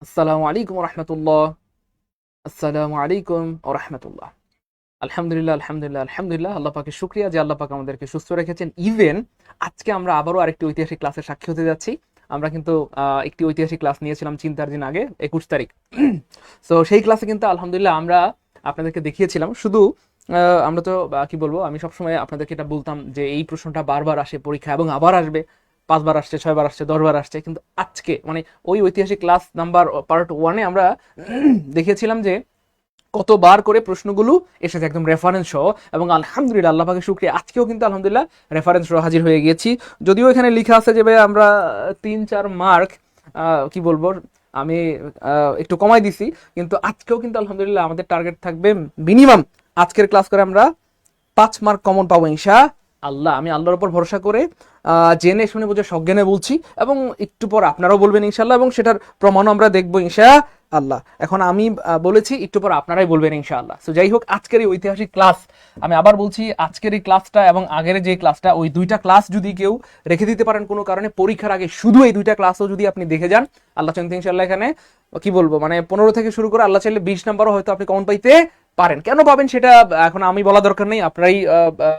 আসসালামু আলাইকুম রহমতুল্লাহ। আসসালামু আলাইকুম ও রহমতুল্লাহ। আলহামদুলিল্লাহ আলহামদুলিল্লাহ আলহামদুলিল্লাহ, আল্লাহ পাকে শুক্রিয়া যে আল্লাহ পাক আমাদেরকে সুস্থ রেখেছেন। ইভেন আজকে আমরা আবারও আরেকটি ঐতিহাসিক ক্লাসের সাক্ষী হতে যাচ্ছি। আমরা কিন্তু একটি ঐতিহাসিক ক্লাস নিয়েছিলাম 3-4 দিন আগে, 21 তারিখ। সো সেই ক্লাসে কিন্তু আলহামদুলিল্লাহ আমরা আপনাদেরকে দেখিয়েছিলাম। শুধু আমরা তো কি বলবো, আমি সবসময় আপনাদেরকে এটা বলতাম যে এই প্রশ্নটা বারবার আসে পরীক্ষা এবং আবার আসবে, 5 বার আসছে, 6 বার আসছে, 10 বার আসছে। কিন্তু আজকে মানে ওই ঐতিহাসিক ক্লাস নাম্বার পার্ট 1-এ আমরা দেখিয়েছিলাম যে কতবার করে প্রশ্নগুলো এসেছে একদম রেফারেন্স সহ। এবং আলহামদুলিল্লাহ আল্লাহ পাকে শুকরিয়া, আজকেও কিন্তু আলহামদুলিল্লাহ রেফারেন্স সহ হাজির হয়ে গিয়েছি। যদিও এখানে লেখা আছে যে ভাই আমরা 3-4 মার্ক কি বলবো, আমি একটু কমাই দিছি, কিন্তু আজকেও কিন্তু আলহামদুলিল্লাহ আমাদের টার্গেট থাকবে মিনিমাম আজকের ক্লাস করে আমরা 5 মার্ক কমন পাবো ইনশা আল্লাহ। আমি আল্লাহর উপর ভরসা করে জেনে শুনে বুঝে সজ্ঞানে বলছি, এবং একটু পর আপনারাও বলবেন ইনশাল্লাহ, এবং সেটার প্রমাণও আমরা দেখবো ইনশা আল্লাহ। এখন আমি বলেছি, একটু পর আপনারাই বলবেন ইনশাআল্লাহ। সো যাই হোক, আজকের এই ঐতিহাসিক ক্লাস, আমি আবার বলছি, আজকের এই ক্লাসটা এবং আগের যে ক্লাসটা, ওই দুইটা ক্লাস যদি কেউ রেখে দিতে পারেন কোনো কারণে পরীক্ষার আগে, শুধু এই দুইটা ক্লাসও যদি আপনি দেখে যান, আল্লাহ চাইতে ইনশাআল্লাহ এখানে কি বলবো, মানে 15 থেকে শুরু করে আল্লাহ চাইলে 20 নাম্বারও হয়তো আপনি কমন পাইতে পারেন। কেন পাবেন সেটা এখন আমি বলা দরকার নেই, আপনারাই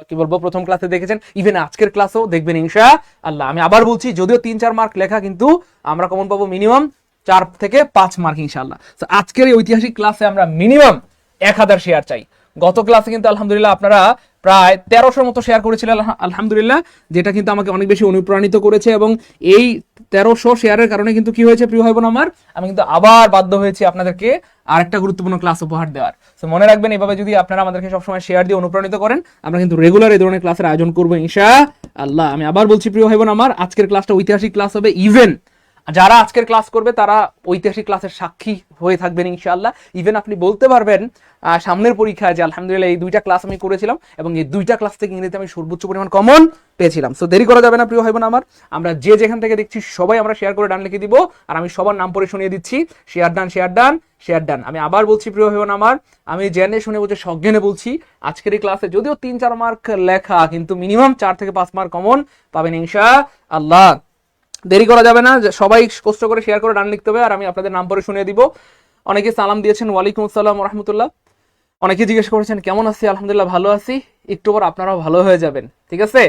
কি বলবো প্রথম ক্লাসে দেখেছেন, ইভেন আজকের ক্লাসও দেখবেন ইনশা আল্লাহ। আমি আবার বলছি, যদিও 3-4 মার্ক লেখা, কিন্তু আমরা কমন পাবো মিনিমাম 4 থেকে 5 মার্ক ইনশাআল্লাহ। তো আজকের এই ঐতিহাসিক ক্লাসে আমরা মিনিমাম 1000 শেয়ার চাই। গত ক্লাসে কিন্তু আলহামদুলিল্লাহ আপনারা প্রায় 1300 মতো শেয়ার করেছিলেন আলহামদুলিল্লাহ, যেটা কিন্তু আমাকে অনেক বেশি অনুপ্রাণিত করেছে। এবং এই 1300 শেয়ারের কারণে কিন্তু কি হয়েছে প্রিয় ভাই বোন আমার, আমি কিন্তু আবার বাধ্য হয়েছি আপনাদেরকে আরেকটা গুরুত্বপূর্ণ ক্লাস উপহার দেওয়ার। তো মনে রাখবেন, এভাবে যদি আপনারা আমাদেরকে সবসময় শেয়ার দিয়ে অনুপ্রাণিত করেন, আমরা কিন্তু রেগুলার এই ধরনের ক্লাসের আয়োজন করবো ইনশা আল্লাহ। আমি আবার বলছি প্রিয় ভাই বোন আমার, আজকের ক্লাসটা ঐতিহাসিক ক্লাস হবে। ইভেন যারা আজকের ক্লাস করবে তারা ঐতিহাসিক ক্লাসের সাক্ষী হয়ে থাকবেন ইনশাআল্লাহ। ইভেন আপনি বলতে পারবেন সামনের পরীক্ষায় যে আলহামদুলিল্লাহ এই দুইটা ক্লাস আমি করেছিলাম, এবং এই দুইটা ক্লাস থেকে ইংরেজিতে আমি সর্বোচ্চ পরিমাণ কমন পেয়েছিলাম। সো দেরি করা যাবে না প্রিয় ভাই বোন আমার, আমরা যে যেখান থেকে দেখছি সবাই আমরা শেয়ার করে ডান লিখে দিব, আর আমি সবার নাম পড়ে শুনিয়ে দিচ্ছি। Share done, share done, share done. আমি আবার বলছি প্রিয় ভাই বোন আমার, আমি জেনে শুনে বুঝে সজ্ঞানে বলছি, আজকের এই ক্লাসে যদিও 3-4 মার্ক লেখা, কিন্তু মিনিমাম 4 থেকে 5 মার্ক কমন পাবেন ইনশাআল্লাহ। দেরি করা যাবে না, সবাই কষ্ট করে শেয়ার করে ডান লিখতে হবে, আর আমি আপনাদের নাম পরে শুনিয়ে দিব। অনেকে সালাম দিয়েছেন, ওয়ালাইকুম আসসালাম রহমতুল্লাহ। অনেকে জিজ্ঞেস করেছেন কেমন আছি, আলহামদুলিল্লাহ ভালো আছি। একটু পর আপনারাও ভালো হয়ে যাবেন, ঠিক আছে?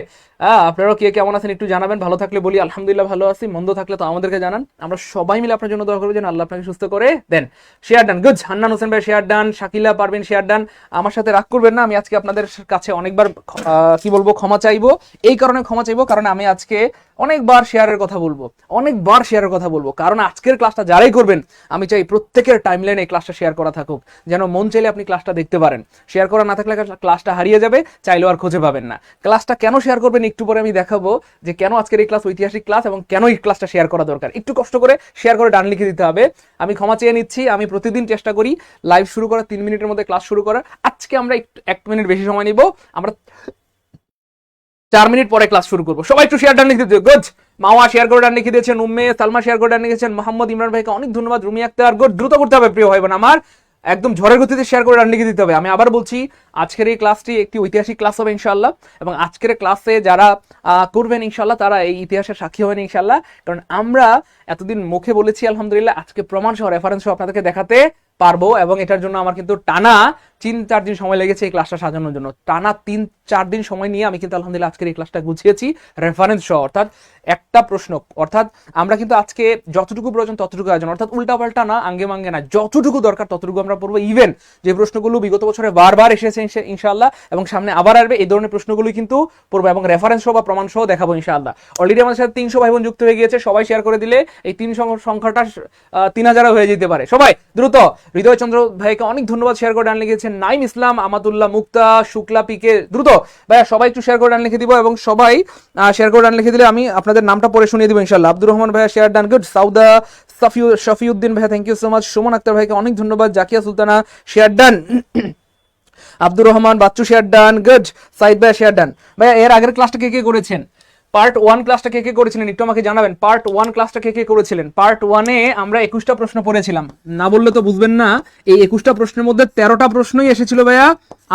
আপনারাও কে কেমন আছেন একটু জানাবেন। ভালো থাকলে বলি আলহামদুলিল্লাহ ভালো আছি, মন্দ থাকলে তো আমাদেরকে জানান। আমরা সবাই মিলে আপনার জন্য দোয়া করবো যেন আল্লাহ আপনাকে সুস্থ করে দেন। Share done, good. Hannan Hossain ভাই শেয়ার ডান, শাকিলা পারবেন শেয়ার ডান। আমার সাথে রাগ করবেন না, আমি আজকে আপনাদের কাছে অনেকবার কি বলবো ক্ষমা চাইবো। এই কারণে ক্ষমা চাইবো কারণ আমি আজকে অনেকবার শেয়ারের কথা বলবো, অনেকবার শেয়ারের কথা বলবো, কারণ আজকের ক্লাসটা যারাই করবেন আমি চাই প্রত্যেকের টাইমলাইনে এই ক্লাসটা শেয়ার করা থাকুক, যেন মন চাইলে আপনি ক্লাসটা দেখতে পারেন। শেয়ার করা না থাকলে ক্লাসটা হারিয়ে যাবে, চাইলেও আর খুঁজে পাবেন না। ক্লাসটা কেন শেয়ার করবেন একটু পরে আমি দেখাবো, যে কেন আজকের এই ক্লাস ঐতিহাসিক ক্লাস এবং কেন এই ক্লাসটা শেয়ার করা দরকার। একটু কষ্ট করে শেয়ার করে ডান লিখে দিতে হবে। আমি ক্ষমা চেয়ে নিচ্ছি, আমি প্রতিদিন চেষ্টা করি লাইভ শুরু করা 3 মিনিটের মধ্যে ক্লাস শুরু করার। আজকে আমরা 1 মিনিট বেশি সময় নিব, আমরা 4 মিনিট পরে ক্লাস শুরু করবো। সবাই একটু শেয়ার ডান লিখে দিতে। গুড। মাওয়া শেয়ার করে ডান লিখে দিয়েছেন, উম্মে সালমা শেয়ার করে ডান লিখেছেন, মোহাম্মদ ইমরান ভাইকে অনেক ধন্যবাদ, রুমি আক্তার। গুড, দ্রুত করতে হবে প্রিয় ভাই বোন আমার, একদম ঝড়ের গতিতে শেয়ার করে ডান লিখে দিতে হবে। আমি আবার বলছি, আজকের এই ক্লাসটি একটি ঐতিহাসিক ক্লাস হবে ইনশাআল্লাহ, এবং আজকের ক্লাসে যারা করবেন ইনশাআল্লাহ তারা এই ইতিহাসের সাক্ষী হবেন ইনশাআল্লাহ। কারণ আমরা এতদিন মুখে বলেছি, আলহামদুলিল্লাহ আজকে প্রমাণ সহ রেফারেন্স সহ আপনাদেরকে দেখাতে পারবো। এবং এটার জন্য আমার কিন্তু টানা 3-4 দিন সময় লেগেছে এই ক্লাসটা সাজানোর জন্য। টানা 3-4 দিন সময় নিয়ে আমি কিন্তু আলহামদুলিল্লাহ আজকের এই ক্লাসটা গুছিয়েছি রেফারেন্স সহ, অর্থাৎ একটা প্রশ্ন, অর্থাৎ আমরা কিন্তু আজকে যতটুকু প্রয়োজন ততটুকু আয়োজন, অর্থাৎ উল্টা পাল্টা না, আঙ্গে মাঙ্গে না, যতটুকু দরকার ততটুকু আমরা পড়বো। ইভেন যে প্রশ্নগুলো বিগত বছরে বারবার এসেছে ইনশাআল্লাহ এবং সামনে আবার আসবে, এই ধরনের প্রশ্নগুলো কিন্তু পড়বো, এবং রেফারেন্স সহ বা প্রমাণ সহ দেখাবো ইনশাআল্লাহ। অলরেডি আমাদের সাথে 300 ভাই বোন যুক্ত হয়ে গিয়েছে, সবাই শেয়ার করে দিলে এই 3 সংখ্যাটা 3000 হয়ে যেতে পারে। সবাই দ্রুত। হৃদয় চন্দ্র ভাইকে অনেক ধন্যবাদ, শেয়ার করে ডান লিখেছেন। নাইম ইসলাম, আমাতুল্লাহ, মুক্তা, শুক্লা, পিকে, দ্রুত ভাইয়া সবাই একটু শেয়ার করে ডান লিখে দিব, এবং সবাই শেয়ার করে ডান লিখে দিলে আমি আপনাদের নামটা পরে শুনিয়ে দিব ইনশাআল্লাহ। আব্দুর রহমান ভাইয়া share done, good. Sauda Shafiuddin ভাইয়া thank you so much. Suman Akter ভাইকে অনেক ধন্যবাদ। Zakia Sultana share done. Abdur Rahman Bachchu share done, good. Sayed ভাইয়া শেয়ার ডান। ভাইয়া এর আগের ক্লাসটা কে কে করেছেন, পার্ট 1 ক্লাসটা কে কে করেছিলেন একটু আমাকে জানাবেন। পার্ট 1 ক্লাসটা কে কে করেছিলেন? পার্ট 1-এ আমরা 21টা প্রশ্ন পড়েছিলাম, না বললে তো বুঝবেন না। এই 21টা প্রশ্নের মধ্যে 13টা প্রশ্নই এসেছিল ভাইয়া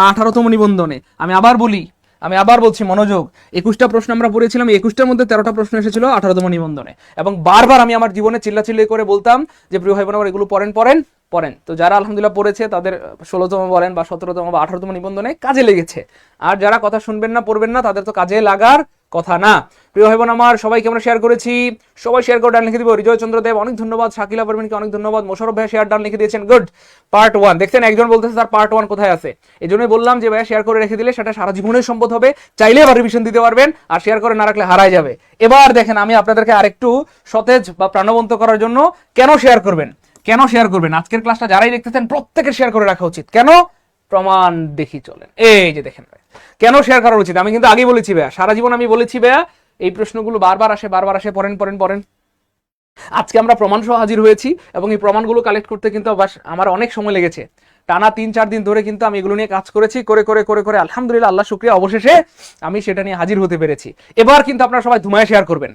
18তম নিবন্ধনে। আমি আবার বলি, আমি আবার বলছি মনোযোগ, 21টা প্রশ্ন আমরা পড়েছিলাম, 21টার মধ্যে 13টা প্রশ্ন এসেছিল 18তম নিবন্ধনে, এবং বারবার আমি আমার জীবনে চিল্লাচিল্লি করে বলতাম যে প্রিয় ভাই বোন আমার এগুলো পড়েন পড়েন পড়েন। তো যারা আলহামদুলিল্লাহ পড়েছে তাদের 16তম বলেন বা 17তম বা 18তম নিবন্ধনে কাজে লেগেছে, আর যারা কথা শুনবেন না পড়বেন না তাদের তো কাজে লাগার কথা না। প্রিয় ভাই বোন আমার সবাইকে আমরা শেয়ার করেছি, সবাই শেয়ার করে ডান লিখে দিব। রিজয় চন্দ্র দেব অনেক ধন্যবাদ, শাকিলা পারভিনকে অনেক ধন্যবাদ, মোশারফ ভাই শেয়ার ডান লিখে দিয়েছেন, গুড। পার্ট 1 দেখছেন, একজন বলতেছে স্যার পার্ট 1 কোথায় আছে, এই জন্যই বললাম যে ভাইয়া শেয়ার করে রেখে দিলে সেটা সারা জীবনের সম্পদ হবে, চাইলে আবার রিভিশন দিতে পারবেন, আর শেয়ার করে না রাখলে হারায় যাবে। এবার দেখেন আমি আপনাদেরকে আরেকটু সতেজ বা প্রাণবন্ত করার জন্য কেন শেয়ার করবেন, কেন শেয়ার করবেন, আজকের ক্লাসটা যারাই দেখতেছেন প্রত্যেকের শেয়ার করে রাখা উচিত। কেন? প্রমাণ দেখি চলেন। এই যে দেখেন ভাই, কেন শেয়ার করা উচিত আমি কিন্তু আগেই বলেছি ভাইয়া, সারা জীবন আমি বলেছি ভাইয়া এই প্রশ্নগুলো বারবার আসে পড়েন পড়েন পড়েন। আজকে আমরা প্রমাণ সহ হাজির হয়েছি, এবং এই প্রমাণগুলো কালেক্ট করতে কিন্তু আমার অনেক সময় লেগেছে, টানা 3-4 দিন ধরে কিন্তু আমি এগুলো নিয়ে কাজ করেছি, করে করে করে করে আলহামদুলিল্লাহ আল্লাহ শুকরিয়া অবশেষে আমি সেটা নিয়ে হাজির হতে পেরেছি। এবার কিন্তু আপনারা সবাই ধুমায় শেয়ার করবেন,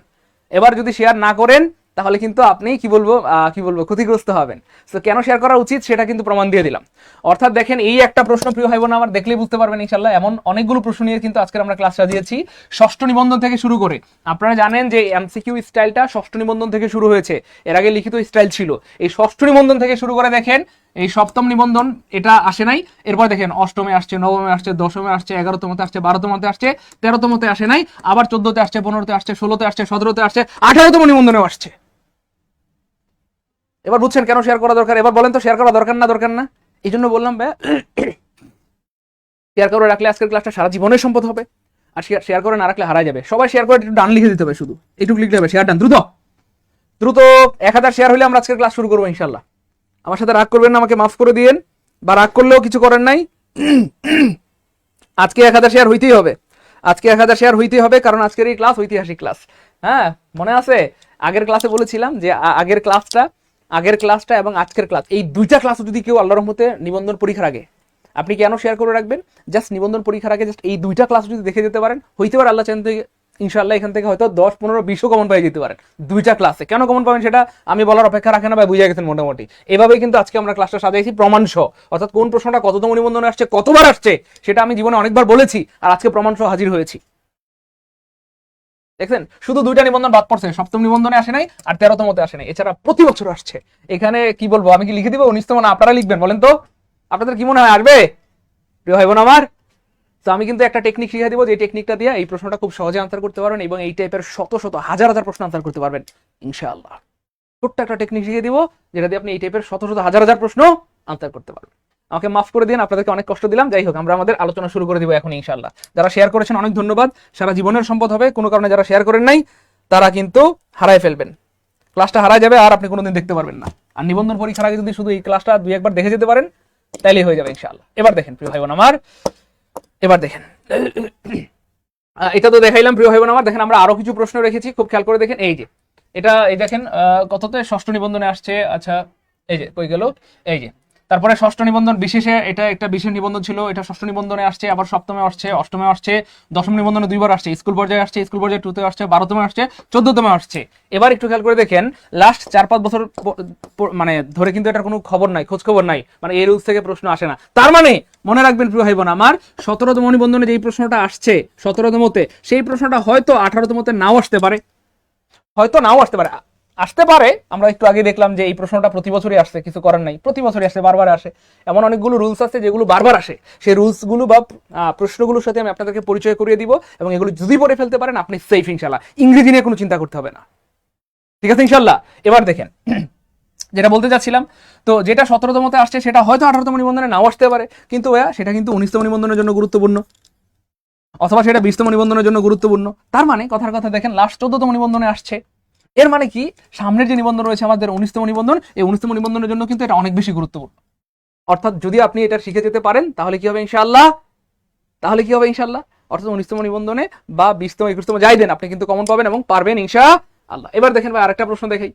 এবার যদি শেয়ার না করেন তাহলে কিন্তু আপনি কি বলবো ক্ষতিগ্রস্ত হবেন। তো কেন শেয়ার করা উচিত সেটা কিন্তু প্রমাণ দিয়ে দিলাম। অর্থাৎ দেখেন এই একটা প্রশ্ন প্রিয় ভাই বোন আমার দেখলেই বুঝতে পারবেন ইনশাআল্লাহ, এমন অনেকগুলো প্রশ্ন নিয়ে কিন্তু আজকে আমরা ক্লাস সাজিয়েছি, ষষ্ঠ নিবন্ধন থেকে শুরু করে। আপনারা জানেন যে এমসিকিউ স্টাইলটা ষষ্ঠ নিবন্ধন থেকে শুরু হয়েছে, এর আগে লিখিত স্টাইল ছিল। এই ষষ্ঠ নিবন্ধন থেকে শুরু করে দেখেন এই সপ্তম নিবন্ধন এটা আসে নাই, এরপর দেখেন অষ্টমে আসছে, নবমে আসছে, দশমে আসছে, 11তমতে আসছে, 12তমতে আসছে, 13তমতে আসে নাই, আবার 14তে আসছে, 15তে আসছে, 16তে আসছে, 17তে আসছে, 18তম নিবন্ধনেও আসছে। এবার বুঝছেন কেন শেয়ার করা দরকার? এবার বলেন তো শেয়ার করা দরকার না দরকার না? এই জন্য বললাম ভাই শেয়ার করে রাখলে আজকের ক্লাসটা সারা জীবনের সম্পদ হবে, আর শেয়ার করে না রাখলে হারাই যাবে। সবাই শেয়ার করে একটু ডান লিখে দিতে হবে, শুধু এইটুকু লিখতে হবে, শেয়ার ডান দ্রুত দ্রুত। 1000 শেয়ার হলে আমরা আজকের ক্লাস শুরু করবো ইনশাল্লাহ। আমার সাথে রাগ করবেন না, আমাকে মাফ করে দিয়েন, বা রাগ করলেও কিছু করেন নাই। আজকে 1000 শেয়ার হইতেই হবে, আজকে 1000 শেয়ার হইতেই হবে, কারণ আজকের এই ক্লাস ঐতিহাসিক ক্লাস। হ্যাঁ মনে আছে আগের ক্লাসে বলেছিলাম যে আগের ক্লাসটা এবং আজকের ক্লাস, এই দুইটা ক্লাস যদি কেউ আল্লাহর রহমতে নিবন্ধন পরীক্ষার আগে, আপনি কেন শেয়ার করে রাখবেন, জাস্ট নিবন্ধন পরীক্ষার আগে জাস্ট এই দুইটা ক্লাস যদি দেখে যেতে পারেন, হইতে পারে আল্লাহ চান থেকে ইনশাআল্লাহ এখান থেকে হয়তো 10, 15, 20 কমন পাই যেতে পারেন দুইটা ক্লাসে। কেন কমন পাবেন সেটা আমি বলার অপেক্ষা রাখে না ভাই, বুঝে গেছেন মোটামুটি। এভাবেই কিন্তু আজকে আমরা ক্লাসটা সাজাইছি প্রমাণ সহ, অর্থাৎ কোন প্রশ্নটা কততম নিবন্ধনে আসছে, কতবার আসছে সেটা আমি জীবনে অনেকবার বলেছি, আর আজকে প্রমাণ সহ হাজির হয়েছি। দেখছেন শুধু 2টা নিবন্ধন বাদ পড়ছে, সপ্তম নিবন্ধনে আসে নাই আর 13তমতে আসে নাই, এছাড়া প্রতি বছর আসছে। এখানে কি বলবো, আমি কি লিখে দিব 19তম না আপনারা লিখবেন বলেন তো? আপনাদের কি মনে হয় আসবে প্রিয় ভাই বোন আমার? তো আমি কিন্তু একটা টেকনিক শিখিয়ে দিব, যে টেকনিকটা দিয়ে এই প্রশ্নটা খুব সহজে আনসার করতে পারবেন, এবং এই টাইপের শত শত হাজার হাজার প্রশ্ন আনসার করতে পারবেন ইনশাআল্লাহ। ছোট্ট একটা টেকনিক শিখিয়ে দিব যেটা দিয়ে আপনি এই টাইপের শত শত হাজার হাজার প্রশ্ন আনসার করতে পারবেন। আমাকে মাফ করে দিন, আপনাদেরকে অনেক কষ্ট দিলাম। যাই হোক আমরা আমাদের আলোচনা শুরু করে দিব এখন ইনশাআল্লাহ। যারা শেয়ার করেছেন অনেক ধন্যবাদ, সারা জীবনের সম্পদ হবে। কোনো কারণে যারা শেয়ার করেন নাই তারা কিন্তু হারায় ফেলবেন, ক্লাসটা হারায় যাবে, আর আপনি কোনোদিন দেখতে পারবেন না। আর নিবন্ধন পরীক্ষার আগে যদি শুধু এই ক্লাসটা 2-1বার দেখে যেতে পারেন তাইলেই হয়ে যাবে ইনশাআল্লাহ। এবার দেখেন প্রিয় ভাই বোন আমার, এবার দেখেন এটা তো দেখাইলাম প্রিয় ভাই বোন আমার। দেখেন আমরা আরো কিছু প্রশ্ন রেখেছি, খুব খেয়াল করে দেখেন। এই যে এটা, এই দেখেন কততে ষষ্ঠ নিবন্ধনে আসছে। আচ্ছা এই যে কই গেল, এই যে তারপরে ষষ্ঠ নিবন্ধন বিশেষে, এটা একটা বিশেষ নিবন্ধন ছিল, এটা ষষ্ঠ নিবন্ধনে আসছে, আবার সপ্তমে আসছে, অষ্টমে আসছে, দশম নিবন্ধনে 2বার আসছে, স্কুল পর্যায়ে আসছে, স্কুল পর্যায়ে 2তে আসছে, 12তমে আসছে, 14তমে আসছে। এবার একটু খেয়াল করে দেখেন লাস্ট 4-5 বছর মানে ধরে কিন্তু এটার কোনো খবর নাই, খোঁজ খবর নাই, মানে এই রুলস থেকে প্রশ্ন আসে না। তার মানে মনে রাখবেন প্রিয় ভাই বোন আমার, 17তম নিবন্ধনে যেই প্রশ্নটা আসছে 17তমতে, সেই প্রশ্নটা হয়তো 18তমতে নাও আসতে পারে, হয়তো নাও আসতে পারে, আসতে পারে। আমরা একটু আগে দেখলাম যে এই প্রশ্নটা প্রতি বছরই আসছে, কিছু করার নাই, প্রতি বছরই আসে, বারবার আসে। এমন অনেকগুলো রুলস আছে যেগুলো বারবার আসে, সেই রুলসগুলো বা প্রশ্নগুলোর সাথে আমি আপনাদেরকে পরিচয় করিয়ে দিব, এবং এগুলো যদি পড়ে ফেলতে পারেন আপনি সেফ ইনশাল্লাহ, ইংরেজি নিয়ে কোনো চিন্তা করতে হবে না, ঠিক আছে ইনশাল্লাহ। এবার দেখেন যেটা বলতে চাচ্ছিলাম, তো যেটা 17তমতে আসছে সেটা হয়তো 18তম নিবন্ধনে নাও আসতে পারে, কিন্তু সেটা কিন্তু 19তম নিবন্ধনের জন্য গুরুত্বপূর্ণ, অথবা সেটা 20তম নিবন্ধনের জন্য গুরুত্বপূর্ণ। তার মানে কথার কথা দেখেন লাস্ট 14তম নিবন্ধনে আসছে, এর মানে কি সামনের যে নিবন্ধন রয়েছে আমাদের 19তম নিবন্ধন, এই 19তম নিবন্ধনের জন্য কিন্তু এটা অনেক বেশি গুরুত্বপূর্ণ। অর্থাৎ যদি আপনি এটা শিখে যেতে পারেন তাহলে কি হবে ইনশাআল্লাহ, অর্থাৎ 19তম নিবন্ধনে বা 20তম 21তম যাই দেন আপনি কিন্তু কমন পাবেন এবং পারবেন ইনশাআল্লাহ। এবার দেখেন ভাই আরেকটা প্রশ্ন দেখাই।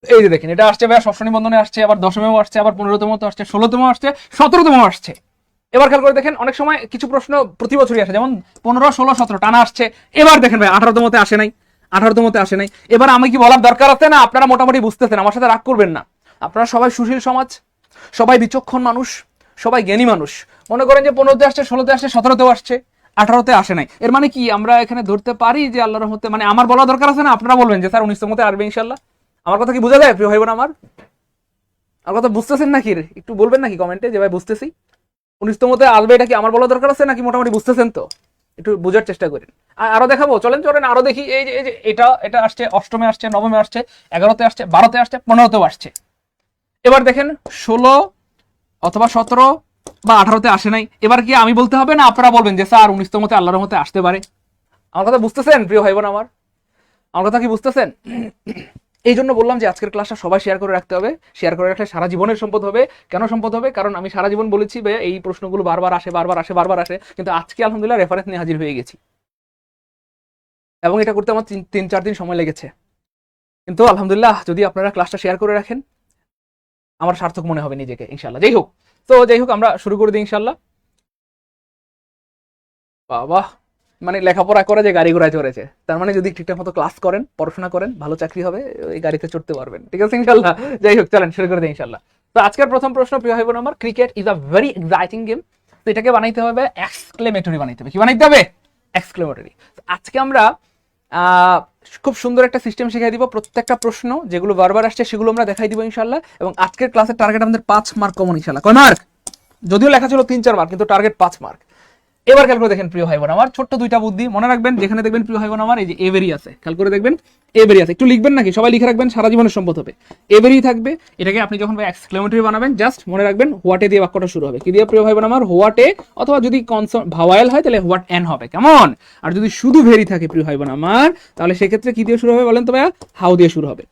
এই যে দেখেন এটা আসছে ভাই ষষ্ঠ নিবন্ধনে আসছে, আবার দশমেও আসছে, আবার 15তম আসছে, 16তম আসছে, 17তম আসছে। এবার খেয়াল করে দেখেন অনেক সময় কিছু প্রশ্ন প্রতি বছরই আসে, যেমন 15, 16, 17 টানা আসছে। এবার দেখেন ভাই 18তমতে আসে নাই, 18তমতে আসে নাই। এবার আমি কি বলার দরকার আছে না? আপনারা মোটামুটি বুঝতেছেন, আমার সাথে রাগ করবেন না। আপনারা সবাই সুশীল সমাজ, সবাই বিচক্ষণ মানুষ, সবাই জ্ঞানী মানুষ। মনে করেন যে 15তে আসছে, 16তে আসছে, 17তেও আসছে, 18তে আসে নাই। এর মানে কি আমরা এখানে ধরতে পারি যে আল্লাহর রহমতে, মানে আমার বলা দরকার আছে না, আপনারা বলবেন যে স্যার 19তমতে আসবে ইনশাআল্লাহ। আমার কথা কি বোঝা যায় প্রিয় ভাই বোন আমার? আমার কথা বুঝতেছেন নাকি? একটু বলবেন নাকি কমেন্টে যে ভাই বুঝতেছি। 19তমতে আসবে এটা কি আমার বলা দরকার আছে নাকি মোটামুটি বুঝতেছেন তো? একটু বোঝার চেষ্টা করেন। আরো দেখাবো, চলেন চলেন আরো দেখি। এই যে এটা এটা আসছে, অষ্টমে আসছে, নবমে আসছে, 11তে আসছে, 12তে আসছে, 15তেও আসছে। এবার দেখেন 16 অথবা 17 বা 18তে আসে নাই। এবার কি আমি বলতে হবে না আপনারা বলবেন যে স্যার 19তমতে আল্লাহর রহমতে আসতে পারে? আমার কথা বুঝতেছেন প্রিয় ভাই বোন আমার? আমার কথা কি বুঝতেছেন? এই জন্য বললাম যে আজকের ক্লাসটা সবাই শেয়ার করে রাখতে হবে। শেয়ার করে রাখলে সারা জীবনের সম্পদ হবে। কেন সম্পদ হবে? কারণ আমি সারা জীবন বলেছি ভাই এই প্রশ্নগুলো বারবার আসে বারবার আসে বারবার আসে, কিন্তু আজকে আলহামদুলিল্লাহ রেফারেন্স নিয়ে হাজির হয়ে গেছি, এবং এটা করতে আমার 3-4 দিন সময় লেগেছে। কিন্তু আলহামদুলিল্লাহ যদি আপনারা ক্লাসটা শেয়ার করে রাখেন আমার সার্থক মনে হবে নিজেকে ইনশাল্লাহ। যাই হোক আমরা শুরু করে দিই ইনশাল্লাহ। বাবা, মানে লেখাপড়া করে যে গাড়ি ঘোড়ায় চড়েছে, তার মানে যদি ঠিকঠাক মতো ক্লাস করেন, পড়াশোনা করেন, ভালো চাকরি হবে, এই গাড়িতে চড়তে পারবেন। ঠিক আছে ইনশাল্লাহ। যাই হোক চলেন শুরু করে দিই ইনশাল্লাহ। তো আজকের প্রথম প্রশ্ন প্রিয় ভাই বোন আমার, cricket is a very exciting game. তো এটাকে বানাইতে হবে এক্সক্লেমেটরি বানাইতে হবে। কি বানাইতে হবে? এক্সক্লেমেটরি। আজকে আমরা খুব সুন্দর একটা সিস্টেম শিখাই দিব। প্রত্যেকটা প্রশ্ন যেগুলো বারবার আসছে সেগুলো আমরা দেখাই দিব ইনশাল্লাহ। এবং আজকের ক্লাসের টার্গেট আমাদের 5 মার্ক কমন ইনশাল্লাহ। কয় মার্ক? যদিও লেখা ছিল 3-4 মার্ক, কিন্তু টার্গেট 5 মার্ক। এবার খেয়াল করে দেখেন প্রিয় ভাই বোন আমার, ছোট্ট দুইটা বুদ্ধি মনে রাখবেন। যেখানে দেখবেন প্রিয় ভাই বোন আমার এই যে এভেরি আছে, খেয়াল করে দেখবেন এভেরি আছে, একটু লিখবেন নাকি? সবাই লিখে রাখবেন, সারা জীবনের সম্পদ হবে। এভেরি থাকবে, এটাকে আপনি যখন এক্সক্লেমেটরি বানাবেন জাস্ট মনে রাখবেন হোয়াটে দিয়ে বাক্যটা শুরু হবে। কি দিয়ে প্রিয় ভাই বোন আমার? হোয়াটে, অথবা যদি ভাওয়াল হয় তাহলে হোয়াট এন হবে, কেমন? আর যদি শুধু ভেরি থাকে প্রিয় ভাই বোন আমার, তাহলে সেক্ষেত্রে কি দিয়ে শুরু হবে বলেন তো ভাইয়া? হাউ দিয়ে শুরু হবে।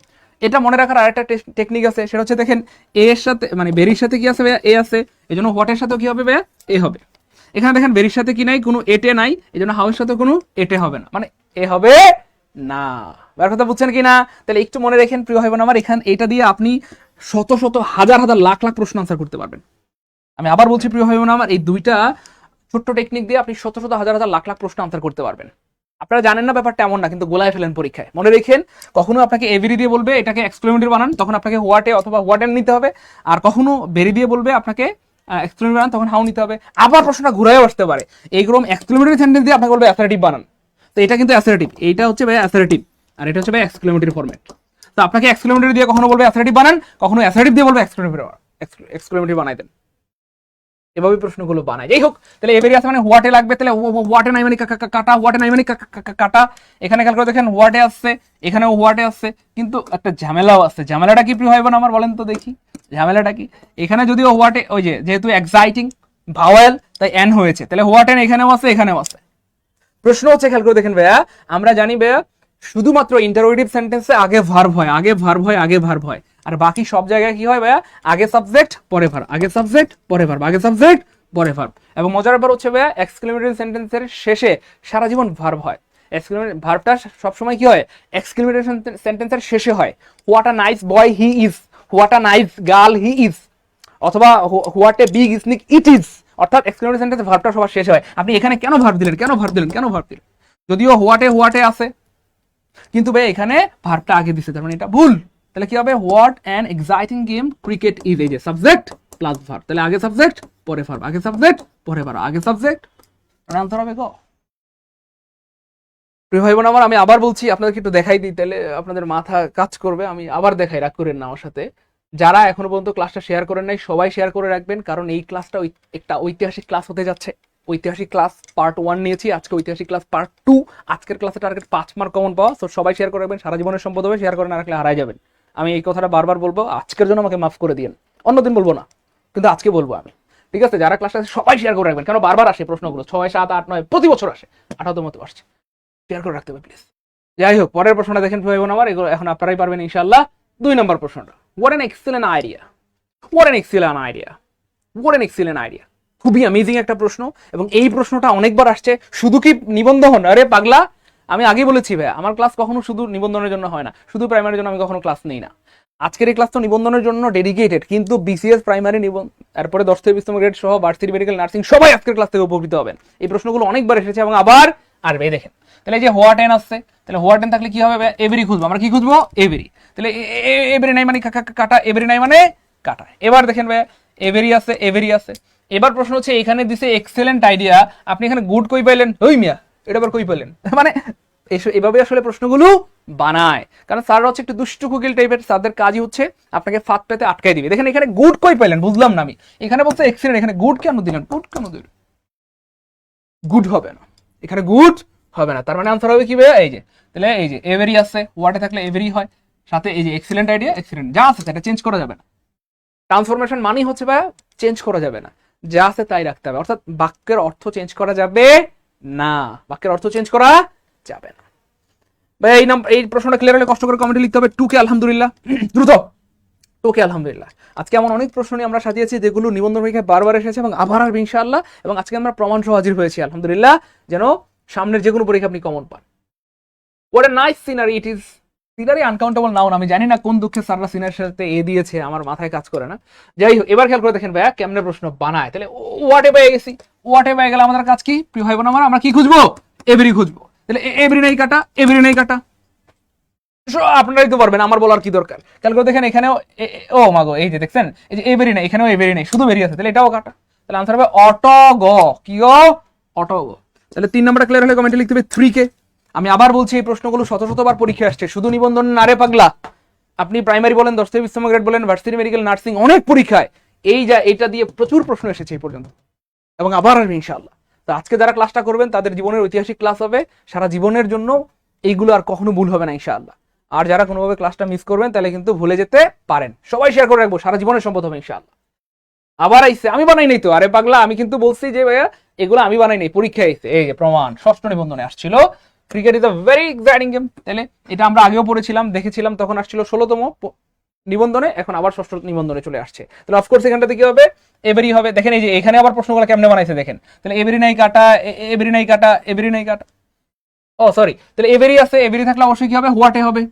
এটা মনে রাখার আরেকটা টেকনিক আছে, সেটা হচ্ছে দেখেন এ এর সাথে, মানে ভেরির সাথে কি আছে ভাইয়া? এ আছে, এই জন্য হোয়াটের সাথেও কি হবে ভাইয়া? এ হবে। এখানে দেখেন বেরির সাথে কি নাই? কোনো এটে নাই, এই জন্য হাউসের সাথে কোনো এটে হবে না, মানে এ হবে না। ব্যাপার কথা বুঝছেন কি না? তাহলে একটু মনে রাখেন প্রিয় ভাই বোন আমার, এখানে এটা দিয়ে আপনি শত শত হাজার হাজার লাখ লাখ প্রশ্ন আনসার করতে পারবেন। আমি আবার বলছি প্রিয় ভাই বোন আমার, এই দুইটা ছোট্ট টেকনিক দিয়ে আপনি শত শত হাজার হাজার লাখ লাখ প্রশ্ন আনসার করতে পারবেন। আপনারা জানেন না ব্যাপারটা এমন না, কিন্তু গোলায় ফেলেন পরীক্ষায়। মনে রেখেন, কখনো আপনাকে এভরি দিয়ে বলবে এটাকে এক্সক্লেমেটরি বানান, তখন আপনাকে হোয়াটে অথবা হোয়াটেন নিতে হবে। আর কখনো ভেরি দিয়ে বলবে আপনাকে এক্সক্লেমেটরি বানান, তখন হাউ নিতে হবে। আবার প্রশ্নটা ঘুরাইও আসতে পারে, এইরকম এক্সক্লেমেটরি সেন্টেন্স দিয়ে আপনাকে বলবে অ্যাসারেটিভ বানান। তো এটা কিন্তু অ্যাসারেটিভ, এইটা হচ্ছে ভাই অ্যাসারেটিভ, আর এটা হচ্ছে ভাই এক্সক্লেমেটরি ফরম্যাট। তো আপনাকে এক্সক্লেমেটরি দিয়ে কখনো বলবে অ্যাসারেটিভ বানান, কখনো অ্যাসারেটিভ দিয়ে বলবে এক্সক্লেমেটরি বানাই দেন। এভাবে প্রশ্নগুলো বানায়। যাই হোক, তাহলে এবারে আছে মানে হোয়াটে লাগবে, তাহলে হোয়াটে নাই মানে কাটা, হোয়াটে নাই মানে কাটা। এখানে খেয়াল করে দেখেন হোয়াটে আসছে, এখানেও হোয়াটে আসছে, কিন্তু একটা ঝামেলাও আছে। ঝামেলাটা কি প্রিয় ভাই বোন আমার বলেন তো দেখি? ঝামেলাটা কি? এখানে যদিও হোয়াটে, ওই যে যেহেতু এক্সাইটিং ভাওয়েল তাই এন হয়েছে, তাহলে হোয়াটেন এখানেও আছে এখানেও আছে। প্রশ্ন হচ্ছে খেয়াল করে দেখেন ভাইয়া, আমরা জানি ভাইয়া শুধুমাত্র ইন্টারোগেটিভ সেন্টেন্সে আগে ভার্ব হয়, আগে ভার্ব হয়, আগে ভার্ব হয়। আর বাকি সব জায়গায় কি হয় ভাইয়া? আগে সাবজেক্ট পরে ভার্ব, আগে সাবজেক্ট পরে ভার্ব, আগে সাবজেক্ট পরে ভার্ব। এবং মজার ব্যাপার হচ্ছে ভাইয়া এক্সক্লেমেটরি সেন্টেন্সের শেষে সারা জীবন ভার্ব হয়। এক্সক্লেমেটরি ভার্বটা সবসময় কি হয়? এক্সক্লেমেটরি সেন্টেন্সের শেষে হয়। What a nice boy he is, what a nice girl he is, অথবা what a big snake it is. অর্থাৎ এক্সক্লেমেটরি সেন্টেন্সে ভার্বটা সবার শেষে হয়। আপনি এখানে কেন ভার্ব দিলেন, কেন ভার্ব দিলেন, কেন ভার্ব দিলেন? যদিও হোয়াটে আছে, কিন্তু ভাই এখানে ভার্বটা আগে দিছে, তার মানে এটা ভুল। তাহলে কি হবে? What an exciting game cricket is, এই যে সাবজেক্ট প্লাস ভার্ব, তাহলে আগে সাবজেক্ট পরে ভার্ব, আগে সাবজেক্ট পরে ভার্ব, আগে সাবজেক্ট। আনসার হবে গো। প্রিয় ভাই বোন আমার, আমি আবার বলছি, আপনাদেরকে একটু দেখাই দিই, তাহলে আপনাদের মাথা কাজ করবে। আমি আবার দেখাই, রাগ করেন না আমার সাথে। যারা এখনো পর্যন্ত ক্লাসটা শেয়ার করেন নাই সবাই শেয়ার করে রাখবেন, কারণ এই ক্লাসটা একটা ঐতিহাসিক ক্লাস হতে যাচ্ছে। ঐতিহাসিক ক্লাস পার্ট 1 নিয়েছি, আজকে ঐতিহাসিক ক্লাস পার্ট 2। আজকের ক্লাসে টার্গেট 5 মার্ক কমন পাওয়া। তো সবাই শেয়ার করে রাখবেন, সারা জীবনের সম্পদ হবে। শেয়ার করে না রাখলে হারাই যাবেন। আমি এই কথাটা বারবার বলবো, আজকের জন্য আমাকে মাফ করে দিন, অন্যদিন বলবো না, কিন্তু আজকে বলবো আমি। ঠিক আছে, যারা ক্লাসটা সবাই শেয়ার করে রাখবেন, কেন বারবার আসে প্রশ্নগুলো, 6, 7, 8, 9 প্রতি বছর আসে, 18 মতো আসছে। শেয়ার করে রাখতে হবে প্লিজ। যাই হোক, পরের প্রশ্নটা দেখেন ভাই বোন আমার, এগুলো এখন আপনারাই পারবেন ইনশাআল্লাহ। 2 নম্বর প্রশ্নটা, what an excellent idea, what an excellent idea, what an excellent idea. খুবই অ্যামেজিং একটা প্রশ্ন, এবং এই প্রশ্নটা অনেকবার আসছে। শুধু কি নিবন্ধন? আরে পাগলা, আমি আগে বলেছি ভাই আমার ক্লাস কখনো শুধু নিবন্ধনের জন্য হয় না, শুধু প্রাইমারির জন্য আমি কখনো ক্লাস নেই না। আজকের এই ক্লাস তো নিবন্ধনের জন্য ডেডিকেটেড, কিন্তু বিসিএস প্রাইমারি তারপরে 10 থেকে 20তম গ্রেড সহ ভার্সিটি মেডিকেল নার্সিং সবাই আজকের ক্লাস থেকে উপকৃত হবেন। এই প্রশ্নগুলো অনেকবার এসেছে এবং আবার আসবে। দেখেন, তাহলে এই যে হোয়াট এন আসছে, তাহলে হোয়াট এন থাকলে কি হবে? এভরি খুঁজবো আমরা। কি খুঁজবো? এভরি। তাহলে এভরি নাই মানে কাটা, এভরি নাই মানে কাটা। এবার দেখেন ভাই এভরি আছে, এভরি আছে, এবার প্রশ্ন হচ্ছে এখানে দিছে এক্সেলেন্ট আইডিয়া, আপনি এখানে গুড কই পাইলেন? ওই মিয়া এটা আবার কই পাইলেন? মানে এভাবে আসলে প্রশ্নগুলো বানায়, কারণ স্যাররা হচ্ছে একটু দুষ্টু কুকিল টাইপের, স্যারদের কাজই হচ্ছে আপনাকে ফাঁদ পেতে আটকাই দিবে। দেখেন এখানে গুড কই পাইলেন বুঝলাম না আমি, এখানে বলছে এক্সেলেন্ট, এখানে গুড কেন দিলেন? গুড কেন দিলেন? গুড হবে না, এখানে গুড হবে না, তার মানে আনসার হবে কি ভাইয়া? এই যে তাহলে এই যে এভেরি আছে, ওয়ার্ডে থাকলে এভেরি হয়, সাথে এই যে এক্সেলেন্ট আইডিয়া, এক্সেলেন্ট যা আছে সেটা চেঞ্জ করা যাবে না। ট্রান্সফরমেশন মানেই হচ্ছে ভাইয়া চেঞ্জ করা যাবে না, যা আছে তাই রাখতে হবে, অর্থাৎ বাক্যের অর্থ চেঞ্জ করা যাবে না, বাক্যের অর্থ চেঞ্জ করা যাবে না। ভাই এই প্রশ্নটা ক্লিয়ার হলে কষ্ট করে কমেন্টে লিখতে হবে টুকে আলহামদুলিল্লাহ, দ্রুত টুকে আলহামদুলিল্লাহ। আজকে এমন অনেক প্রশ্ন নিয়ে আমরা সাজিয়েছি যেগুলো নিবন্ধন পরীক্ষায় বারবার এসেছে এবং আবার আসবে ইনশাআল্লাহ, এবং আজকে আমরা প্রমাণ সহ হাজির হয়েছি আলহামদুলিল্লাহ, যেন সামনের যে কোনো পরীক্ষা আপনি কমন পান। What a nice scenery it is. Scenery uncountable noun, আমি জানি না কোন দুঃখে স্যাররা সিনারির সাথে এ দিয়েছে, আমার মাথায় কাজ করে না। যাই হোক, এবার খেয়াল করে দেখেন ভাইয়া কেমনে প্রশ্ন বানায়। তাহলে হোয়াট এ পেয়ে গেছি, হোয়াট এ পেয়ে গেলে আমাদের কাজ কি প্রিয় ভাই বোন আমার? আমরা কি খুঁজবো? এভরি খুঁজবো। তাহলে এভরি নাই কাটা, এভরি নাই কাটা, আপনারাই তো পারবেন, আমার বলার কি দরকার। খেয়াল করে দেখেন এখানেও ও মাগো, এই যে দেখছেন এই যে এভরি নাই, এখানেও এভরি নাই, শুধু বেরি আছে, তাহলে এটাও কাটা। তাহলে আনসার হবে অটো গো, কি গো? অটো গো। তাহলে 3 নাম্বারটা ক্লিয়ার হলে কমেন্টে লিখতে হবে 3 কে। আমি আবার বলছি এই প্রশ্নগুলো শত শতবার পরীক্ষা আসছে, শুধু নিবন্ধন না রে পাগলা, আপনি প্রাইমারি বলেন, 10 থেকে 20 গ্রেড বলেন, ভার্সিটি মেডিকেল, নার্সিং, অনেক পরীক্ষায় এটা দিয়ে প্রচুর প্রশ্ন এসেছে এই পর্যন্ত, এবং আবার আসবে ইনশাআল্লাহ। তো আজকে যারা ক্লাসটা করবেন তাদের জীবনের ঐতিহাসিক ক্লাস হবে, সারা জীবনের জন্য এইগুলো আর কখনো ভুল হবে না ইনশাআল্লাহ। আর যারা কোনোভাবে ক্লাসটা মিস করবেন তাহলে কিন্তু ভুলে যেতে পারেন, সবাই শেয়ার করে রাখবো, সারা জীবনের সম্পদ হবে ইনশাআল্লাহ। আবার আইসে, আমি বানাই নাই তো, আরে পাগলা আমি কিন্তু বলছি যে ভাইয়া এগুলো আমি বানাই নাই, পরীক্ষায় আইসে, এই যে প্রমাণ, ষষ্ঠ নিবন্ধনে আসছিল। Cricket is a very exciting game, তাহলে এটা আমরা আগেও পড়েছিলাম, দেখেছিলাম, তখন আসছিল 16তম নিবন্ধনে, এখন আবার ষষ্ঠ নিবন্ধনে চলে আসছে। তাহলে অফকোর্স এখানটাতে কি হবে? এভরি হবে। দেখেন এই যে এখানে আবার প্রশ্নগুলো কেমনে বানাইছে দেখেন, তাহলে এভরি নাই কাটা, এভরি নাই কাটা, এভরি নাই কাটা, ও সরি, তাহলে এভরি আছে, এভরি থাকলে অবশ্যই কি হবে? হোয়াট এ হবে,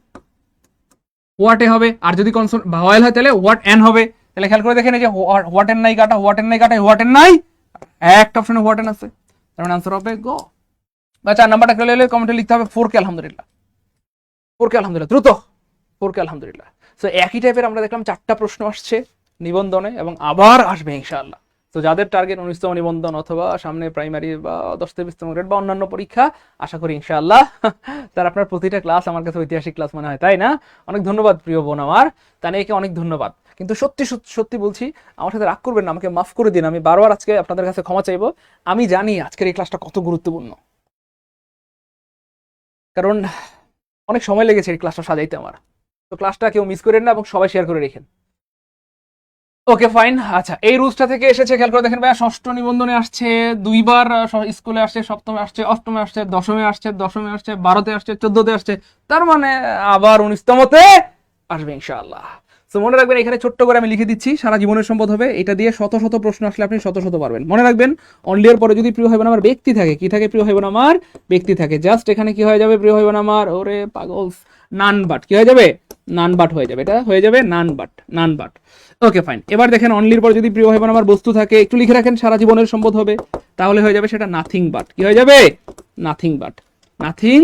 হোয়াট এ হবে। আর যদি কনসোন ভাওয়েল হয় তাহলে হোয়াট এন হবে। তাহলে খেয়াল করে দেখেন এই যে হোয়াট এন নাই কাটা, হোয়াট এন নাই কাটা, হোয়াট এন নাই, একটা অপশনে হোয়াট এন আছে, তার মানে আনসার হবে গো। বা 4 নাম্বারটা ক্লিয়ার হলে কমেন্টে লিখতে হবে 4 কে আলহামদুলিল্লাহ, 4 কে আলহামদুলিল্লাহ, দ্রুত 4 কে আলহামদুলিল্লাহ। সো একই টাইপের আমরা দেখলাম 4টা প্রশ্ন আসছে নিবন্ধনে এবং আবার আসবে ইনশাআল্লাহ। তো যাদের টার্গেট 19তম নিবন্ধন অথবা সামনে প্রাইমারি বা 10 থেকে 20তম গ্রেড বা অন্যান্য পরীক্ষা, আশা করি ইনশাআল্লাহ তার আপনার প্রতিটা ক্লাস আমার কাছে ঐতিহাসিক ক্লাস মনে হয়, তাই না? অনেক ধন্যবাদ প্রিয় বোন আমার, তানিয়াকে অনেক ধন্যবাদ। কিন্তু সত্যি সত্যি বলছি, আমার সাথে রাগ করবেন না, আমাকে মাফ করে দিন, আমি বারবার আজকে আপনাদের কাছে ক্ষমা চাইবো। আমি জানি আজকের এই ক্লাসটা কত গুরুত্বপূর্ণ, কারণ অনেক সময় লেগেছে এই ক্লাসটা সাজাইতে আমার। তো ক্লাসটা কেউ মিস করেন না এবং সবাই শেয়ার করে রেখেন। ওকে ফাইন, আচ্ছা এই রুলসটা থেকে এসেছে, খেয়াল করে দেখেন ভাইয়া ষষ্ঠ নিবন্ধনে আসছে দুইবার, স্কুলে আসছে, সপ্তমে আসছে, অষ্টমে আসছে, দশমে আসছে, 12তে আসছে, 14তে আসছে, তার মানে আবার 19তমতে আসবে ইনশাআল্লাহ। তো মনে রাখবেন এখানে ছোট্ট করে আমি লিখে দিচ্ছি, সারা জীবনের সম্পদ হবে, এটা দিয়ে শত শত প্রশ্ন আসলে আপনি শত শত পারবেন। মনে রাখবেন অনলি এর পরে যদি প্রিয় হয় আমার ব্যক্তি থাকে, কি থাকে প্রিয় হয় আমার? ব্যক্তি থাকে। জাস্ট এখানে কি হয়ে যাবে প্রিয় হয় আমার? ওরে পাগল, নান বাট কি হয়ে যাবে? নান বাট হয়ে যাবে, এটা হয়ে যাবে none but, none but. Okay fine, এবার দেখেন অনলির পর যদি প্রিয় হয় আমার বস্তু থাকে, একটু লিখে রাখেন, সারা জীবনের সম্পদ হবে, তাহলে হয়ে যাবে সেটা নাথিং বাট, কি হয়ে যাবে? Nothing but, nothing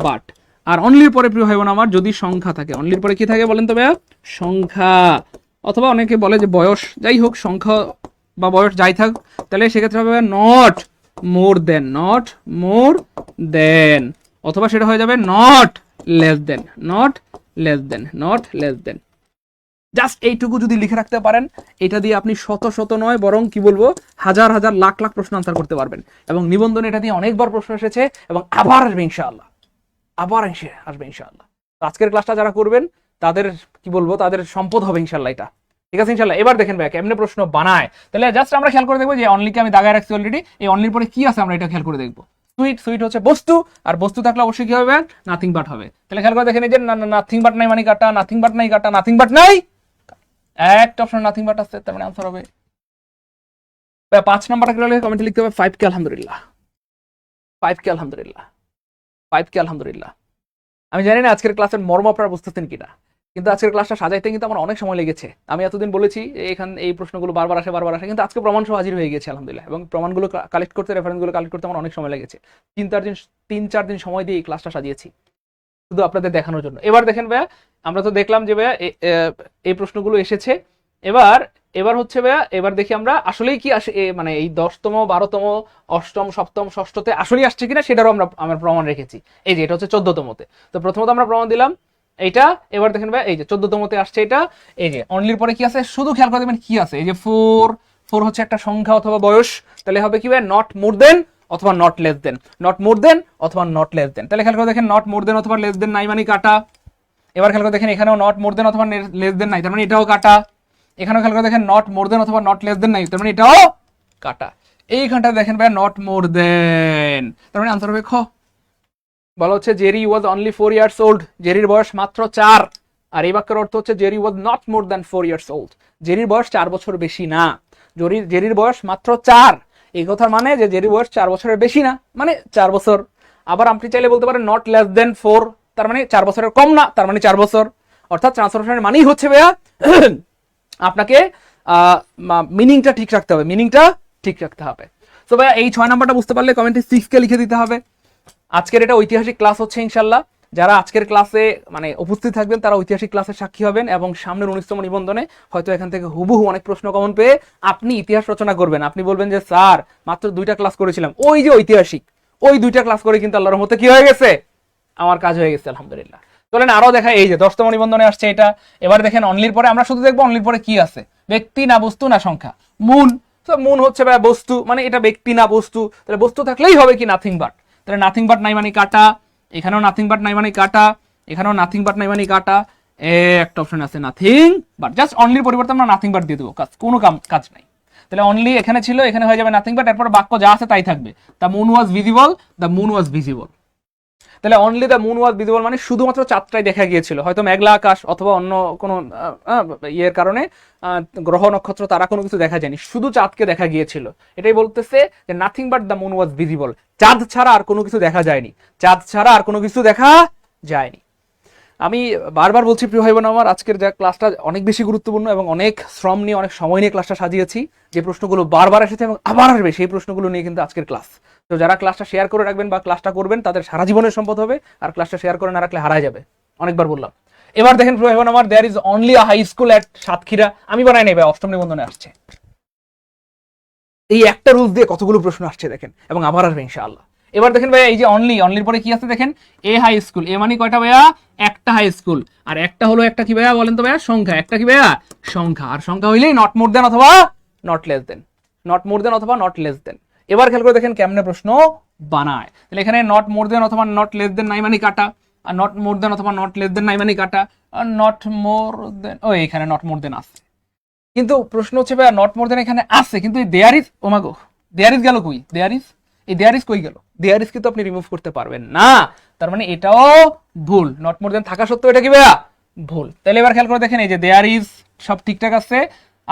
but. আর অনলির পরে প্রিয় হয় আমার যদি সংখ্যা থাকে, অনলির পরে কি থাকে বলেন তো ভাইয়া? সংখ্যা, অথবা অনেকে বলে যে বয়স, যাই হোক সংখ্যা বা বয়স যাই থাক, তাহলে সেক্ষেত্রে হবে not more then, not more than, অথবা সেটা হয়ে যাবে not less than, not less than, not less then. Just এইটুকু যদি লিখে রাখতে পারেন, এটা দিয়ে আপনি শত শত নয় বরং কি বলবো হাজার হাজার লাখ লাখ প্রশ্ন আনসার করতে পারবেন। এবং নিবন্ধন এটা দিয়ে অনেকবার প্রশ্ন এসেছে এবং আবার আসবে ইনশাআল্লাহ, আবার আসবে ইনশাআল্লাহ। আজকের ক্লাসটা যারা করবেন তাদের কি বলবো, তাদের সম্পদ হবে ইনশাআল্লাহ এটা, ঠিক আছে ইনশাআল্লাহ। এবার দেখেন ভাই কেমনে প্রশ্ন বানায়, তাহলে জাস্ট আমরা খেয়াল করে দেখবো যে অনলিকে আমি দাগায় রাখছি অলরেডি, এই অনলির পরে কি আছে আমরা এটা খেয়াল করে দেখবো। সুইট, সুইট হচ্ছে বস্তু, আর বস্তু থাকলে অবশ্যই কি হবে? নাথিং বাট হবে। তাহলে খেয়াল করে দেখেন এই যে নাথিং বাট নাই মানে কাটা, নাথিং বাট নাই কাটা, নাথিং বাট নাই, একটা অপশন নাথিং বাট আছে, তার মানে আনসার হবে 5 নাম্বারটা কমেন্টে লিখতে হবে 5 কে আলহামদুলিল্লাহ, 5 কে আলহামদুলিল্লাহ, 5 কে আলহামদুলিল্লাহ। আমি জানি না আজকের ক্লাসের মর্ম আপনারা বুঝতেছেন কিনা, কিন্তু আজকের ক্লাসটা সাজাইতে কিন্তু আমার অনেক সময় লেগেছে। আমি এতদিন বলেছি এই প্রশ্নগুলো বারবার আসে, কিন্তু আজকে প্রমাণ সহ হাজির হয়ে গেছে আলহামদুলিল্লাহ, এবং প্রমাণগুলো কালেক্ট করতে, রেফারেন্সগুলো কালেক্ট করতে আমার অনেক সময় লেগেছে। 3-4 দিন সময় দিয়ে এই ক্লাসটা সাজিয়েছি শুধু আপনাদের দেখানোর জন্য। এবার দেখেন ভাইয়া, আমরা তো দেখলাম যে ভাইয়া এই প্রশ্নগুলো এসেছে এবার এবার হচ্ছে ভাইয়া, এবার দেখি আমরা আসলেই কি আসে মানে এই 10তম 12তম 8ম 7ম 6ষ্ঠতে আসলেই আসছে কিনা সেটারও আমরা প্রমাণ রেখেছি। এই যে এটা হচ্ছে 14তমতে। তো প্রথমত আমরা প্রমাণ দিলাম এইটা। এবার দেখেন ভাই এই যে 14তমতে আসছে এটা। এই যে অনলির পরে কি আছে শুধু খেয়াল করে দেখবেন কি আছে, এই যে 4 হচ্ছে একটা সংখ্যা অথবা বয়স, তাহলে হবে কি ভাই নট মোর দেন অথবা not less than, not more than অথবা নট লেস দেন। তাহলে খেয়াল করে দেখেন নট মোর দেন অথবা লেস দেন নাই মানে কাটা। এবার খেয়াল করে দেখেন এখানেও নট মোর দেন অথবা লেস দেন নাই, তার মানে এটাও কাটা। এখানেও খেয়াল করে দেখেন নট মোর দেন অথবা নট লেস দেন নাই, তার মানে এটাও কাটা। এইখানটা দেখেন ভাই নট মোর দেন, তার মানে আনসার হবে খ। বলা হচ্ছে Jerry was only 4 years old, জেরির বয়স মাত্র 4। আর এই বাক্যের অর্থ হচ্ছে Jerry was not more than 4 years old, জেরির বয়স 4 বছর বেশি না। জেরির বয়স মাত্র 4, এই কথার মানে যে জেরির বয়স 4 বছরের বেশি না, মানে 4 বছর। আবার আপনি চাইলে বলতে পারেন নট লেস দেন 4, তার মানে 4 বছরের কম না, তার মানে 4 বছর। অর্থাৎ ট্রান্সফরমেশনের মানেই হচ্ছে ভাইয়া আপনাকে মিনিংটা ঠিক রাখতে হবে, মিনিংটা ঠিক রাখতে হবে। তো ভাইয়া এই 6 নাম্বারটা বুঝতে পারলে কমেন্টে 6 কে লিখে দিতে হবে। আজকের এটা ঐতিহাসিক ক্লাস হচ্ছে ইনশাল্লাহ। যারা আজকের ক্লাসে মানে উপস্থিত থাকবেন তারা ঐতিহাসিক ক্লাসের সাক্ষী হবেন, এবং সামনের 19তম নিবন্ধনে হয়তো এখান থেকে হুবহু অনেক প্রশ্ন কমন পেয়ে আপনি ইতিহাস রচনা করবেন। আপনি বলবেন যে স্যার মাত্র 2টা ক্লাস করেছিলাম, ওই যে ঐতিহাসিক, ওই 2টা ক্লাস করে কিন্তু আল্লাহর রহমতে কি হয়ে গেছে, আমার কাজ হয়ে গেছে আলহামদুলিল্লাহ। চলেন আরো দেখা, এই যে 10তম নিবন্ধনে আসছে এটা। এবার দেখেন অনলির পরে আমরা শুধু দেখবো অনলির পরে কি আছে, ব্যক্তি না বস্তু না সংখ্যা। মুন, তো মুন হচ্ছে ভাই বস্তু, মানে এটা ব্যক্তি না বস্তু, তাহলে বস্তু থাকলেই হবে কি নাথিং বাট, তাহলে নাথিং বাট নাই মানে কাটা। এখানেও নাথিং বাট নাই মানে কাটা, এখানেও নাথিং বাট নাই মানে কাটা। একটা অপশন আছে নাথিং বাট, জাস্ট অনলির পরিবর্তে আমরা নাথিং বাট দিয়ে দেবো, কোনো কাজ নাই। তাহলে অনলি এখানে ছিল, এখানে হয়ে যাবে নাথিং বাট, এরপর বাক্য যা আছে তাই থাকবে। The moon was visible, the moon was visible. তাহলে only the moon was visible মানে শুধুমাত্র চাঁদটাই দেখা গিয়েছিল, হয়তো মেঘলা আকাশ অথবা অন্য কোনো ইয়ের কারণে গ্রহ নক্ষত্র তারা কোনো কিছু দেখা যায়নি, শুধু চাঁদকে দেখা গিয়েছিল। এটাই বলতেছে যে nothing but the moon was visible, চাঁদ ছাড়া আর কোনো কিছু দেখা যায়নি, চাঁদ ছাড়া আর কোনো কিছু দেখা যায়নি। আমি বারবার বলছি প্রিয় ভাই বোন আমার, আজকের যে ক্লাসটা অনেক বেশি গুরুত্বপূর্ণ এবং অনেক শ্রম নিয়ে অনেক সময় নিয়ে ক্লাসটা সাজিয়েছি। যে প্রশ্নগুলো বারবার এসেছে এবং আবার আসবে সেই প্রশ্নগুলো নিয়ে কিন্তু আজকের ক্লাস। তো যারা ক্লাসটা শেয়ার করে রাখবেন বা ক্লাসটা করবেন তাদের সারা জীবনের সম্পদ হবে, আর ক্লাসটা শেয়ার করে না রাখলে হারায় যাবে, অনেকবার বললাম। এবার দেখেন প্রিয় ভাই বোন আমার, there is only a high school at Satkhira, আমি বানাই নেবে 8ম নিবন্ধনে আসছে। এই একটা রুলস দিয়ে কতগুলো প্রশ্ন আসছে দেখেন, এবং আবার আসবে ইনশাআল্লাহ। এবার দেখেন ভাইয়া এই যে অনলির পরে কি আছে দেখেন, এ হাই স্কুল, এ মানে কয়টা ভাইয়া, একটা হাই স্কুল, আর একটা হলো একটা কি ভাইয়া বলেন তো ভাইয়া, সংখ্যা, একটা কি ভাইয়া সংখ্যা, আর সংখ্যা হইলেই নট মোর দেন অথবা not less than, not more than অথবা নট লেস দেন। এবার খেয়াল করে দেখেন কেমনে প্রশ্ন বানায়। তাহলে এখানে নট মোর দেন অথবা নট লেস দেন নাই মানে কাটা, আর নট মোর দেন অথবা নট লেস দেন নাই মানে কাটা, আর নট মোর দেন, ও এখানে নট মোর দেন আছে, কিন্তু প্রশ্ন হচ্ছে ভাইয়া নট মোর দেন এখানে আছে, কিন্তু এই দেয়ার ইজ, ও মাগো দেয়ার ইজ গেল কই, দেয়ার ইজ, এই দেয়ার ইজ কই গেল, দেয়ার ইজ কিন্তু আপনি রিমুভ করতে পারবেন না, তার মানে এটাও ভুল, নট মোর দেন থাকা সত্ত্বেও এটা কি ভাইয়া ভুল। তাহলে এবার খেয়াল করে দেখেন এই যে দেয়ার ইজ সব ঠিকঠাক আছে,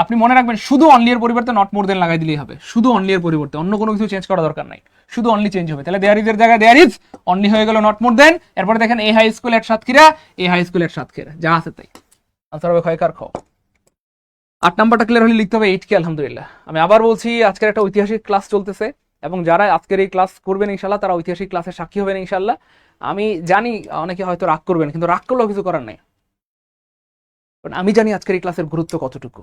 আপনি মনে রাখবেন শুধু অনলি এর পরিবর্তে নট মোর দেন লাগাই দিলেই হবে, শুধু অনলি এর পরিবর্তে অন্য কোনো কিছু চেঞ্জ করা দরকার নাই, শুধু অনলি চেঞ্জ হবে। তাহলে দেয়ার ইজ এর জায়গায় দেয়ার ইজ, অনলি হয়ে গেল নট মোর দেন। এরপরে দেখেন a high school at Satkhira, a high school at Satkhira, যা আছে তাই আনসার হবে ক্ষয়কার খ। 8 নাম্বারটা ক্লিয়ার হলে লিখতে হবে 8 কে আলহামদুলিল্লাহ। আমি আবার বলছি আজকের একটা ঐতিহাসিক ক্লাস চলতেছে, এবং যারা আজকের এই ক্লাস করবেন ইনশাল্লাহ তারা ঐতিহাসিক ক্লাসের সাক্ষী হবেন ইনশাল্লাহ। আমি জানি অনেকে হয়তো রাগ করবেন, কিন্তু রাগ করলেও কিছু করার নাই, কারণ আমি জানি আজকের এই ক্লাসের গুরুত্ব কতটুকু।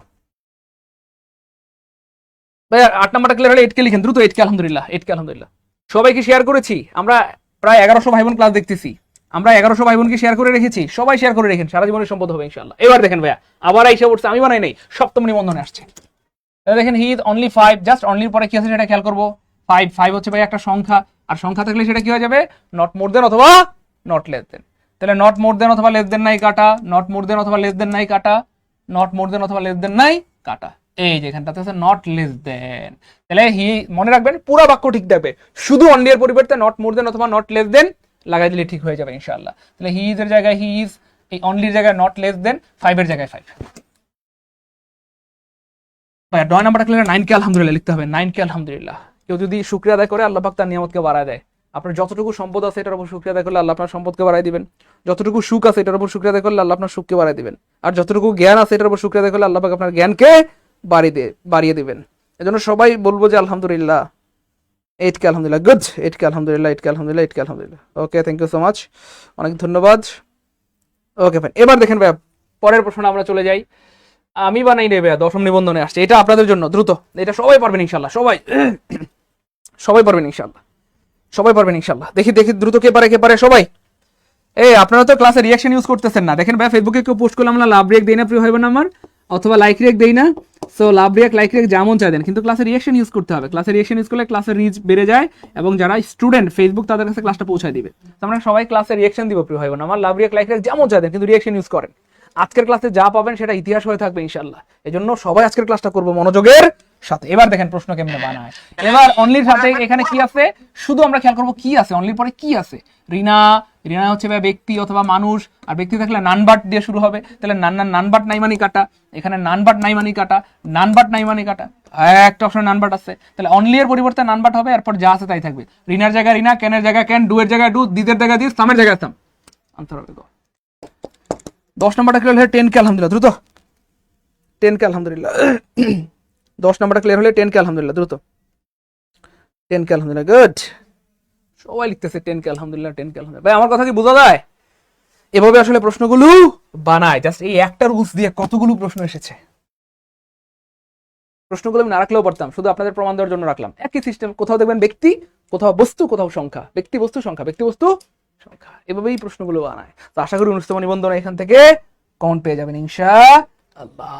ভাই 8 নাম্বারটা ক্লিয়ার হলে 8 কে লিখেন দ্রুত, 8 কে আলহামদুলিল্লাহ, 8 কে আলহামদুলিল্লাহ। সবাইকে শেয়ার করেছি, আমরা প্রায় 1100 ভাই বোন ক্লাস দেখতেছি, আমরা 1100 ভাই বোনকে শেয়ার করে রেখেছি, সবাই শেয়ার করে রেখেন, সারা জীবনের সম্পদ হবে ইনশাআল্লাহ। এবার দেখেন ভাইয়া আবার আইসা পড়ছে, আমি বানাই নাই, 7ম নিবন্ধনে আসছে। দেখেন হি ইজ অনলি 5, জাস্ট অনলির পরে কি আছে সেটা খেয়াল করবো, 5 হচ্ছে ভাই একটা সংখ্যা, আর সংখ্যা থাকলে সেটা কি হয়ে যাবে, নট মোর দেন অথবা নট লেস দেন। তাহলে নট মোর দেন অথবা লেস দেন নাই কাটা, নট মোর দেন অথবা লেস দেন নাই কাটা, নট মোর দেন অথবা লেস দেন নাই কাটা, এই যে এখানটাতে আছে নট লেস দেন। তাহলে হি, মনে রাখবেন পুরো বাক্য ঠিক থাকবে, শুধু অনলি এর পরিবর্তে নট মোর দেন অথবা নট লেস দেন লাগাই দিলে ঠিক হয়ে যাবে ইনশাআল্লাহ। তাহলে হি ইজ এর জায়গায় হি ইজ, এই অনলির জায়গায় নট লেস দেন, 5 এর জায়গায় 5। ভাই 9 নাম্বারটা ক্লিয়ার, 9 কে আলহামদুলিল্লাহ লিখতে হবে, 9 কে আলহামদুলিল্লাহ। কেউ যদি শুকরিয়া আদায় করে আল্লাহ পাক তার নিয়ামতকে বাড়ায় দেয়। আপনার যতটুকু সম্পদ আছে এটার উপর শুকরিয়া আদায় করলে আল্লাহ আপনার সম্পদকে বাড়ায় দিবেন, যতটুকু সুখ আছে এটার উপর শুকরিয়া আদায় করলে আল্লাহ আপনার সুখকে বাড়ায় দিবেন, আর যতটুকু জ্ঞান আছে এটার উপর শুকরিয়া আদায় করলে আল্লাহ পাক আপনার জ্ঞানকে বাড়িয়ে দিবেন। এজন্য সবাই বলবো যে আলহামদুলিল্লাহ, 8 কে আলহামদুলিল্লাহ, গুড, 8 কে আলহামদুলিল্লাহ, 8 কে আলহামদুলিল্লাহ, 8 কে আলহামদুলিল্লাহ। ওকে, থ্যাংক ইউ সো মাচ, অনেক ধন্যবাদ। ওকে ফাইন, এবার দেখেন ভাই পরের প্রশ্নে আমরা চলে যাই। আমি বানাই নেবে দশম নিবন্ধনে আসছে, এটা আপনাদের জন্য দ্রুত, এটা সবাই পারবেন ইনশাল্লাহ, সবাই সবাই পারবেন ইনশাল্লাহ, সবাই পারবেন ইনশাল্লাহ। দেখি দেখি দ্রুত কে পারে সবাই। আপনারা তো ক্লাসে রিয়াকশন ইউজ করতেছেন না, দেখেন ভাই ফেসবুকে কেউ পোস্ট করলে আমরা লাভ রিয়েক্ট দেই না প্রিয় ভাই বোন আমার, অথবা লাইক রিয়েক্ট দেই না। So love react like react যেমন চাই দেন, কিন্তু ক্লাসে রিয়াকশন ইউজ করতে হবে। ক্লাসে রিয়াকশন ইউজ করলে ক্লাসের রিচ বেড়ে যায়, এবং যারা স্টুডেন্ট ফেসবুক তাদের কাছে ক্লাসটা পৌঁছায় দিবে। তো আমরা সবাই ক্লাসে রিয়াকশন দিব প্রিয় ভাই বোন আমার, লাভ রিয়েক্ট লাইক রিয়েক্ট যেমন চাই দেন, কিন্তু রিয়াকশন ইউজ করেন। আজকের ক্লাসে যা পাবেন সেটা ইতিহাস হয়ে থাকবে ইনশাল্লাহ। এই জন্য সবাই আজকের ক্লাসটা করবো মনোযোগের সাথে। এবার দেখেন প্রশ্ন কেমনে বানায়। এবার অনলির সাথে এখানে কি আছে, শুধু আমরা খেয়াল করবো কি আছে অনলির পরে কি আছে। রিনা, রিনা হচ্ছে ব্যক্তি অথবা মানুষ, আর ব্যক্তি থাকলে নানবাট দিয়ে শুরু হবে, তাহলে নানবাট নাই মানি কাটা, এখানে নানবাট নাই মানি কাটা, নানবাট নাই মানি কাটা, একটা অপশন নানবাট আছে, তাহলে অনলি এর পরিবর্তে নানবাট হবে, এরপর যা আছে তাই থাকবে। রিনার জায়গায় রিনা, ক্যানের জায়গায় ক্যান, ডু এর জায়গায় ডু, দিদের জায়গায় দিস, সামের জায়গায় সাম, আনতে হবে। 10 নম্বরটা ক্লিয়ার হলে 10 কে আলহামদুলিল্লাহ দ্রুত, 10 কে আলহামদুলিল্লাহ 10 নম্বরটা ক্লিয়ার হলে 10 কে আলহামদুলিল্লাহ দ্রুত, 10 কে আলহামদুলিল্লাহ গুড। সবাই লিখতেছে 10 কে আলহামদুলিল্লাহ, 10 কে আলহামদুলিল্লাহ। ভাই আমার কথা কি বোঝা যায়? এভাবে আসলে প্রশ্নগুলো বানায়, জাস্ট এই একটা রুলস দিয়ে কতগুলো প্রশ্ন এসেছে। প্রশ্নগুলো আমি না রাখলেও পারতাম, শুধু আপনাদের প্রমাণ দেওয়ার জন্য রাখলাম। একই সিস্টেম, কোথাও দেখবেন ব্যক্তি, কোথাও বস্তু, কোথাও সংখ্যা, ব্যক্তি বস্তু সংখ্যা, ব্যক্তি বস্তু সংখ্যা, এভাবেই প্রশ্নগুলো বানায়। তো আশা করি 19তম নিবন্ধন এখান থেকে কমন পেয়ে যাবেন ইনশাআল্লাহ।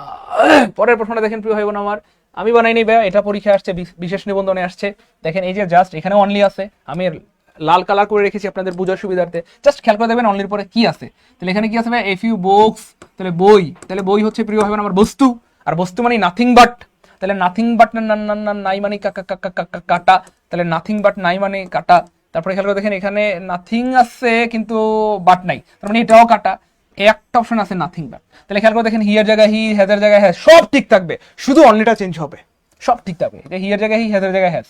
পরের প্রশ্নটা দেখেন প্রিয় ভাই বোন আমার, আমি বানাই নি ভাই, এটা পরীক্ষা আসছে, বিশেষ নিবন্ধনে আসছে। দেখেন এই যে জাস্ট এখানে অনলি আছে, আমি লাল কালার করে রেখেছি আপনাদের বোঝার সুবিধার্থে, জাস্ট খেয়াল করে দেখবেন অনলির পরে কি আছে। তাহলে এখানে কি আছে ভাই, এ ফিউ বুকস, তাহলে বই, তাহলে বই হচ্ছে প্রিয় ভাই বোন আমার বস্তু, আর বস্তু মানে নাথিং বাট, তাহলে নাথিং বাট নাই মানে কাটা, তাহলে নাথিং বাট নাই মানে কাটা। তারপরে খেয়াল করে দেখেন এখানে নাথিং আছে কিন্তু বাট নাই, তার মানে এটাও কাটা। একটা অপশন আছে নাথিং বাট, তাহলে খেয়াল করে দেখেন হিয়ার জায়গায় হি, হ্যাজের জায়গায় হ্যাজ, সব ঠিক থাকবে, শুধু অনলিটা চেঞ্জ হবে, সব ঠিক থাকবে। এটা হিয়ার জায়গায় হি, হ্যাজের জায়গায় হ্যাজ,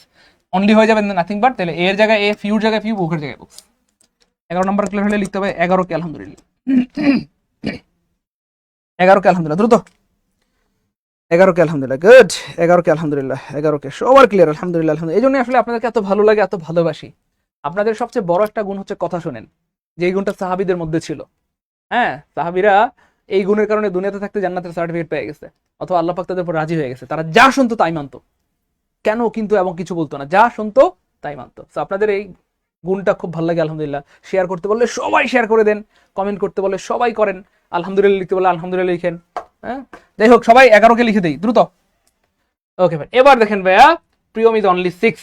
অনলি হয়ে যাবে নাথিং বাট, তাহলে এর জায়গায় এ, ফিউর জায়গায় ফিউ, বুকের জায়গায় বুকস। 11 নম্বর ক্লিয়ার হলে লিখতে হবে 11 কে আলহামদুলিল্লাহ 11 কে আলহামদুলিল্লাহ দ্রুত, 11 কে আলহামদুলিল্লাহ গুড, 11 কে আলহামদুলিল্লাহ, 11 কে সবার ক্লিয়ার আলহামদুলিল্লাহ আলহামদুলিল্লাহ। এই জন্য আসলে আপনাদেরকে এত ভালো লাগে, এত ভালোবাসি। আপনাদের সবচেয়ে বড় একটা গুণ হচ্ছে কথা শোনেন, যে গুণটা সাহাবীদের মধ্যে ছিল। হ্যাঁ, সাহাবীরা এই গুণের কারণে দুনিয়াতে থাকতে জান্নাতের সার্টিফিকেট পেয়ে গেছে, অথবা আল্লাহ পাক তাদের উপর রাজি হয়ে গেছে। তারা যা শুনতো তাই মানতো, কেন কিন্তু এবং কিছু বলতো না, যা শুনতো তাই মানতো। তো আপনাদের এই গুণটা খুব ভালো লাগে আলহামদুলিল্লাহ। শেয়ার করতে বললে সবাই শেয়ার করে দেন, কমেন্ট করতে বললে সবাই করেন, আলহামদুলিল্লাহ লিখতে বললে আলহামদুলিল্লাহ লিখেন। হ্যাঁ, যাই হোক সবাই 11 কে লিখে দেই দ্রুত। ওকে ভাই, এবার দেখেন ভাইয়া, প্রিয়ম ইজ অনলি 6,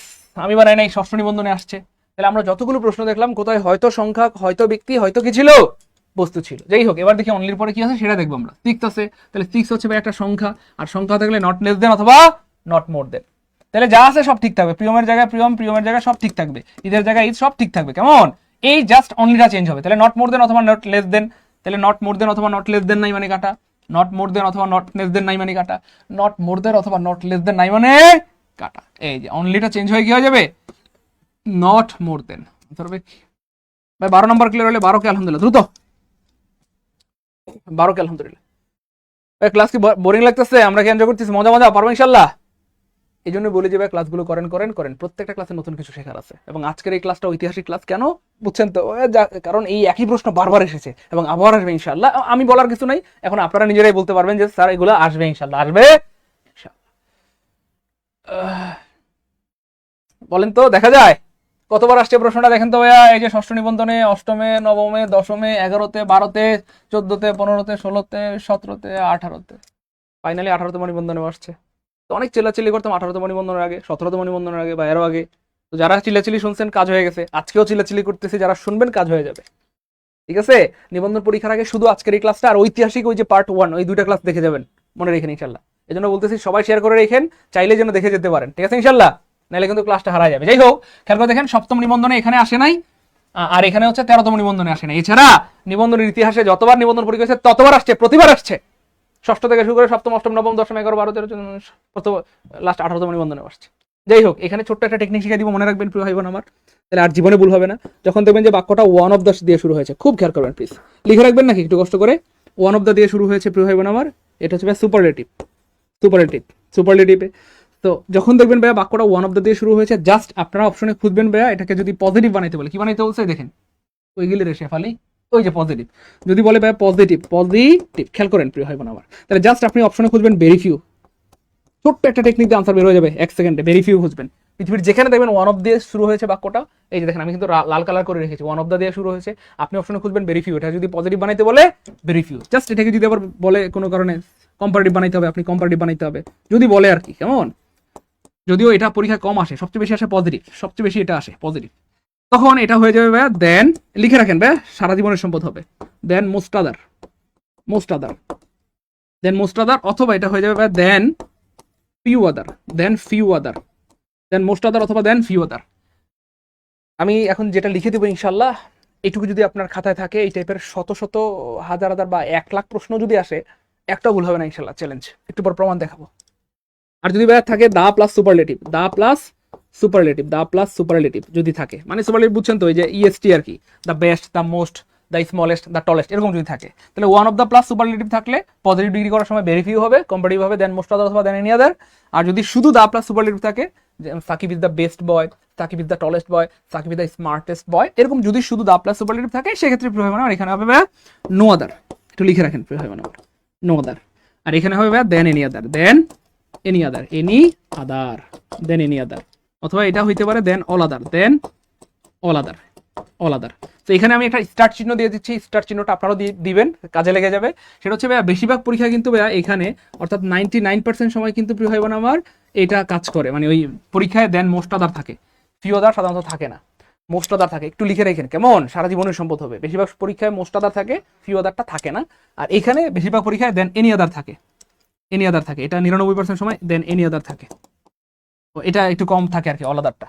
আমি বানাই নাই, ষষ্ঠ নিবন্ধনে আসছে। তাহলে আমরা যতগুলো প্রশ্ন দেখলাম, কোথায় হয়তো সংখ্যা, হয়তো ব্যক্তি, হয়তো কি ছিল, বস্তু ছিল। যাই হোক, এবার দেখি অনলির পরে কি আছে সেটা দেখবো আমরা। 6 আছে, তাহলে 6 হচ্ছে ভাই একটা সংখ্যা, আর সংখ্যা থাকলে নট লেস দেন অথবা নট মোর দেন, তাহলে যা আছে সব ঠিক থাকবে। প্রিয়মের জায়গায় প্রিয়ম, প্রিয়মের জায়গায় সব ঠিক থাকবে, ঈদের জায়গায় ঈদ, সব ঠিক থাকবে। কেমন, এই জাস্ট অনলিটা চেঞ্জ হবে। তাহলে নট মোর দেন অথবা নট লেস দেন, তাহলে নট মোর দেন অথবা নট লেস দেন নাই মানে কাটা, নট মোর দেন অথবা নট লেস দেন নাই মানে কাটা, নট মোর দেন অথবা নট লেস দেন নাই মানে কাটা। এই যে অনলিটা চেঞ্জ হয়ে কি হয়ে যাবে, নট মোর দেন। ভাই 12 নম্বর ক্লিয়ার হলে 12 কে আলহামদুলিল্লাহ দ্রুত, 12 কে আলহামদুলিল্লাহ। ভাই ক্লাস কি বোরিং লাগতেছে? আমরা কি এনজয় করতেছি? মজা মজা পারবো ইনশাল্লাহ। এই জন্য বলে যে ভাই ক্লাসগুলো করেন করেন করেন, প্রত্যেকটা ক্লাসে নতুন কিছু শেখার আছে। এবং আজকের এই ক্লাসটা ঐতিহাসিক ক্লাস, কেন বুঝছেন তো? কারণ এই একই প্রশ্ন বারবার এসেছে এবং আবার আসবে ইনশাল্লাহ। আমি বলার কিছু নাই, এখন আপনারা নিজেরাই বলতে পারবেন যে স্যার এগুলো আসবে ইনশাল্লাহ, আসবে বলেন তো, দেখা যায় কতবার আসছে প্রশ্নটা দেখেন তো ভাইয়া। এই যে ষষ্ঠ নিবন্ধনে, অষ্টমে, নবমে, দশমে, 11তে, 12তে, 14তে, 15তে, 16তে, 17তে, 18তে, ফাইনালি 18তম নিবন্ধনে আসছে। তো অনেক চিল্লাচিল্লি করতাম 18তম নিবন্ধনের আগে, 17তম নিবন্ধনের আগে বা এরও আগে। তো যারা চিল্লাচিল্লি শুনছেন কাজ হয়ে গেছে, আজকেও চিল্লাচিল্লি করতেছি, যারা শুনবেন কাজ হয়ে যাবে। ঠিক আছে, নিবন্ধন পরীক্ষার আগে শুধু আজকের এই ক্লাসটা আর ঐতিহাসিক ওই যে পার্ট 1, ওই দুইটা ক্লাস দেখে যাবেন, মনে রেখেন ইনশাল্লাহ। এই জন্য বলতেছি সবাই শেয়ার করে রেখেন, চাইলে যেন দেখে যেতে পারেন, ঠিক আছে ইনশাল্লাহ, নাহলে কিন্তু ক্লাসটা হারা যাবে। যাই হোক, খেয়াল করে দেখেন সপ্তম নিবন্ধনে এখানে আসে নাই, আর এখানে হচ্ছে 13তম নিবন্ধনে আসে নাই। এছাড়া নিবন্ধনের ইতিহাসে যতবার নিবন্ধন পরীক্ষা হয়েছে ততবার আসছে, প্রতিবার আসছে। ষষ্ঠ থেকে শুরু করে সপ্তম, অষ্টম, নবম, দশম, 11, 12, 13, লাস্ট 18তম নিবন্ধনে আসছে। যাই হোক, এখানে ছোট্ট একটা টেকনিক শিখে দিব, মনে রাখবেন প্রিয় ভাই বোন আমার, তাহলে আর জীবনে ভুল হবে না। যখন দেখবেন যে বাক্যটা ওয়ান অফ দ্য দিয়ে শুরু হয়েছে, খুব খেয়াল করবেন প্লিজ, লিখে রাখবেন নাকি একটু কষ্ট করে। ওয়ান অফ দ্য দিয়ে শুরু হয়েছে প্রিয় ভাই বোন আমার, এটা হচ্ছে ভাই সুপারলেটিভ, সুপারলেটিভ, সুপারলেটিভে। তো যখন দেখবেন ভাইয়া বাক্যটা ওয়ান অফ দ্য দিয়ে শুরু হয়েছে, জাস্ট আপনারা অপশনে খুঁজবেন ভাইয়া এটাকে যদি পজিটিভ বানাইতে বলে, কি বানাইতে বলছে দেখেন, ওইগুলি রেশে ফালি ওই যে পজিটিভ, যদি বলে ভাই পজিটিভ, পজিটিভ খেয়াল করেন প্রিয় ভাই বোন আমার, তাহলে জাস্ট আপনি অপশনে খুঁজবেন ভেরি ফিউ, ছোট্ট একটা টেকনিক দিয়ে আনসার বের হয়ে যাবে 1 সেকেন্ডে। ভেরি ফিউ খুঁজবেন, পৃথিবীর যেখানে দেখবেন ওয়ান অফ দিয়ে শুরু হয়েছে বাক্যটা, এই যে দেখেন আমি কিন্তু লাল কালার করে রেখেছি, ওয়ান অফ দা দিয়ে শুরু হয়েছে, আপনি অপশনে খুঁজবেন ভেরি ফিউ। এটা যদি পজিটিভ বানাইতে বলে ভেরি ফিউ, জাস্ট এটাকে যদি আবার বলে কোনো কারণে কম্পারেটিভ বানাইতে হবে, আপনি কম্পারেটিভ বানাইতে হবে যদি বলে আর কি, কেমন? যদিও এটা পরীক্ষায় কম আসে, সবচেয়ে বেশি আসে পজিটিভ, সবচেয়ে বেশি এটা আসে পজিটিভ, তখন এটা হয়ে যাবে ভাইয়া দেন, লিখে রাখেন ভাইয়া, সারা জীবনের সম্পদ হবে, দেন মোস্ট আদার, মোস্ট আদার, দেন মোস্ট আদার, অথবা এটা হয়ে যাবে ভাইয়া দেন ফিউ আদার, দেন ফিউ আদার, দেন মোস্ট আদার অথবা দেন ফিউ আদার। আমি এখন যেটা লিখে দেবো ইনশাল্লাহ, এইটুকু যদি আপনার খাতায় থাকে, এই টাইপের শত শত হাজার হাজার বা 1 লাখ প্রশ্ন যদি আসে, একটা ভুল হবে না ইনশাল্লাহ, চ্যালেঞ্জ, একটু পর প্রমাণ দেখাবো। আর যদি ভাইয়া থাকে the plus superlative, the plus superlative, the plus superlative যদি থাকে, মানে সুপারলেটিভ বুঝছেন তো, এই যে ইএসটি আর কি, the best, the most, the smallest, the tallest, এরকম যদি থাকে, তাহলে one of the plus superlative থাকলে পজিটিভ ডিগ্রি করার সময় ভেরি ফিউ হবে, কম্পারেটিভ হবে দেন মোস্ট আদার অথবা দেন এনি আদার। আর যদি শুধু দা প্লাস সুপারলেটিভ থাকে, Sakib is the best boy, Sakib is the tallest boy, Sakib is the smartest boy, এরকম যদি শুধু দা প্লাস সুপারলেটিভ থাকে, সেক্ষেত্রে প্রিয় ভাই, আর এখানে হবে ভাইয়া নো আদার, একটু লিখে রাখেন প্রিয় ভাই, নো আদার। আর এখানে হবে ভাইয়া দেন এনি আদার, দেন এনি আদার, এনি আদার, দেন এনি আদার, অথবা এটা হইতে পারে দেন অল আদার, দেন অল আদার, অল আদার। তো এখানে আমি একটা স্টার চিহ্ন দিয়ে দিচ্ছি, স্টার চিহ্নটা আপনারাও দিবেন, কাজে লেগে যাবে। সেটা হচ্ছে ভাইয়া বেশিরভাগ পরীক্ষা কিন্তু ভাইয়া এখানে, অর্থাৎ 99% সময় কিন্তু প্রিয় ভাই বোন আমার এটা কাজ করে, মানে ওই পরীক্ষায় দেন মোস্ট আদার থাকে, ফিউ আদার সাধারণত থাকে না, মোস্ট আদার থাকে, একটু লিখে রেখেন কেমন, সারা জীবনের সম্পদ হবে। বেশিরভাগ পরীক্ষায় মোস্ট আদার থাকে, ফিউ আদারটা থাকে না। আর এখানে বেশিরভাগ পরীক্ষায় দেন এনি আদার থাকে, এনি আদার থাকে, এটা 99% সময় দেন এনি আদার থাকে, তো এটা একটু কম থাকে আর কি অল আদারটা।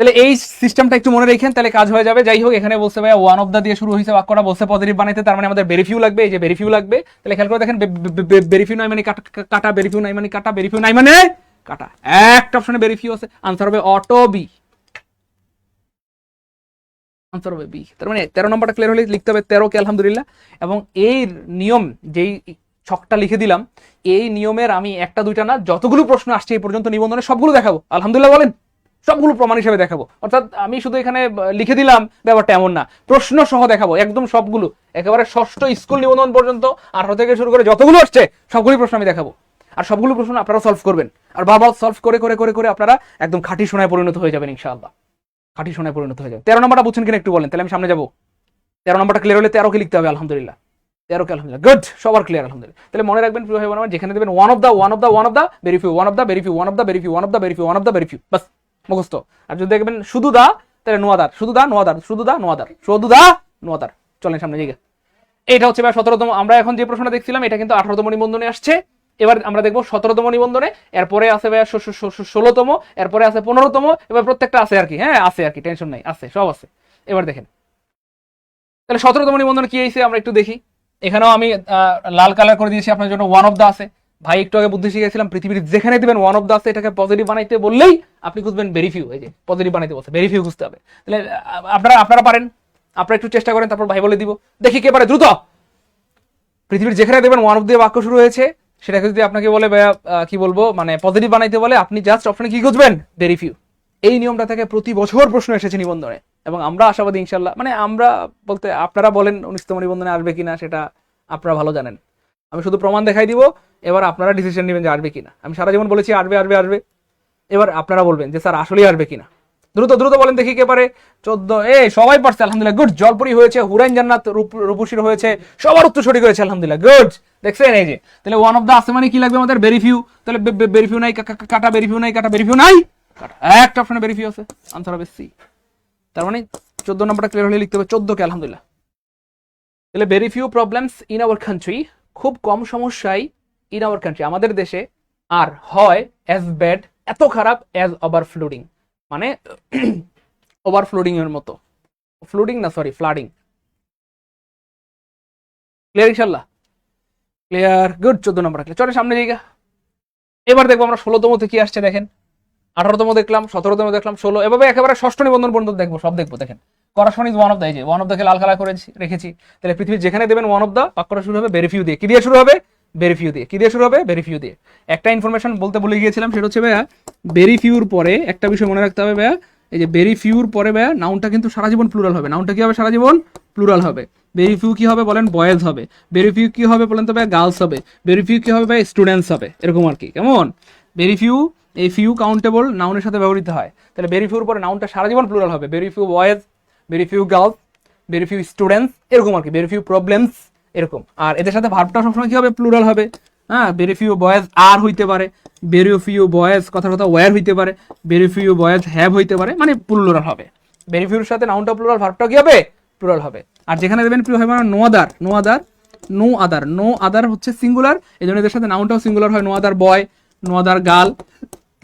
তাহলে এই সিস্টেমটা একটু মনে রেখেন, তাহলে কাজ হয়ে যাবে। যাই হোক, এখানে বলছে ভাই ওয়ান অফ দা দিয়ে শুরু হয়েছে বাক্যটা, বলছে পজিটিভ বানাইতে, তার মানে আমাদের ভেরি ফিউ লাগবে, এই যে ভেরি ফিউ লাগবে। তাহলে খেয়াল করে দেখেন, ভেরি ফিউ নাই মানে কাটা, ভেরি ফিউ নাই মানে কাটা, ভেরি ফিউ নাই মানে কাটা, একটা অপশনে ভেরি ফিউ আছে, আনসার হবে অটো বি, আনসার হবে বি। তার মানে 13 নম্বরটা ক্লিয়ার হলে লিখতে হবে 13 কে আলহামদুলিল্লাহ। এবং এই নিয়ম, যেই ছকটা লিখে দিলাম, এই নিয়মের আমি একটা দুইটা না, যতগুলো প্রশ্ন আসছে এই পর্যন্ত নিবন্ধনে সবগুলো দেখাবো আলহামদুলিল্লাহ, বলেন সবগুলো প্রমাণ হিসেবে দেখাবো। অর্থাৎ আমি শুধু এখানে লিখে দিলাম ব্যাপারটা এমন না, প্রশ্ন সহ দেখাবো একদম সবগুলো, একেবারে ষষ্ঠ স্কুল নিবন্ধন পর্যন্ত 18 থেকে শুরু করে যতগুলো আসছে সবগুলো প্রশ্ন আমি দেখাবো। আর সবগুলো প্রশ্ন আপনারা সলভ করবেন, আর বারবার সলভ করে করে করে করে আপনারা একদম খাঁটি সোনায় পরিণত হয়ে যাবেন ইনশাআল্লাহ, খাঁটি সোনায় পরিণত হয়ে যাবে। 13 নম্বরটা বুঝছেন কিনা একটু বলেন, তাহলে আমি সামনে যাবো। 13 নম্বরটা ক্লিয়ার হলে 13 কে লিখতে হবে আলহামদুলিল্লাহ, 13 কে আলহামদুলিল্লাহ, গুড, সবার ক্লিয়ার আলহামদুলিল্লাহ। তাহলে মনে রাখবেন প্রিয় ভাই বোন আমার, যেখানে দেবেন one of the, one of the, one of the, very few, one of the, very few, one of the, very few, one of the, very few, one of the, very few, বাস মুখস্থ। আর যদি দেখবেন শুধু দা, তাহলে no আদার, শুধু দা no other, শুধু দা no other, শুধু দা নো আদার। চলেন সামনে দিকে। এটা হচ্ছে ভাই 17তম, আমরা এখন যে প্রশ্নটা দেখছিলাম এটা কিন্তু 18তম নিবন্ধনে আসছে। এবার আমরা দেখবো 17তম নিবন্ধনে, এরপরে আছে ভাই 16তম, এরপরে আছে 15তম, এবার প্রত্যেকটা আছে আর কি, হ্যাঁ আছে আর কি, টেনশন নাই, আছে, সব আছে। এবার দেখেন তাহলে 17তম নিবন্ধনে কি হয়েছে আমরা একটু দেখি। এখানেও আমি লাল কালার করে দিয়েছি আপনার জন্য, ওয়ান অফ দা আছে। ভাই একটু আগে বুদ্ধি শিখেছিলাম, পৃথিবীর যেখানে দিবেন ওয়ান অফ দা আছে, এটাকে পজিটিভ বানাইতে বললেই আপনি খুঁজবেন ভেরি ফিউ, এই যে পজিটিভ বানাইতে বলছে, ভেরি ফিউ খুঁজতে হবে। তাহলে আপনারা পারেন, আপনারা একটু চেষ্টা করেন, তারপর ভাই বলে দিব, দেখি কে পারে দ্রুত। পৃথিবীর যেখানে দেবেন ওয়ান অফ দিয়ে বাক্য শুরু হয়েছে, সেটাকে যদি আপনাকে বলে ভাইয়া কি বলবো, মানে পজিটিভ বানাইতে বলে, আপনি জাস্ট অপশনে কি খুঁজবেন, ভেরি ফিউ। এই নিয়মটা থেকে প্রতি বছর প্রশ্ন এসেছে নিবন্ধনে, এবং আমরা আশাবাদী ইনশাল্লাহ, মানে আমরা বলতে আপনারা বলেন 19তম নিবন্ধনে আসবে কিনা সেটা আপনারা ভালো জানেন, আমি শুধু প্রমাণ দেখাই দিব, এবার আপনারা ডিসিশন নেবেন যে আসবে কিনা। আমি সারা জীবন বলেছি আসবে আসবে আসবে, এবার আপনারা বলবেন যে স্যার আসলেই আসবে কিনা। দ্রুত দ্রুত বলেন দেখি কে পারে। 14, সবাই পারছে আলহামদুলিল্লাহ, গুড। জলপুরি হয়েছে, হুরাইন জান্নাত রূপসীর হয়েছে, সবার উত্তর সঠিক হয়েছে আলহামদুলিল্লাহ, গুড। দেখছেন এই যে, তাহলে ওয়ান অফ দা আছে মানে কি লাগবে আমাদের, ভেরি ফিউ। তাহলে ভেরি ফিউ নাই কাটা, ভেরি ফিউ নাই কাটা, ভেরি ফিউ নাই কাটা, একটা অপশনে ভেরি ফিউ আছে, আনসার হবে সি। তার মানে 14 নম্বরটা ক্লিয়ার হলে লিখতে হবে 14 কে আলহামদুলিল্লাহ। তাহলে very few problems in our country, খুব কম সমস্যাই ইন আওয়ার কান্ট্রি, আমাদের দেশে, আর হয় অ্যাজ ব্যাড, এত খারাপ, অ্যাজ ওভার ফ্লুডিং, মানে ওভার ফ্লুডিং এর মতো, ফ্লুডিং না সরি ফ্লাডিং। ক্লিয়ার ইনশাল্লাহ, ক্লিয়ার, গুড। 14 নম্বর ক্লিয়ার, চলে সামনে জায়গা। এবার দেখবো আমরা 16তম কি আসছে দেখেন, 18তম দেখলাম, 17তম দেখলাম, 16, এভাবে একেবারে ষষ্ঠ নিবন্ধন পর্যন্ত দেখবো, সব দেখবো। দেখেন করাশন ইজ ওয়ান অফ দা, এই যে ওয়ান অফ দাকে লাল কালার করে রেখেছি। তাহলে পৃথিবীর যেখানে দেবেন ওয়ান অফ দা, বাক্যটা শুরু হবে ভেরি ফিউ দিয়ে, কি দিয়ে শুরু হবে, ভেরি ফিউ দিয়ে, কি দিয়ে শুরু হবে, ভেরি ফিউ দিয়ে। একটা ইনফরমেশন বলতে ভুলে গিয়েছিলাম, সেটা হচ্ছে ভাইয়া ভেরি ফিউর পরে একটা বিষয় মনে রাখতে হবে ভাইয়া, এই যে ভেরি ফিউর পরে ভাইয়া নাউনটা কিন্তু সারা জীবন প্লুরাল হবে। নাউনটা কি হবে? সারা জীবন প্লুরাল হবে। ভেরি ফিউ কি হবে বলেন? বয়েজ হবে। ভেরি ফিউ কি হবে বলেন তো ভাই? গার্লস হবে। ভেরি ফিউ কি হবে ভাই? স্টুডেন্টস হবে। এরকম আর কি, কেমন? ভেরি ফিউ, এই ফিউ কাউন্টেবল নাউনের সাথে ব্যবহৃত হয়, তাহলে ভেরি ফিউর পরে নাউনটা সারা জীবন প্লুরাল হবে। Very few boys, very few girls, very few students, এরকম আর কি, ভেরি ফিউ প্রবলেমস, এরকম। আর এদের সাথে ভার্বটা সবসময় কি হবে? প্লুরাল হবে। হ্যাঁ, ভেরি ফিউ বয়েজ আর হইতে পারে, ভেরি ফিউ বয়েজ কথার কথা ওয়্যার হইতে পারে, ভেরি ফিউ বয়েজ হ্যাভ হইতে পারে, মানে প্লুরাল হবে। ভেরি ফিউর সাথে নাউনটা প্লুরাল, ভার্বটা কি হবে? প্লুরাল হবে। আর যেখানে দেবেন প্লুরাল হবে না, no other, no other, no other, no other হচ্ছে সিঙ্গুলার, এই জন্য এদের সাথে নাউনটাও সিঙ্গুলার হয়, no other boy, no other girl,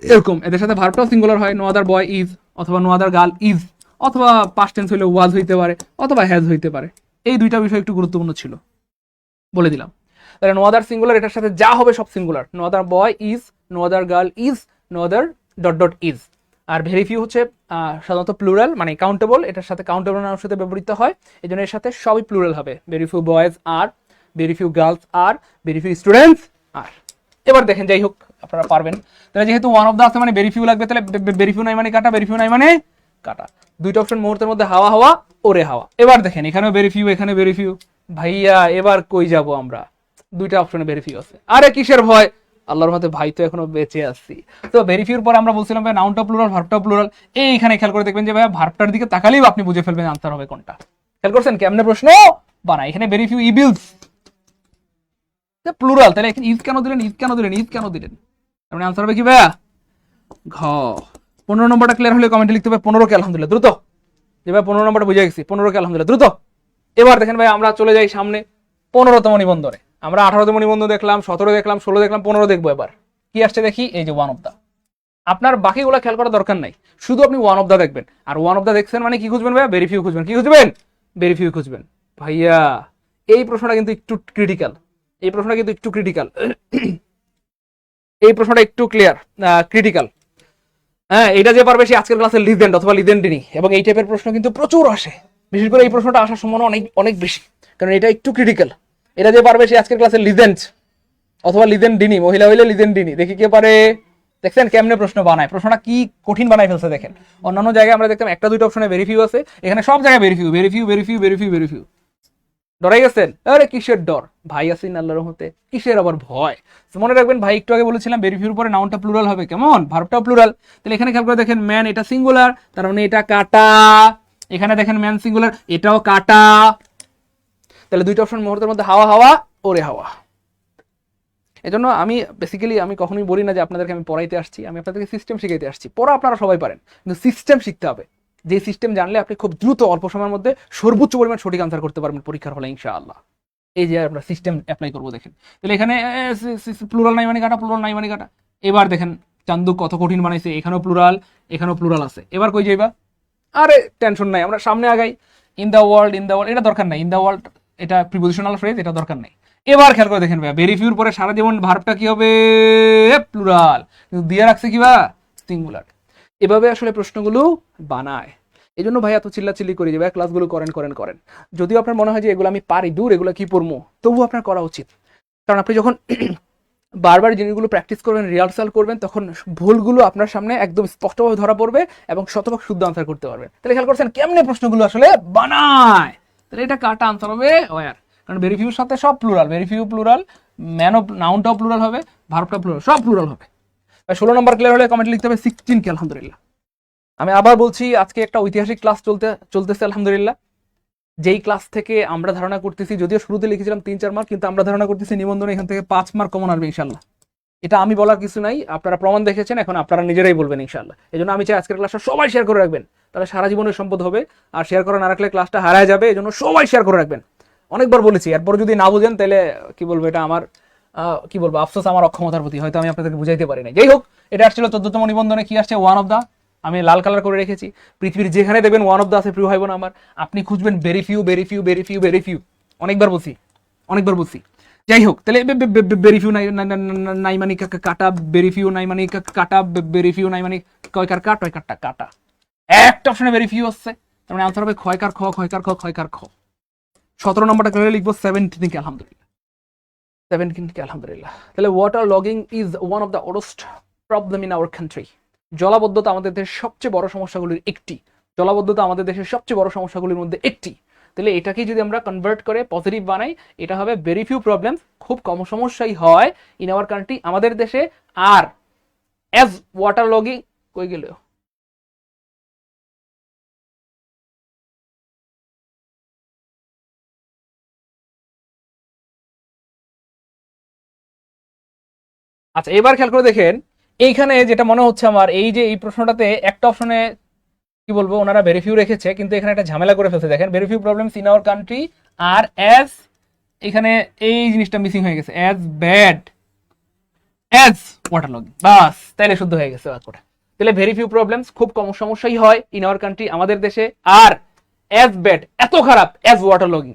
এরকম। এদের সাথে ভার্বটাও সিঙ্গুলার হয়, নো আদার বয় ইজ, অথবা নো আদার গার্ল ইজ, অথবা পাস্ট টেন্স হইলে ওয়াজ হইতে পারে, অথবা হ্যাজ হইতে পারে। এই দুইটা বিষয় একটু গুরুত্বপূর্ণ ছিল, বলে দিলাম। তাহলে নো আদার সিঙ্গুলার, এটার সাথে যা হবে সব singular. No other boy is, no other girl is, no other dot dot is. আর ভেরি ফিউ হচ্ছে সাধারণত প্লুরাল, মানে কাউন্টেবল, এটার সাথে কাউন্টেবল নাউনের সাথে ব্যবহৃত হয়, এই জন্য এর সাথে সবই প্লুরাল হবে। Very few boys R, very few girls R, very few students are. এবার দেখেন, যাই হোক আপনারা পারবেন। তাহলে যেহেতু ওয়ান অফ দ্য আছে মানে ভেরি ফিউ লাগবে, তাহলে ভেরি ফিউ নাই মানে কাটা, ভেরি ফিউ নাই মানে কাটা। দুইটা অপশন মুহূর্তের মধ্যে, হাওয়া হাওয়া, ওরে হাওয়া। এবার দেখেন এখানেও ভেরি ফিউ, এখানে ভেরি ফিউ। ভাইয়া এবার কই যাব আমরা? দুইটা অপশনে ভেরি ফিউ আছে। আরে কিসের ভয়, আল্লাহর মতে ভাই তো এখনো বেঁচে আছি। তো ভেরি ফিউর পর আমরা বলছিলাম ভাই নাউনটা প্লুরাল, ভার্বটা প্লুরাল। এইখানে খেয়াল করে দেখবেন যে ভাই ভার্বটার দিকে তাকালেই আপনি বুঝে ফেলবেন আনসার হবে কোনটা। খেয়াল করছেন কেমনে প্রশ্ন বানাই? এখানে ভেরি ফিউ ইবিলস প্লুরাল, তাহলে এখানে ইজ কেন দিলেন? ইজ কেন দিলেন? ইজ কেন দিলেন? মানে আনসার হবে কি ভাইয়া? ঘ। 15 নম্বরটা ক্লিয়ার হলে কমেন্টে লিখতে হবে 15 কে আলহামদুলিল্লাহ, দ্রুত। যে ভাই 15 নম্বরটা বুঝে গেছি, 15 কে আলহামদুলিল্লাহ, দ্রুত। এবার দেখেন ভাই আমরা চলে যাই সামনে 15তম নিবন্ধনে। আমরা 18তম নিবন্ধন দেখলাম, 17 দেখলাম, 16 দেখলাম, 15 দেখবো। এবার কি আসছে দেখি, এই যে ওয়ান অফ দা। আপনার বাকিগুলো খেয়াল করার দরকার নাই, শুধু আপনি ওয়ান অফ দা দেখবেন। আর ওয়ান অফ দা দেখছেন মানে কি খুঁজবেন ভাইয়া? ভেরি ফিউ খুঁজবেন। কি খুঁজবেন? ভেরি ফিউ খুঁজবেন। ভাইয়া এই প্রশ্নটা কিন্তু একটু ক্রিটিক্যাল, এই প্রশ্নটা কিন্তু একটু ক্রিটিক্যাল, এই প্রশ্নটা একটু ক্রিটিক্যাল। হ্যাঁ, এটা যে পারবে সে আজকের ক্লাসের লিজেন্ড অথবা লিজেন্ডিনি। এবং এই টাইপের প্রশ্ন কিন্তু প্রচুর আসে, বিশেষ করে এই প্রশ্নটা আসার সম্ভাবনা অনেক অনেক বেশি, কারণ এটা একটু ক্রিটিক্যাল। এটা যে পারবে সে আজকের ক্লাসের লিজেন্ড অথবা লিজেন্ডিনি, মহিলা হইলে লিজেন্ডিনি। দেখি কে পারে। দেখছেন কেমনে প্রশ্ন বানায়, প্রশ্নটা কি কঠিন বানায় ফেলছে দেখেন। অন্যান্য জায়গায় আমরা দেখতাম একটা দুইটা অপশনে ভেরি ফিউ আছে, এখানে সব জায়গায় very few, very few, very few, very few, very few. ডরাই গেছেন? আরে কিসের ডর ভাই, আসিন আল্লাহর রহমতে, কিসের আবার ভয়? মনে রাখবেন ভাই, একটু আগে বলেছিলাম ভেরি ফিউর পরে নাউনটা প্লুরাল হবে, কেমন? ভার্বটাও প্লুরাল। তাহলে এখানে খেয়াল করে দেখেন, ম্যান এটা সিঙ্গুলার, তার মানে এটা কাটা। এখানে দেখেন ম্যান সিঙ্গুলার, এটাও কাটা। তাহলে দুইটা অপশন মুহূর্তের মধ্যে, হাওয়া হাওয়া, ওরে হাওয়া। এজন্য আমি বেসিক্যালি আমি কখনোই বলি না যে আপনাদেরকে আমি পড়াইতে আসছি, আমি আপনাদেরকে সিস্টেম শিখাইতে আসছি। পড়া আপনারা সবাই পারেন, কিন্তু সিস্টেম শিখতে হবে। যে সিস্টেম জানলে আপনি খুব দ্রুত অল্প সময়ের মধ্যে সর্বোচ্চ পরিমাণ সঠিক আনসার করতে পারবেন পরীক্ষার হলে ইনশাআল্লাহ। এই যে আমরা সিস্টেম অ্যাপ্লাই করবো দেখেন। তাহলে এখানে প্লুরাল নাই মানে কাটা, প্লুরাল নাই মানে কাটা। এবার দেখেন চান্দু কত কঠিন বানাইছে, এখানেও প্লুরাল, এখানেও প্লুরাল আছে। এবার কই যাইবা? আরে টেনশন নাই, আমরা সামনে আগাই। In the world, in the world এটা দরকার নাই, ইন দ্য ওয়ার্ল্ড এটা প্রিপোজিশনাল ফ্রেজ, এটা দরকার নাই। এবার খেয়াল করে দেখেন ভাইয়া, ভেরি ফিউর পরে সারা জীবন ভার্বটা কি হবে? প্লুরাল, কিন্তু দিয়ে রাখছে কি বা? সিঙ্গুলার। এভাবে আসলে প্রশ্নগুলো বানায়। এই জন্য ভাই এত চিল্লাচিল্লি করি যে ভাই ক্লাসগুলো করেন করেন করেন। যদিও আপনার মনে হয় যে এগুলো আমি পারি, দূর এগুলো কি পড়বো, তবুও আপনার করা উচিত। কারণ আপনি যখন বারবার জিনিসগুলো প্র্যাকটিস করবেন, রিহার্সাল করবেন, তখন ভুলগুলো আপনার সামনে একদম স্পষ্টভাবে ধরা পড়বে এবং শতভাগ শুদ্ধ আনসার করতে পারবেন। তাহলে খেয়াল করছেন কেমনে প্রশ্নগুলো আসলে বানায়। তাহলে এটা কাটা আনসার হবে ওয়ার, কারণ ভেরি ফিউর সাথে সব plural, very few plural, man of নাউনটাও প্লুরাল হবে, ভার্বটা প্লুরাল, সব প্লুরাল হবে। 16 নম্বর ক্লিয়ার হলে কমেন্টে লিখতে হবে 16 কে আলহামদুলিল্লাহ। আমি আবার বলছি, আজকে একটা ঐতিহাসিক ক্লাস চলতেছে আলহামদুলিল্লাহ। যেই ক্লাস থেকে আমরা ধারণা করতেছি, যদিও শুরুতে লিখেছিলাম 3-4 মার্ক, কিন্তু আমরা ধারণা করতেছি নিবন্ধনে এখান থেকে 5 মার্ক কমন আসবে ইনশাল্লাহ। এটা আমি বলার কিছু নাই, আপনারা প্রমাণ দেখেছেন, এখন আপনারা নিজেরাই বলবেন ইনশাল্লাহ। এই জন্য আমি চাই আজকের ক্লাসটা সবাই শেয়ার করে রাখবেন, তাহলে সারা জীবনের সম্পদ হবে। আর শেয়ার করে না রাখলে ক্লাসটা হারায় যাবে, এই জন্য সবাই শেয়ার করে রাখবেন। অনেকবার বলেছি, এরপর যদি না বুঝেন তাহলে কি বলবো, এটা আমার কি বলবো, আফসোস আমার অক্ষমতার প্রতি, হয়তো আমি আপনাদেরকে বুঝাইতে পারি না। যাই হোক, এটা আসছিল 14তম নিবন্ধনে। কি আসছে? One of the. আমি লাল কালার করে রেখেছি। পৃথিবীর যেখানে দেখবেন ওয়ান অফ দা আছে, প্রিয় ভাই বোন আমার, আপনি খুঁজবেন very few, very few, very few, very few. অনেকবার বলছি, অনেকবার বলছি। যাই হোক, তাহলে ভেরি ফিউ নাই মানে কাটা, ভেরি ফিউ নাই মানে কাটা, ভেরি ফিউ নাই মানে কয়কার কাট, কয়কারটা কাটা। একটা অপশনে ভেরি ফিউ আসছে, তার মানে আনসার হবে ক্ষয়কার খ, ক্ষয়কার খ, ক্ষয়কার খ। 17 নম্বরটা করে লিখবো 17 কে আলহামদুলিল্লাহ, 17 কে আলহামদুলিল্লাহ। তাহলে water logging is one of the worst problem in our country. জলাবদ্ধতা আমাদের দেশের সবচেয়ে বড় সমস্যাগুলির একটি, জলাবদ্ধতা আমাদের দেশের সবচেয়ে বড় সমস্যাগুলির মধ্যে একটি। তাহলে এটাকেই যদি আমরা কনভার্ট করে পজিটিভ বানাই, এটা হবে ভেরি ফিউ প্রবলেমস, খুব কম সমস্যাই হয় ইন আওয়ার কান্ট্রি, আমাদের দেশে। আর অ্যাজ ওয়াটার লগিং কই গেল, আচ্ছা এবার খেয়াল করে দেখেন এইখানে যেটা মনে হচ্ছে আমার, এই যে এই প্রশ্নটাতে একটা অপশনে কি বলবো ওনারা ভেরি ফিউ রেখেছে, কিন্তু এখানে একটা ঝামেলা করে ফেলছে। দেখেন very few problems in our country আর অ্যাজ, এখানে এই জিনিসটা মিসিং হয়ে গেছে, as bad as water logging, বাস তাইলে শুদ্ধ হয়ে গেছে বাক্যটা। তাহলে ভেরি ফিউ প্রবলেমস, খুব কম সমস্যাই হয় ইন আওয়ার কান্ট্রি আমাদের দেশে, আর অ্যাজ ব্যাড এত খারাপ অ্যাজ ওয়াটার লগিং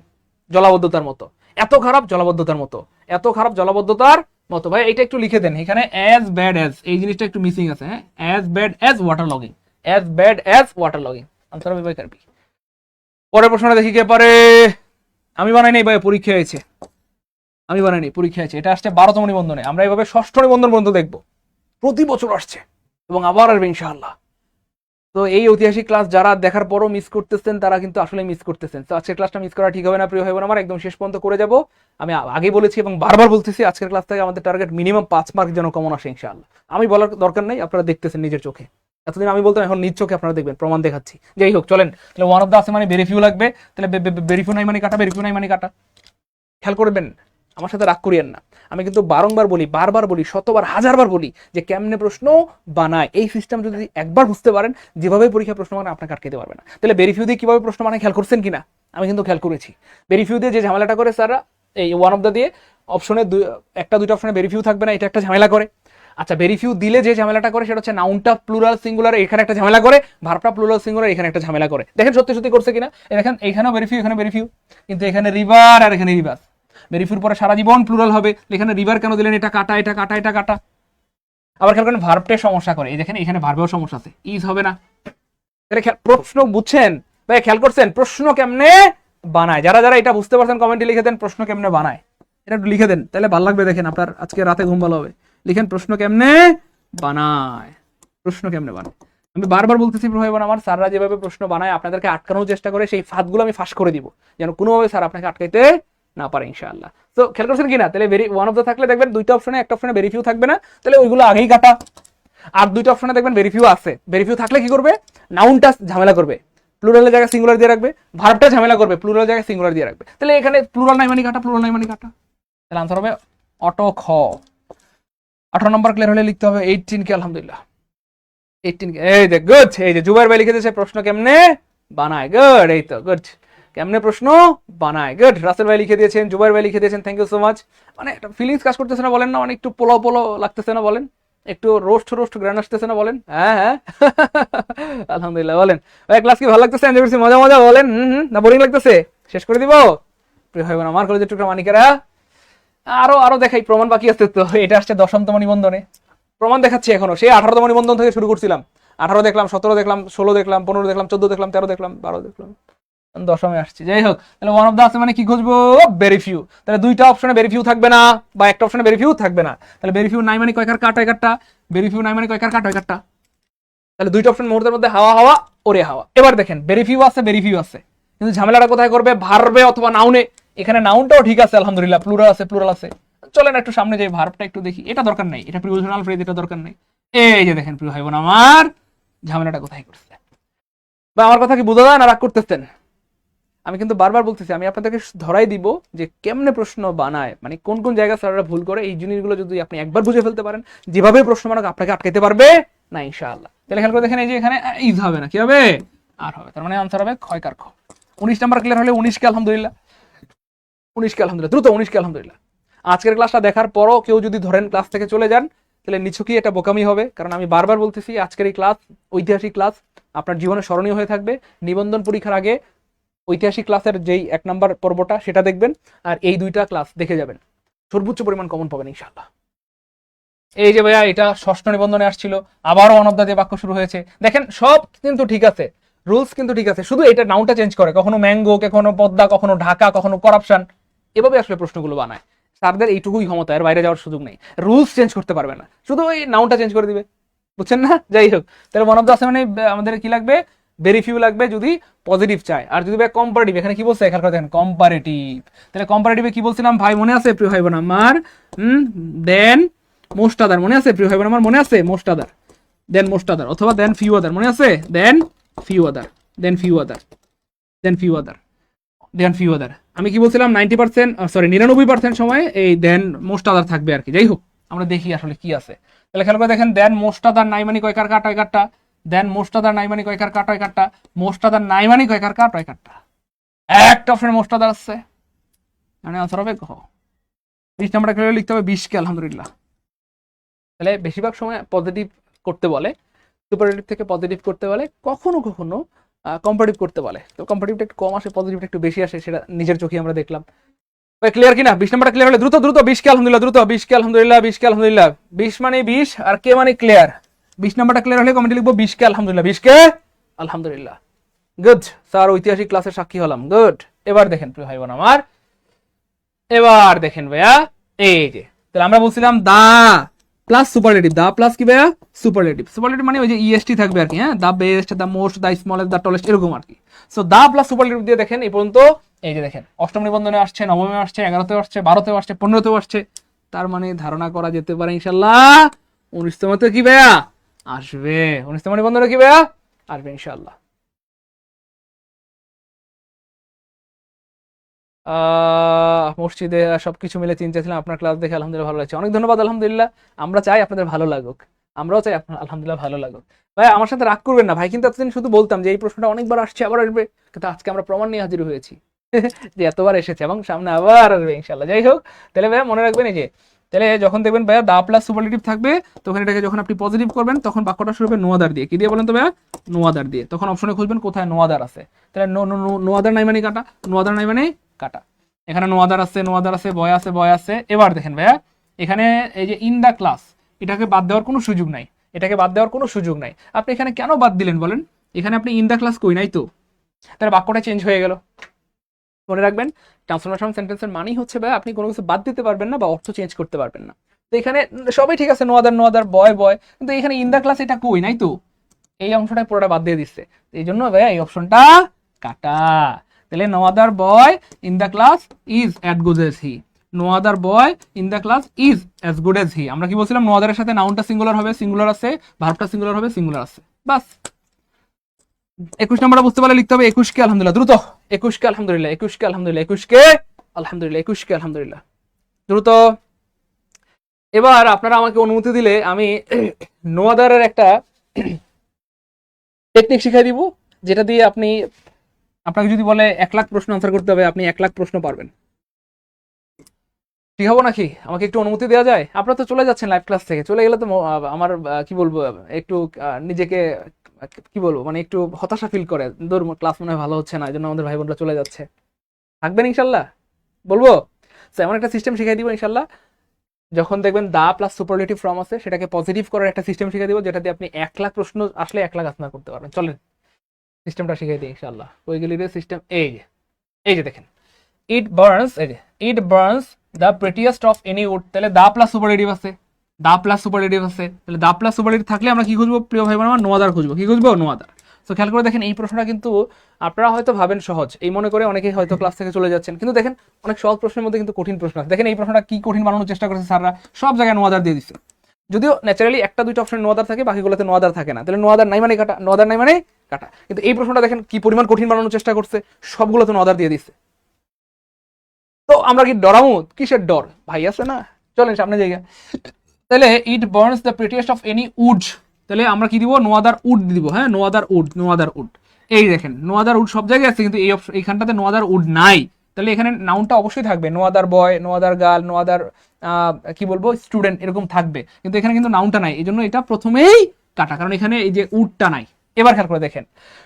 জলাবদ্ধতার মতো, এত খারাপ জলাবদ্ধতার মতো, এত খারাপ জলাবদ্ধতার মতো। ভাই এটা একটু লিখে দেন, এখানে অ্যাজ ব্যাড অ্যাজ এই জিনিসটা একটু মিসিং আছে, হ্যাঁ as bad as water logging, as bad as water logging. Answer হবে ভাই কারবি। পরের প্রশ্নটা দেখি কে পারে। আমি বানাই নাই ভাই, পরীক্ষা হয়েছে, আমি বানাইনি, পরীক্ষা আছে। এটা আসছে 12তম নিবন্ধনে, আমরা এইভাবে 6ষ্ঠ নিবন্ধন পর্যন্ত দেখবো, প্রতি বছর আসছে এবং আবার আসবে ইনশাআল্লাহ। তো এই ঐতিহাসিক ক্লাস যারা দেখার পরও মিস করতেছেন তারা কিন্তু আসলে মিস করতেছেন। তো আজকের ক্লাসটা মিস করা ঠিক হবে না, প্রিয় ভাই বোন আমার, একদম শেষ পর্যন্ত করে যাব। আমি আগে বলেছি এবং বারবার বলতেছি, আজকের ক্লাস থেকে আমাদের টার্গেট মিনিমাম 5 মার্ক যেন কমন আসে ইনশাআল্লাহ। আমি বলার দরকার নেই, আপনারা দেখতেছেন নিজের চোখে, এতদিন আমি বলতাম, এখন নিজ চোখে আপনারা দেখবেন, প্রমাণ দেখাচ্ছি। যাই হোক চলেন, তাহলে ওয়ান অফ দ্য আছে মানে ভেরি ফিউ লাগবে, তাহলে ভেরি ফিউ নাই মানে কাটা, ভেরি ফিউ নাই মানে কাটা। খেয়াল করবেন, আমার সাথে রাগ করিয়েন না, আমি কিন্তু বারংবার বলি, বারবার বলি, শতবার হাজারবার বলি যে কেমনে প্রশ্ন বানায়। এই সিস্টেম যদি একবার বুঝতে পারেন, যেভাবে পরীক্ষা প্রশ্ন বানায় আপনাকে আটকাতে পারবে না। তাহলে ভেরিফিউ দিয়ে কিভাবে প্রশ্ন বানায় খেয়াল করছেন কিনা? আমি কিন্তু খেয়াল করেছি। ভেরিফিউ দিয়ে যে ঝামেলাটা করে স্যাররা, এই ওয়ান অফ দ্য দিয়ে অপশনে একটা দুইটা অপশনে ভেরিফিউ থাকবে না, এটা একটা ঝামেলা করে। আচ্ছা ভেরিফিউ দিলে যে ঝামেলাটা করে সেটা হচ্ছে নাউনটা প্লুরাল সিঙ্গুলার, এখানে একটা ঝামেলা করে, ভার্বটা প্লুরাল সিঙ্গুলার, এখানে একটা ঝামেলা করে। দেখেন সত্যি সত্যি করছে কিনা, দেখেন এখানেও ভেরিফিউ, এখানে ভেরিফিউ, কিন্তু এখানে রিভার আর এখানে রিভার। ভেরিফিউর পরে সারা জীবন প্লুরাল হবে, এখানে রিভার কেন দিলেন, এটা কাটা, এটা কাটা, এটা কাটা। আবার খেয়াল করেন ভার্বটে সমস্যা করে, এই দেখেন এখানে ভার্বেও সমস্যা আছে, ইজ হবে না। প্রশ্ন বুঝছেন ভাই, খেয়াল করছেন প্রশ্ন কেমনে বানায়? যারা যারা এটা বুঝতে পারছেন কমেন্টে লিখে দেন প্রশ্ন কেমনে বানায়, এটা একটু লিখে দেন, তাহলে ভালো লাগবে। দেখেন আপনার আজকে রাতে ঘুম ভালো হবে। লিখেন প্রশ্ন কেমনে বানায়, প্রশ্ন কেমনে বানায়। আমি বারবার বলতেছি ভাই বোন আমার, স্যাররা যেভাবে প্রশ্ন বানায় আপনাদেরকে আটকানোর চেষ্টা করে, সেই ফাঁদগুলো আমি ফাঁস করে দিব, যেন কোনোভাবে স্যার আপনাকে আটকাইতে না পারে ইনশাআল্লাহ। তো খেয়াল করছেন কিনা? তাহলে ভেরি ওয়ান অফ দ্য থাকলে দেখবেন দুইটা অপশনে, একটা অপশনে ভেরিফিউ থাকবে না, তাহলে ওইগুলো আগেই কাটা। আর দুইটা অপশনে দেখবেন ভেরিফিউ আছে, ভেরিফিউ থাকলে কি করবে, নাউনটা ঝামেলা করবে, প্লুরালের জায়গায় সিঙ্গুলার দিয়ে রাখবে, ভার্বটা ঝামেলা করবে, প্লুরালের জায়গায় সিঙ্গুলার দিয়ে রাখবে। তাহলে এখানে প্লুরাল নাই মানে কাটা, প্লুরাল নাই মানে কাটা। তাহলে আনসার হবে অটো খ। 18 নম্বর ক্লিয়ার হলে লিখতে হবে 18 কে, আলহামদুলিল্লাহ 18 কে। এই যে গুড, এই যে জুবাইর ভাই লিখে দিয়েছে প্রশ্ন কেমনে বানায়, গুড, এই তো গুড, কেমনে প্রশ্ন বানায়, গুড। রাসেল ভাই লিখে দিয়েছেন, জুবাইর ভাই লিখে দিয়েছেন, থ্যাংক ইউ সো মাচ। মানে একটা ফিলিংস কাজ করতেছে না বলেন না, মানে একটু পোলাও পোলাও লাগতেছে না বলেন, একটু রোস্ট রোস্ট গ্রান আসতেছে না বলেন, হ্যাঁ হ্যাঁ আলহামদুলিল্লাহ বলেন। ভাই ক্লাস কি ভালো লাগতেছে, এনজয় করছি, মজা মজা বলেন, না বোরিং লাগতেছে? শেষ করে দিব প্রিয় ভাই বোন আমার, কলেজের টুকরা মানিকেরা। আরো আরো দেখাই, প্রমাণ বাকি আছে তো। এটা আসছে 10তম নিবন্ধনে, প্রমাণ দেখাচ্ছি এখনো, সেই 18তম নিবন্ধন থেকে শুরু করছিলাম। 18 দেখলাম, 17 দেখলাম, 16 দেখলাম, 15 দেখলাম, 14 দেখলাম, 13 দেখলাম, 12 দেখলাম, 10মে আসছে। যাই হোক, তাহলে ওয়ান অফ দা আছে মানে কি খুঁজবো, ভেরিফিউ। তাহলে দুইটা অপশনে ভেরিফিউ থাকবে না, বা একটা অপশনে ভেরিফিউ থাকবে না। তাহলে ভেরিফিউ নাই মানে কয়কার কাটা, একারটা। ভেরিফিউ নাই মানে কয়কার কাটা, একারটা। তাহলে দুইটা অপশন মুহূর্তের মধ্যে হাওয়া হাওয়া ওরে হাওয়া। এবার দেখেন ভেরিফিউ আছে, ভেরিফিউ আছে, কিন্তু ঝামেলাটা কোথায় করবে, ভার্বে অথবা নাউনে। এখানে নাউনটাও ঠিক আছে আলহামদুলিল্লাহ, প্লুরাল আছে, প্লুরাল আছে। চলেন একটু সামনে যাই, ভার্বটা একটু দেখি, এটা দরকার নাই, এটা প্রিপোজিশনাল ফ্রেজ, এটা দরকার নাই। এই যে দেখেন প্রিয় ভাই বোন আমার, ঝামেলাটা কোথায় করছে। বা আমার কথা কি বোঝা যায় না, রাগ করতেছেন? আমি কিন্তু বারবার বলতেছি, আমি আপনাদেরকে ধরাই দিব যে কেমনে প্রশ্ন বানায়, মানে কোন কোন জায়গায় স্যাররা ভুল করে। এই জিনিসগুলো যদি আপনি একবার বুঝে ফেলতে পারেন, যেভাবে প্রশ্ন বানাক আপনাকে আটকাইতে পারবে না ইনশাআল্লাহ। তাহলে খেয়াল করে দেখেন, এই যে এখানে ইজ হবে না, কি হবে, আর হবে। তার মানে আনসার হবে ক্ষয়কার খ। 19 নাম্বার ক্লিয়ার হলে 19 কে আলহামদুলিল্লাহ, 19 কে আলহামদুলিল্লাহ, দ্রুত 19 কে আলহামদুলিল্লাহ। আজকের ক্লাসটা দেখার পরও কেউ যদি ধরেন ক্লাস থেকে চলে যান, তাহলে নিছকই এটা বোকামি হবে। কারণ আমি বারবার বলতেছি, আজকের এই ক্লাস ঐতিহাসিক ক্লাস, আপনার জীবনে স্মরণীয় হয়ে থাকবে। নিবন্ধন পরীক্ষার আগে ঐতিহাসিক ক্লাসের যেই 1 নম্বর পর্বটা সেটা দেখবেন, আর এই দুইটা ক্লাস দেখে যাবেন, সর্বোচ্চ পরিমাণ কমন পাবেন ইনশাআল্লাহ। এই যে ভাইয়া এটা 6ষ্ঠ নিবন্ধনে আসছিল, আবারও অন অফ দা দিয়ে বাক্য শুরু হয়েছে। দেখেন সব কিন্তু ঠিক আছে, রুলস কিন্তু ঠিক আছে, শুধু এটা নাউনটা চেঞ্জ করে, কখনো ম্যাঙ্গো, কখনো পদ্মা, কখনো ঢাকা, কখনো করাপশন, এভাবে আসলে প্রশ্নগুলো বানায়। স্যারদের এইটুকুই ক্ষমতা, এর বাইরে যাওয়ার সুযোগ নেই। রুলস চেঞ্জ করতে পারবে না, শুধু ওই নাউনটা চেঞ্জ করে দিবে। বুঝছেন না? যাই হোক, তাহলে ওয়ান অফ দ্য আছে মানে আমাদের কি লাগবে, ভেরি ফিউ লাগবে যদি পজিটিভ চাই। আর যদি ভাই কম্পারেটিভ, এখানে কি বলছে খেয়াল করে দেখেন, কম্পারেটিভ। তাহলে কম্পারেটিভে কি বলছিলাম ভাই, মনে আছে প্রিয় ভাই বোন আমার? দেন মোস্ট আদার, মনে আছে প্রিয় ভাই বোন আমার? মনে আছে মোস্ট আদার, দেন মোস্ট আদার, অথবা দেন ফিউ আদার, মনে আছে? দেন ফিউ আদার, দেন ফিউ আদার, দেন ফিউ আদার, দেন ফিউ আদার। আমি কি বলছিলাম, 90%, সরি 99% সময় এই দেন মোস্ট আদার থাকবে আর কি। যাই হোক, আমরা দেখি আসলে কি আছে। তাহলে খেয়াল করে দেখেন, দেন মোস্ট আদার নাই মানে কয়কার কাটা হয় কাটটা, দেন মোস্ট আদার নাই মানে কয়কার কাটা হয় কাটটা, মোস্ট আদার নাই মানে কয়কার কাটা হয় কাটটা। একটা অপশনে মোস্ট আদার আছে, মানে আনসার হবে ক। 20 নাম্বারটা ক্লিয়ার লিখতে হবে 20 কে আলহামদুলিল্লাহ। তাহলে বেশিরভাগ সময় পজিটিভ করতে বলে, সুপারলেটিভ থেকে পজিটিভ করতে বলে, কখনো কখনো কম্পারেটিভ করতে বলে। তো কম্পারেটিভটা একটু কম আসে, পজিটিভটা একটু বেশি আসে, সেটা নিজের চোখে আমরা দেখলাম। ক্লিয়ার কিনা? 20 নাম্বারটা ক্লিয়ার হলে দ্রুত দ্রুত 20 কে আলহামদুলিল্লাহ, দ্রুত 20 কে আলহামদুলিল্লাহ, 20 কে আলহামদুলিল্লাহ। 20 মানে 20 আর কে মানে ক্লিয়ার। 20 নাম্বারটা ক্লিয়ার হলে কমেন্টে লিখবো 20 কে আলহামদুলিল্লাহ, 20 কে আলহামদুলিল্লাহ। গুড স্যার, ঐতিহাসিক ক্লাসের সাক্ষী হলাম। গুড। এবার দেখেন প্রিয় ভাই বোন আমার, এবার দেখেন ভাইয়া, এই যে তাহলে আমরা বলছিলাম the plus superlative, the plus কি ভাইয়া সুপারলেটিভ। সুপারলেটিভ মানে ওই যে ইএসটি থাকবে আর কি, হ্যাঁ, the best, the most, the smallest, the tallest, এরকম আর কি। সো দা প্লাস সুপারলেটিভ দিয়ে দেখেন এই পর্যন্ত, এই যে দেখেন অষ্টম নিবন্ধনে আসছে, নবমে আসছে, 11তেও আসছে, 12তেও আসছে, 15তেও আসছে। তার মানে ধারণা করা যেতে পারে ইনশাল্লাহ 19তম কি ভাইয়া আসবে, 19তম নিবন্ধনে কি ভাইয়া আসবে ইনশাল্লাহ। মসজিদে সবকিছু মিলে চিন্তা ছিলাম, আপনার ক্লাস দেখে আলহামদুলিল্লাহ ভালো লাগছে, অনেক ধন্যবাদ আলহামদুলিল্লাহ। আমরা চাই আপনাদের ভালো লাগুক, আমরাও চাই আপনার আলহামদুলিল্লাহ ভালো লাগুক। ভাই আমার সাথে রাগ করবেন না ভাই, কিন্তু এতদিন শুধু বলতাম যে এই প্রশ্নটা অনেকবার আসছে, আবার আসবে, কিন্তু আজকে আমরা প্রমাণ নিয়ে হাজির হয়েছি যে এতবার এসেছে এবং সামনে আবার আসবে ইনশাল্লাহ। যাই হোক, তাহলে ভাইয়া মনে রাখবেন এই যে, তাহলে যখন দেখবেন ভাইয়া দা প্লাস সুপারলেটিভ থাকবে, তখন এটাকে যখন আপনি পজিটিভ করবেন তখন বাক্যটা শুরু হবে নো আদার দিয়ে। কি দিয়ে বলেন তো ভাইয়া? নো আদার দিয়ে। তখন অপশনে খুঁজবেন কোথায় নো আদার আছে। তাহলে নো আদার নাই মানে কাটা, নো আদার নাই মানে কাটা। এখানে নো আদার আছে, নো আদার আছে, বয় আছে, বয় আছে। এবার দেখেন ভাইয়া, এখানে এই যে ইন দা ক্লাস, এটাকে বাদ দেওয়ার কোনো সুযোগ নাই, এটাকে বাদ দেওয়ার কোনো সুযোগ নাই। আপনি এখানে কেন বাদ দিলেন বলেন? এখানে আপনি ইন দা ক্লাস কই নাই তো, তাহলে বাক্যটা চেঞ্জ হয়ে গেল। মনে রাখবেন, ট্রান্সফরমেশন সেন্টেন্সের মানেই হচ্ছে ভাই আপনি কোনো কিছু বাদ দিতে পারবেন না বা অর্থ চেঞ্জ করতে পারবেন না। তো এখানে সবই ঠিক আছে, নো আদার, বয় বয়, কিন্তু এখানে ইন দা ক্লাস এটা কই নাই তো, এই অংশটা পুরোটা বাদ দিয়ে দিচ্ছে। এই জন্য ভাইয়া এই অপশনটা কাটা। তাহলে no other boy in the class is as good as he, no other boy in the class is as good as he. আমরা কি বলছিলাম? নো আদারের সাথে নাউনটা সিঙ্গুলার হবে, সিঙ্গুলার আছে, ভার্বটা সিঙ্গুলার হবে, সিঙ্গুলার আছে, বাস। 21 নম্বরটা বুঝতে পারলে লিখতে হবে 21 কে আলহামদুলিল্লাহ, দ্রুত 21 কে আলহামদুলিল্লাহ, 21 কে আলহামদুলিল্লাহ, 21 কে আলহামদুলিল্লাহ, 21 কে আলহামদুলিল্লাহ, দ্রুত। এবার আপনারা আমাকে অনুমতি দিলে আমি নো আদারের একটা টেকনিক শিখাই দিব, যেটা দিয়ে আপনি, আপনাকে যদি বলে 1 লাখ প্রশ্ন আনসার করতে হবে, আপনি 1 লাখ প্রশ্ন পারবেন। ঠিক হবো নাকি? আমাকে একটু অনুমতি দেওয়া যায়? আপনারা তো চলে যাচ্ছেন লাইভ ক্লাস থেকে, চলে গেলে তো আমার কি বলবো, একটু নিজেকে কি বলবো, মানে একটু হতাশা ফিল করে, দূর ক্লাস মনে হয় ভালো হচ্ছে না, এই জন্য আমাদের ভাই বোনরা চলে যাচ্ছে। থাকবেন ইনশাল্লাহ? বলবো এমন একটা সিস্টেম শিখাই দিব ইনশাল্লাহ, যখন দেখবেন দা প্লাস সুপারলেটিভ ফর্ম আছে সেটাকে পজিটিভ করার একটা সিস্টেম শিখাই দিব, যেটা দিয়ে আপনি 1 লাখ প্রশ্ন আসলে 1 লাখ আনসার করতে পারবেন। চলেন সিস্টেমটা শিখাই দিই ইনশাআল্লাহ। ওই গেলি সিস্টেম, এই যে দেখেন, ইট বার্নস, এই যে it burns the prettiest of any wood. তাহলে দা প্লাস সুপারলেটিভ আছে, দা প্লাস সুপারলেটিভ আছে, তাহলে দা প্লাস সুপারলেটিভ থাকলে আমরা কি খুঁজবো প্রিয় ভাই বোন আমার? নো আদার খুঁজবো। কি খুঁজবো? No other. তো খেয়াল করে দেখেন, এই প্রশ্নটা কিন্তু আপনারা হয়তো ভাবেন সহজ, এই মনে করে অনেকেই হয়তো ক্লাস থেকে চলে যাচ্ছেন, কিন্তু দেখেন অনেক সহজ প্রশ্নের মধ্যে কিন্তু কঠিন প্রশ্ন আছে। দেখেন এই প্রশ্নটা কি কঠিন বানানোর চেষ্টা করেছে স্যাররা, সব জায়গায় নো আদার দিয়ে দিচ্ছে। যদিও ন্যাচারালি একটা দুইটা অপশন নো আদার থাকে, বাকিগুলোতে নো আদার থাকে না, তাহলে নো আদার নাই মানে কাটা, নো আদার নাই মানে কাটা। কিন্তু এই প্রশ্নটা দেখেন কি পরিমাণ কঠিন বানানোর চেষ্টা করছে, সবগুলোতে নো আদার দিয়ে দিচ্ছে। তো আমরা কি ডরামু? কিসের ডর ভাই, আছে না? চলেন সামনে জায়গা। তাহলে it burns the prettiest of any wood, তাহলে আমরা কি দিব? নো আদার উড দিব। হ্যাঁ, no other wood, no other wood. এই দেখেন নো আদার উড সব জায়গায় আছে, কিন্তু এই এইখানটাতে নো আদার উড নাই। তাহলে এখানে নাউনটা অবশ্যই থাকবে, no other boy, no other girl, no other কি বলবো স্টুডেন্ট, এরকম থাকবে, কিন্তু এখানে কিন্তু নাউনটা নাই, এই জন্য এটা প্রথমেই কাটা, কারণ এখানে এই যে উডটা নাই। এবার খেয়াল করে দেখেন,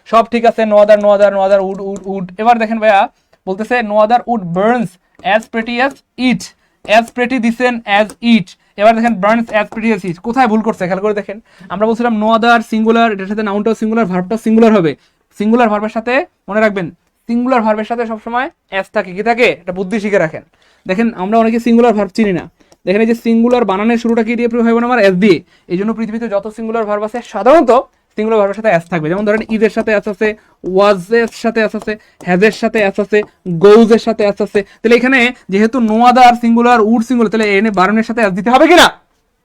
সব ঠিক আছে, no other, no other, no other wood, wood, wood. এবার দেখেন ভাইয়া বলতেছে no other wood burns as pretty as it, as pretty দিছেন অ্যাজ ইট। এবার দেখেন burns as pretty as it, কোথায় ভুল করছে খেয়াল করে দেখেন। আমরা বলছিলাম নো আদার সিঙ্গুলার, এটার সাথে নাউনটাও সিঙ্গুলার, ভার্বটাও সিঙ্গুলার হবে। সিঙ্গুলার ভার্বের সাথে মনে রাখবেন, সিঙ্গুলার ভার্বের সাথে সবসময় অ্যাজ থাকে, কি থাকে, এটা বুদ্ধি শিখে রাখেন। দেখেন আমরা অনেকে সিঙ্গুলার ভার্ব চিনি না, দেখেন এই যে সিঙ্গুলার বানানের শুরুটা কি দিয়ে হবে না আমার এস দিয়ে, এই জন্য পৃথিবীতে যত সিঙ্গুলার ভার্ব আছে সাধারণত সিঙ্গুলার ভার্বের সাথে এস থাকবে। যেমন ধরেন ইজের সাথে এস আছে, ওয়াজের সাথে এস আছে, হ্যাজের সাথে এস আছে, গোউজের সাথে এস আছে। তাহলে এখানে যেহেতু no other singular wood singular, তাহলে এনে বারণের সাথে এস দিতে হবে কিনা?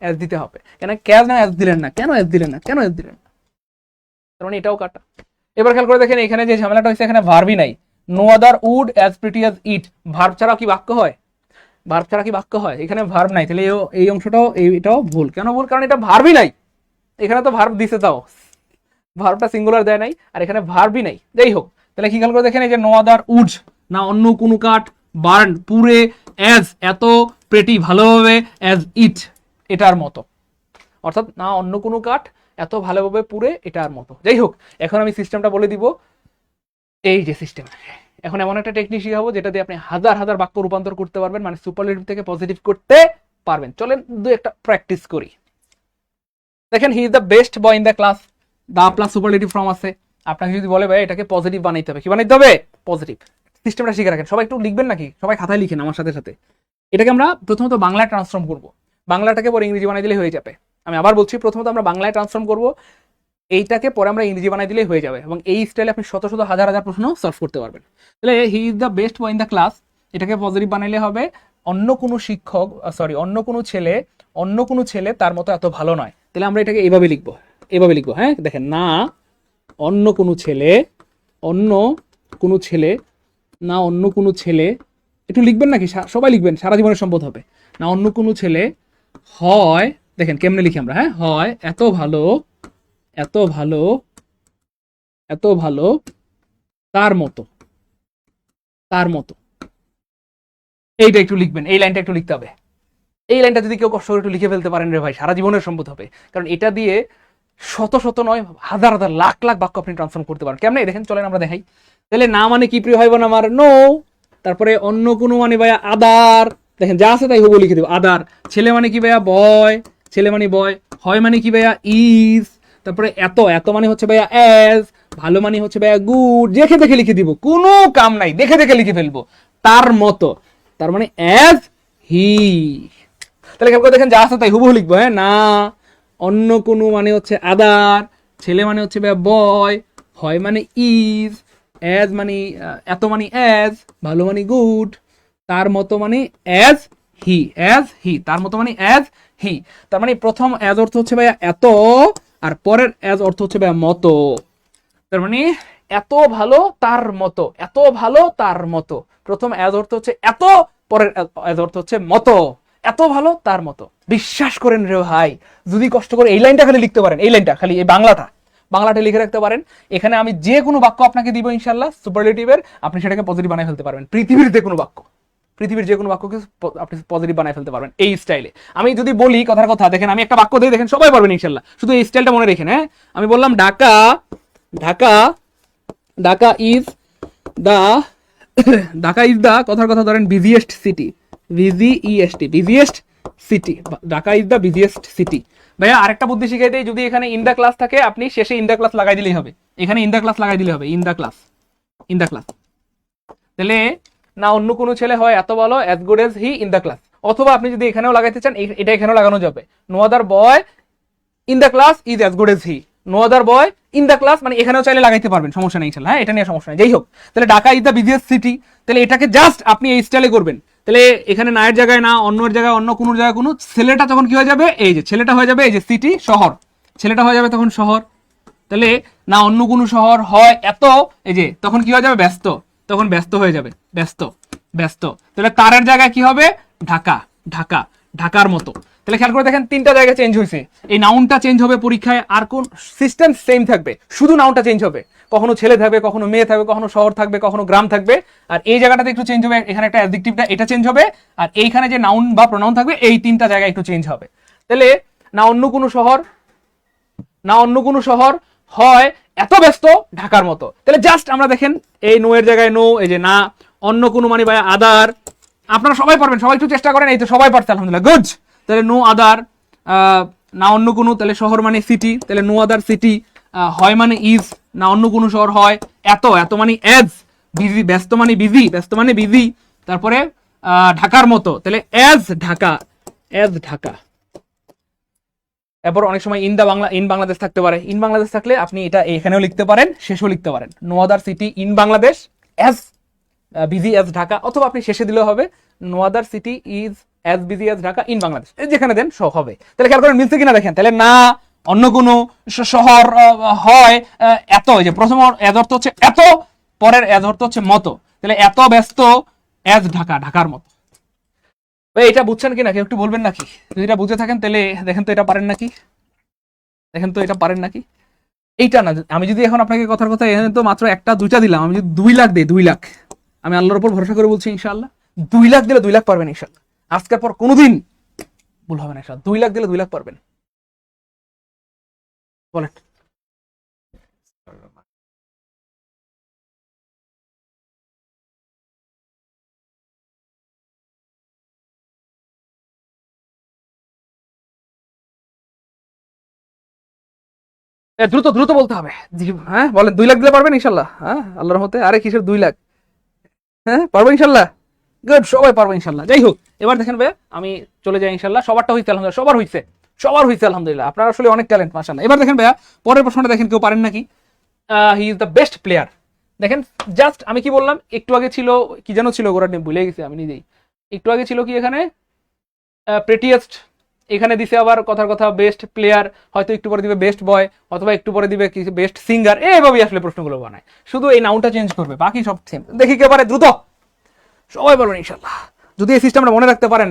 এস দিতে হবে। কেন এস দিলেন না? কেন এস দিলেন না? কেন এস দিলেন না? তার মানে এটাও কাটা। এবার খেয়াল করে দেখেন এখানে যে ঝামেলাটা হয়েছে, এখানে ভার্বই নাই। No other wood as pretty as it, verb ছাড়া কি বাক্য হয়? ভার্ব ছাড়া কি বাক্য হয়? এখানে ভার্ব নাই, তাহলে এই অংশটাও এটাও ভুল। কেন ভুল? কারণ এটা ভার্বই নাই। এখানে তো ভার্ব দিছে, তাও ভার্বটা সিঙ্গুলার দেয় নাই, আর এখানে ভার্বই নাই। যাই হোক, তাহলে কি খেয়াল করে দেখেন এই যে নো আদার উড, না অন্য কোনো কাঠ, বার্ন পুরে, অ্যাজ এত, প্রেটি ভালোভাবে, অ্যাজ ইট এটার মতো, অর্থাৎ না অন্য কোনো কাঠ এত ভালোভাবে পুরে এটার মতো। যাই হোক, এখন আমি সিস্টেমটা বলে দিব। এই যে সিস্টেম, এখন এমন একটা টেকনিক শিখাবো যেটা দিয়ে আপনি হাজার হাজার বাক্য রূপান্তর করতে পারবেন, মানে সুপারলেটিভ থেকে পজিটিভ করতে পারবেন। চলেন দু একটা প্র্যাকটিস করি। দেখেন he is the best boy in the class, the plus superlative form আছে। আপনাকে যদি বলে ভাই এটাকে পজিটিভ বানাইতে হবে, কি বানাইতে হবে? পজিটিভ। সিস্টেমটা শিখে রাখেন। সবাই একটু লিখবেন নাকি? সবাই খাতায় লিখেন আমার সাথে সাথে। এটাকে আমরা প্রথমত বাংলায় ট্রান্সফর্ম করব, বাংলাটাকে পরে ইংরেজি বানাই দিলে হয়ে যাবে। আমি আবার বলছি, প্রথমত আমরা বাংলায় ট্রান্সফর্ম করব, এইটাকে পরে আমরা ইংরেজি বানাই দিলেই হয়ে যাবে, এবং এই স্টাইলে আপনি শত শত হাজার হাজার প্রশ্ন সলভ করতে পারবেন। তাহলে হি is the best boy in the class, এটাকে পজিটিভ বানাইলে হবে অন্য কোনো শিক্ষক, সরি অন্য কোনো ছেলে তার মতো এত ভালো নয়। তাহলে আমরা এটাকে এইভাবে লিখবো, হ্যাঁ দেখেন, না অন্য কোনো ছেলে, না অন্য কোনো ছেলে, একটু লিখবেন নাকি? সবাই লিখবেন, সারা জীবনের সম্পদ হবে। না অন্য কোনো ছেলে হয়, দেখেন কেমনে লিখি আমরা, হ্যাঁ, হয় এত ভালো তার মতো এইটা একটু লিখবেন, এই লাইনটা একটু লিখতে হবে। এই লাইনটা যদি কেউ কষ্ট করে একটু লিখে ফেলতে পারেন রে ভাই, সারা জীবনের সম্পদ হবে। কারণ এটা দিয়ে শত শত নয়, হাজার হাজার লাখ লাখ বাক্য আপনি ট্রান্সফর্ম করতে পারেন। কেমনে দেখেন, চলেন আমরা দেখাই। তাহলে না মানে কি প্রিয় হইব না আমার? নো। তারপরে অন্য কোনো মানে ভাইয়া আদার, দেখেন যা আছে তাই হবো লিখে দেবো, আদার। ছেলে মানে কি ভাইয়া? বয়, ছেলে মানে বয়। হয় মানে কি ভাইয়া? ইজ। তারপরে এত মানে হচ্ছে ভাইয়া অ্যাজ। ভালো মানে হচ্ছে ভাইয়া গুড। দেখে দেখে লিখে দিব, কোনো কাম নাই, দেখে দেখে লিখে ফেলবো। তার মতো, তার মানে অ্যাজ হি। তাহলে খেয়াল করে দেখেন যা আছে তাই হুবহু লিখবো, হ্যাঁ। না অন্য কোনো মানে হচ্ছে আদার, ছেলে মানে হচ্ছে বয়, হয় মানে ইজ, অ্যাজ মানে এত মানে অ্যাজ, ভালো মানে গুড, তার মতো মানে অ্যাজ হি, তার মতো মানে অ্যাজ হি। তার মানে প্রথম অ্যাজ অর্থ হচ্ছে ভাইয়া এত, আর পরের অ্যাজ অর্থ হচ্ছে ভাইয়া মতো। তার মানে এত ভালো তার মতো, এত ভালো তার মতো। প্রথম অ্যাজ অর্থ হচ্ছে এত, পরের অ্যাজ অর্থ হচ্ছে মতো, এত ভালো তার মতো। বিশ্বাস করেন রে ভাই, যদি কষ্ট করে এই লাইনটা খালি লিখতে পারেন, এই লাইনটা খালি, এই বাংলাটা লিখে রাখতে পারেন, এখানে আমি যে কোনো বাক্য আপনাকে দিব ইনশাল্লাহ সুপারলেটিভের, আপনি সেটাকে পজিটিভ বানাই ফেলতে পারবেন। পৃথিবীর যে কোনো বাক্যকে আপনি পজিটিভ বানাই ফেলতে পারবেন এই স্টাইলে। আমি যদি বলি কথার কথা, দেখেন আমি একটা বাক্য দিয়ে দেখেন সবাই পারবেন ইনশাল্লাহ, শুধু এই স্টাইলটা মনে রেখেন, হ্যাঁ। আমি বললাম ঢাকা ইজ দা কথার কথা ধরেন busiest city, busiest city, Dhaka is the busiest city. ভাইয়া আরেকটা বুদ্ধি শিখাই দেই, যদি এখানে ইন দা ক্লাস থাকে, আপনি শেষে ইন দা ক্লাস লাগাই দিলেই হবে। এখানে ইন দা ক্লাস লাগাই দিলে হবে, ইন দা ক্লাস। তাহলে না অন্য কোনো ছেলে হয় এত ভালো, as good as he in the class. অথবা আপনি যদি এখানেও লাগাইতে চান, এটা এখানেও লাগানো যাবে। No other boy in the class is as good as he, no other boy in the class, মানে এখানেও চাইলে লাগাইতে পারবেন, সমস্যা নেই ইনশাআল্লাহ, হ্যাঁ, এটা নিয়ে সমস্যা নেই। যাই হোক, তাহলে Dhaka is the busiest city, তাহলে এটাকে জাস্ট আপনি এই স্টাইলে করবেন। তাহলে এখানে নায়ের জায়গায় না, অন্যের জায়গায় অন্য, কোনো জায়গায় কোনো, ছেলেটা তখন কি হয়ে যাবে? এই যে ছেলেটা হয়ে যাবে এই যে সিটি, শহর, ছেলেটা হয়ে যাবে তখন শহর। তাহলে না অন্য কোনো শহর হয় এত, এই যে তখন কি হয়ে যাবে? ব্যস্ত, তখন ব্যস্ত হয়ে যাবে, ব্যস্ত। তাহলে তারের জায়গায় কি হবে? ঢাকার মতো। তাহলে খেয়াল করে দেখেন তিনটা জায়গায় চেঞ্জ হয়েছে। এই নাউনটা চেঞ্জ হবে পরীক্ষায়, আর কোন সিস্টেম সেম থাকবে, শুধু নাউনটা চেঞ্জ হবে। কখনো ছেলে থাকবে, কখনো মেয়ে থাকবে, কখনো শহর থাকবে, কখনো গ্রাম থাকবে। আর এই জায়গাটাতে একটু চেঞ্জ হবে, এখানে একটা অ্যাডজেক্টিভটা এটা চেঞ্জ হবে, আর এইখানে যে নাউন বা প্রোনাউন থাকবে এই তিনটা জায়গায় একটু চেঞ্জ হবে। তাহলে না অন্য কোনো শহর হয় এত ব্যস্ত ঢাকার মতো। তাহলে জাস্ট আমরা দেখেন এই নো এর জায়গায় নো, এই যে না অন্য কোনো মানে ভাই আদার, আপনারা সবাই পারবেন, সবাই একটু চেষ্টা করেন, এই তো সবাই পারছে আলহামদুলিল্লাহ, গুড। তাহলে নো আদার, না অন্য কোনো, তাহলে শহর মানে সিটি, তাহলে নো আদার সিটি, হয় মানে ইজ, না অন্য কোনো শহর হয় এত মানে অ্যাজ, বিজি ব্যস্ত মানে বিজি, তারপরে ঢাকার মতো, তাহলে অ্যাজ অ্যাজ ঢাকা। এরপর অনেক সময় ইন বাংলাদেশ থাকতে পারে। ইন বাংলাদেশ থাকলে আপনি এটা এখানেও লিখতে পারেন, শেষেও লিখতে পারেন। No other city in Bangladesh as busy as Dhaka, অথবা আপনি শেষে দিলেও হবে no other city is as busy as Dhaka in Bangladesh, যেখানে দেন সব হবে। তাহলে খেয়াল করেন মিলছে কিনা দেখেন। তাহলে না অন্য কোনো শহর হয় এত, এই যে প্রথম এজ অর্থ হচ্ছে এত, পরের এজ অর্থ হচ্ছে মতো। তাহলে এত ব্যস্ত অ্যাজ ঢাকা, ঢাকার মতো। এটা বুঝছেন কিনা কেউ একটু বলবেন নাকি? যদি এটা বুঝে থাকেন তাহলে দেখেন তো এটা পারেন নাকি, দেখেন তো এটা পারেন নাকি। এইটা না, আমি যদি এখন আপনাকে কথার কথা এখানে তো মাত্র একটা দুইটা দিলাম, আমি যদি 2 লাখ দিই, 2 লাখ, আমি আল্লাহর উপর ভরসা করে বলছি ইনশাআল্লাহ 2 লাখ দিলে 2 লাখ পারবেন ইনশাআল্লাহ। আজকের পর কোনোদিন ভুল হবে না ইনশাআল্লাহ। 2 লাখ দিলে 2 লাখ পারবেন, বলেন। দ্রুত দ্রুত বলতে হবে। জি হ্যাঁ বলেন, 2 লাখ দিলে পারবেন ইনশাআল্লাহ? হ্যাঁ আল্লাহর রহমতে। আরে কিসের 2 লাখ? হ্যাঁ পারবো ইনশাআল্লাহ। গুড, সবাই পারবো ইনশাআল্লাহ। যাই হোক, এবার দেখেন ভাই আমি চলে যাই ইনশাআল্লাহ। সবারটা হইছে আলহামদুলিল্লাহ, সবার হইছে, সবার হইছে আলহামদুলিল্লাহ। আপনারা আসলে অনেক ট্যালেন্ট মাশাআল্লাহ। এবার দেখেন ভাইয়া পরের প্রশ্নটা দেখেন, কেউ পারেন নাকি? হি ইজ দ্য বেস্ট প্লেয়ার। দেখেন জাস্ট আমি কি বললাম, একটু আগে ছিল কি যেন ছিল, গোড়ার নেম ভুলে গেছি আমি নিজেই। একটু আগে ছিল কি এখানে প্রেটিয়েস্ট, এখানে দিছে আবার কথার কথা বেস্ট প্লেয়ার, হয়তো একটু পরে দিবে বেস্ট বয়, অথবা একটু পরে দিবে কি বেস্ট সিঙ্গার। এইভাবেই আসলে প্রশ্নগুলো বানায়, শুধু এই নাউনটা চেঞ্জ করবে, বাকি সব সেম। দেখি কে পারে, দ্রুত সবাই বলবেন ইনশাল্লাহ। যদি এই সিস্টেমটা মনে রাখতে পারেন,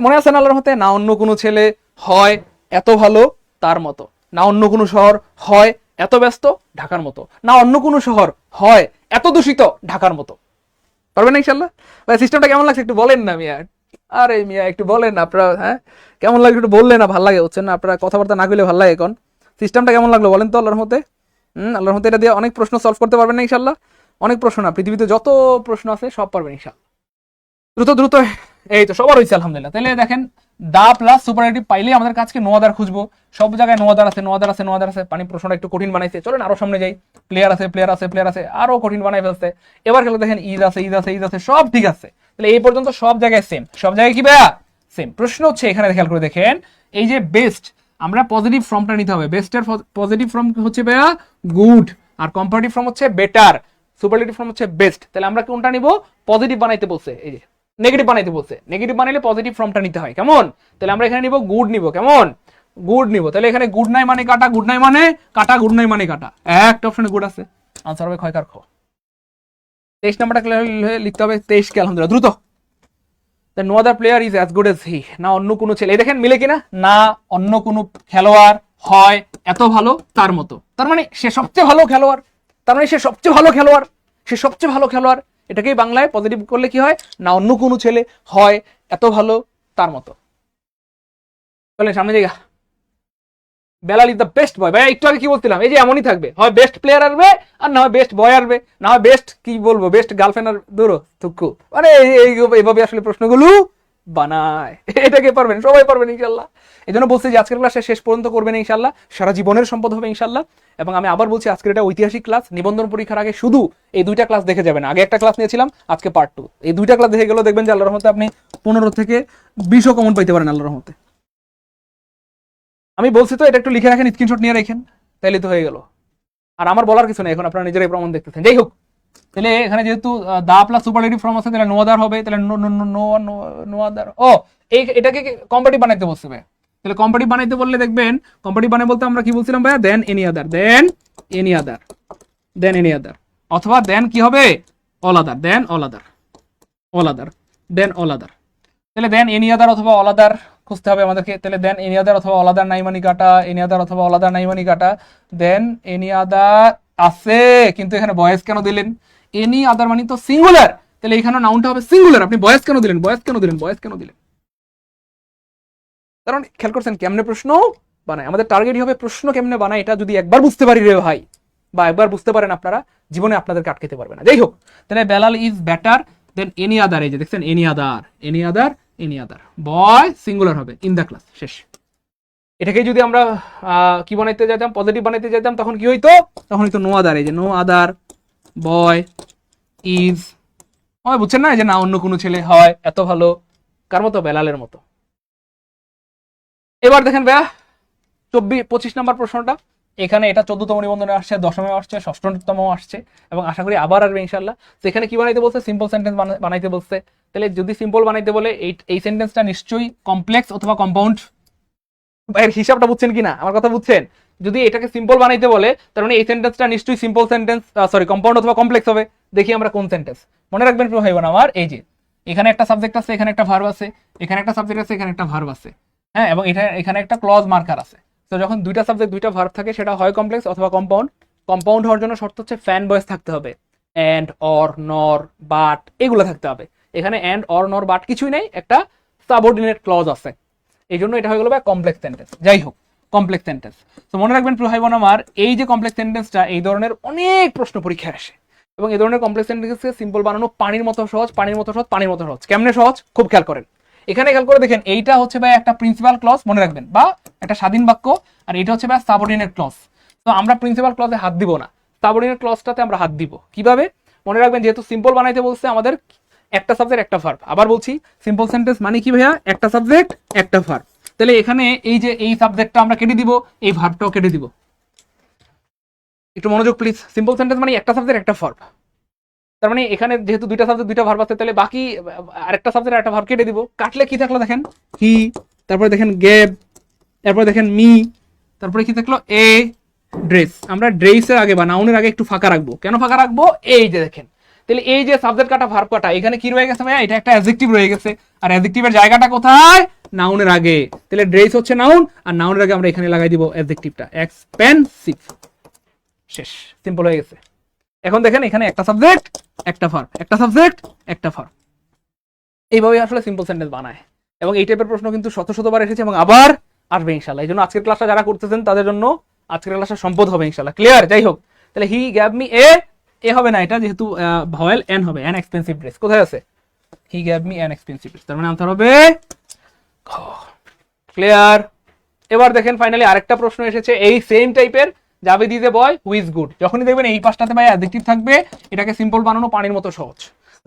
মনে আছে না আল্লাহর মতে, না অন্য কোনো ছেলে হয় এত ভালো তার মতো, না অন্য কোনো শহর হয় এত ব্যস্ত ঢাকার মতো, না অন্য কোনো শহর হয় এত দূষিত ঢাকার মতো। পারবেন না ইনশাল্লাহ? ভাই সিস্টেমটা কেমন লাগছে একটু বলেন না মিয়া। আরে মিয়া একটু বলেন আপনারা, হ্যাঁ কেমন লাগলো একটু বললে না, ভালো লাগে হচ্ছেন না আপনারা কথাবার্তা না কইলে ভালো লাগে। এখন সিস্টেমটা কেমন লাগলো বলেন তো আল্লাহর মতে। আল্লাহর মতে এটা দিয়ে অনেক প্রশ্ন সলভ করতে পারবেন না ইনশাল্লাহ। অনেক প্রশ্ন না, পৃথিবীতে যত প্রশ্ন আছে সব পারবেন ইনশাল্লাহ। দ্রুত দ্রুত, এই তো সবার হয়েছে আলহামদুলিল্লাহ। তাহলে দেখেন দা প্লাস সুপারলেটিভ পাইলেই আমাদের কাজকে নো আদার খুঁজবো। সব জায়গায় নো আদার আছে, নো আদার আছে, নো আদার আছে। পানি প্রশ্নটা একটু কঠিন বানাইছে, চলেন আরো সামনে যাই। প্লেয়ার আছে, প্লেয়ার আছে, প্লেয়ার আছে, আরো কঠিন বানাই ফেলছে। এবার খেলে দেখেন ইজ আছে, ইজ আছে, ইজ আছে, সব ঠিক আছে। তাহলে এই পর্যন্ত সব জায়গায় সেম, সব জায়গায় কি ভাইয়া সেম। প্রশ্ন হচ্ছে এখানে খেয়াল করে দেখেন, এই যে বেস্ট, আমরা পজিটিভ ফর্মটা নিতে হবে। বেস্টের পজিটিভ ফর্ম হচ্ছে ভাইয়া গুড, আর কম্পারেটিভ ফর্ম হচ্ছে বেটার, সুপারলেটিভ ফর্ম হচ্ছে বেস্ট। তাহলে আমরা কোনটা নিব? পজিটিভ বানাইতে বলছে, এই যে নেগেটিভ বানাইতে বলছে। নেগেটিভ বানাইলে পজিটিভ ফর্মটা নিতে হয়, কেমন? তাহলে আমরা এখানে নিব গুড নিব, কেমন? গুড নিব। তাহলে এখানে গুড নাই মানে কাটা, গুড নাই মানে কাটা, গুড নাই মানে কাটা। একটা অপশনে গুড আছে, আনসার হবে ক্ষয়কার খ। 23 নাম্বারটা লিখতে হবে 23 কে আলহামদুলিল্লাহ, দ্রুত। No other player is as good as he, না অন্য কোনো ছেলে, দেখেন মিলে কিনা, না অন্য কোনো খেলোয়াড় হয় এত ভালো তার মতো। তার মানে সে সবচেয়ে ভালো খেলোয়াড়, তার মানে সে সবচেয়ে ভালো খেলোয়াড়, সে সবচেয়ে ভালো খেলোয়াড়। এটাকেই বাংলায় পজিটিভ করলে কি হয়, না অন্য কোনো ছেলে হয় এত ভালো তার মতো। চলেন সামনে জায়গা। বেলাল ইজ দ্য বেস্ট বয়। ভাই একটু আগে কি বলছিলাম, এই যে এমনই থাকবে, হয় বেস্ট প্লেয়ার আসবে, আর না হয় বেস্ট বয় আসবে, না হয় বেস্ট কি বলবো বেস্ট গার্লফ্রেন্ড আর দূরো থুকু। মানে এইভাবে আসলে প্রশ্নগুলো বানায়। এটাকে পারবেন, সবাই পারবেন ইনশাল্লাহ। এই জন্য বলছি যে আজকের ক্লাসে শেষ পর্যন্ত করবেন ইনশাল্লাহ, সারা জীবনের সম্পদ হবে ইনশাল্লাহ। এবং আমি আবার বলছি আজকের এটা ঐতিহাসিক ক্লাস। নিবন্ধন পরীক্ষার আগে শুধু এই 2টা ক্লাস দেখে যাবেন। আগে একটা ক্লাস নিয়েছিলাম, আজকে পার্ট 2। এই 2টা ক্লাস দেখে গেলেও দেখবেন যে আল্লাহর রহমতে আপনি 15 থেকে 20 কমন পাইতে পারেন আল্লাহর রহমতে। আমি বলছি তো, এটা একটু লিখে রাখেন, স্ক্রিনশট নিয়ে রাখেন, তাইলে তো হয়ে গেল। আর আমার বলার কিছু নেই, এখন আপনারা নিজেরাই প্রমাণ দেখতেছেন। যাই হোক, তাহলে এখানে যেহেতু দা প্লাস সুপারলেটিভ ফর্ম আছে, তাহলে নো আদার হবে। তাহলে নো আদার, ও এটাকে কম্পারেটিভ বানাইতে বলছে ভাই। তাহলে কম্পারেটিভ বানাইতে বললে দেখবেন, কম্পারেটিভ বানাই বলতে আমরা কি বলছিলাম ভাইয়া, দেন এনি আদার, দেন এনি আদার, দেন এনি আদার, অথবা দেন কি হবে, অল আদার, দেন অল আদার, অল আদার, দেন অল আদার। তাহলে দেন এনি আদার অথবা অল আদার খুঁজতে হবে আমাদেরকে। তাহলে দেন এনি আদার অথবা অল আদার নাই মানি কাটা, এনি আদার অথবা অল আদার নাই মানি কাটা। দেন এনি আদার আছে, কিন্তু এখানে বয়েস কেন দিলেন? এনি আদার মানে তো সিঙ্গুলার, তাহলে এখানে নাউনটা হবে সিঙ্গুলার। আপনি বয়েস কেন দিলেন, বয়েস কেন দিলেন, বয়েস কেন দিলেন? কারণ খেয়াল করছেন কেমনে প্রশ্ন বানায়, আমাদের টার্গেটই হবে প্রশ্ন কেমনে বানায়। এটা যদি একবার বুঝতে পারি রে ভাই, বা একবার বুঝতে পারেন আপনারা, জীবনে আপনাদেরকে আটকাতে পারবে না। যাই হোক, তাহলে Belal is better than any other, এই যে দেখছেন any other, any other, any other, boy singular হবে ইন দ্য ক্লাস, শেষ। এটাকে যদি আমরা কি বানাইতে যেতাম, পজিটিভ বানাইতে যেতাম, তখন কি হইতো, তখন হইতো নো আদার, এই যে নো আদার বয় ইজ, বুঝছেন না, এই যে না অন্য কোনো ছেলে হয় এত ভালো কার মতো, বেলালের মতো। এবার দেখেন ভাইয়া 25 নম্বর প্রশ্নটা, এখানে এটা 14তম নিবন্ধনে আসছে, 10মে আসছে, 6ম আসছে এবং আশা করি আবার আসবে ইনশাল্লাহ। তো এখানে কি বানাইতে বলছে? সিম্পল সেন্টেন্স বানাইতে বলছে। তাহলে যদি সিম্পল বানাইতে বলে এই সেন্টেন্সটা নিশ্চয়ই কমপ্লেক্স অথবা কম্পাউন্ড। এর হিসাবটা বুঝছেন কিনা, আমার কথা বুঝছেন? যদি এটাকে সিম্পল বানাইতে বলে তার মানে এই সেন্টেন্সটা নিশ্চয়ই সিম্পল সেন্টেন্স, সরি কম্পাউন্ড অথবা কমপ্লেক্স হবে। দেখি আমরা কোন সেন্টেন্স। মনে রাখবেন প্রিয় ভাই বোন আমার, এই যে এখানে একটা সাবজেক্ট আছে, এখানে একটা ভার্ব আছে, এখানে একটা সাবজেক্ট আছে, এখানে একটা ভার্ব আছে, হ্যাঁ, এবং এখানে একটা ক্লজ মার্কার আছে। তো যখন দুইটা সাবজেক্ট দুইটা ভার্ব থাকে সেটা হয় কমপ্লেক্স অথবা কম্পাউন্ড। কম্পাউন্ড হওয়ার জন্য শর্ত হচ্ছে ফ্যান ভয়েস থাকতে হবে, অ্যান্ড, অর, নর, বাট এগুলো থাকতে হবে। এখানে অ্যান্ড, অর, নর, বাট কিছুই নেই, একটা সাবঅর্ডিনেট ক্লজ আছে, এই জন্য এটা হয়ে গেল কমপ্লেক্স সেন্টেন্স। যাই হোক, কমপ্লেক্স সেন্টেন্স। তো মনে রাখবেন প্রিয় ভাই বোন আমার, এই যে কমপ্লেক্স সেন্টেন্সটা, এই ধরনের অনেক প্রশ্ন পরীক্ষায় আসে এবং এই ধরনের কমপ্লেক্স সেন্টেন্সকে সিম্পল বানানো পানির মতো সহজ, পানির মতো সহজ, পানির মতো সহজ। কেমনে সহজ? খুব খেয়াল করেন। এখানে খেয়াল করে দেখেন, এইটা হচ্ছে ভাই একটা প্রিন্সিপাল ক্লজ, মনে রাখবেন, বা একটা স্বাধীন বাক্য, আর এটা হচ্ছে ভাই সাবঅর্ডিনেট ক্লজ। তো আমরা প্রিন্সিপাল ক্লজে হাত দিব না, সাবঅর্ডিনেট ক্লজটাতে আমরা হাত দিব। কিভাবে? মনে রাখবেন, যেহেতু সিম্পল বানাইতে বলছে আমাদের একটা সাবজেক্ট একটা ভার্ব। আবার বলছি, সিম্পল সেন্টেন্স মানে কি ভাইয়া? একটা সাবজেক্ট একটা ভার্ব। তাহলে এখানে এই যে এই সাবজেক্টটা আমরা কেটে দিব, এই ভার্বটাও কেটে দিব। একটু মনোযোগ প্লিজ। সিম্পল সেন্টেন্স মানে একটা সাবজেক্ট একটা ভার্ব। তার মানে এখানে যেহেতু দুইটা সাবজেক্ট দুইটা ভার্ব আছে, তাহলে বাকি আরেকটা সাবজেক্ট একটা ভার্ব কেটে দিব। কাটলে কি থাকলো দেখেন? হি, তারপরে দেখেন গেভ, তারপরে দেখেন মি, তারপরে কি থাকলো? এ ড্রেস। আমরা ড্রেসের আগে বা নাউনের আগে একটু ফাঁকা রাখবো। কেন ফাঁকা রাখবো? এই যে দেখেন, তাহলে এই যে সাবজেক্ট কাটা ভার্ব কাটা, এখানে কি রয়ে গেছে ভাইয়া? এটা একটা অ্যাডজেক্টিভ রয়ে গেছে। আর অ্যাডজেক্টিভের জায়গাটা কোথায়? নাউনের আগে। তাহলে ড্রেস হচ্ছে নাউন, আর নাউনের আগে আমরা এখানে লাগাই দিব অ্যাডজেক্টিভটা, এক্সপেন্সিভ। শেষ, সিম্পল হয়ে গেছে। এখন দেখেন, এখানে একটা সাবজেক্ট একটা ভার্ব, একটা সাবজেক্ট একটা ভার্ব, এইভাবে আসলে সিম্পল সেন্টেন্স বানায়। এবং এই টাইপের প্রশ্ন কিন্তু শত শতবার এসেছে এবং আবার আসবে ইনশাল্লাহ। এই জন্য আজকের ক্লাসটা যারা করতেছেন তাদের জন্য আজকের ক্লাসটা সম্পদ হবে ইনশাল্লাহ। ক্লিয়ার? যাই হোক, তাহলে হি গ্যাভ মি এ হবে না, এটা যেহেতু ভয়েল এন হবে, এন এক্সপেন্সিভ ড্রেস। কোথায় আছে? হি gave me N expensive dress, তার মানে আনসার হবে ক্লিয়ার। এবার দেখেন ফাইনালি আরেকটা প্রশ্ন এসেছে এই সেম টাইপের, যাবে দিতে বয় হু ইজ গুড। যখনই দেখবেন এই পাঁচটাতে ভাই অ্যাডজেক্টিভ থাকবে, এটাকে সিম্পল বানানো পানির মতো সহজ।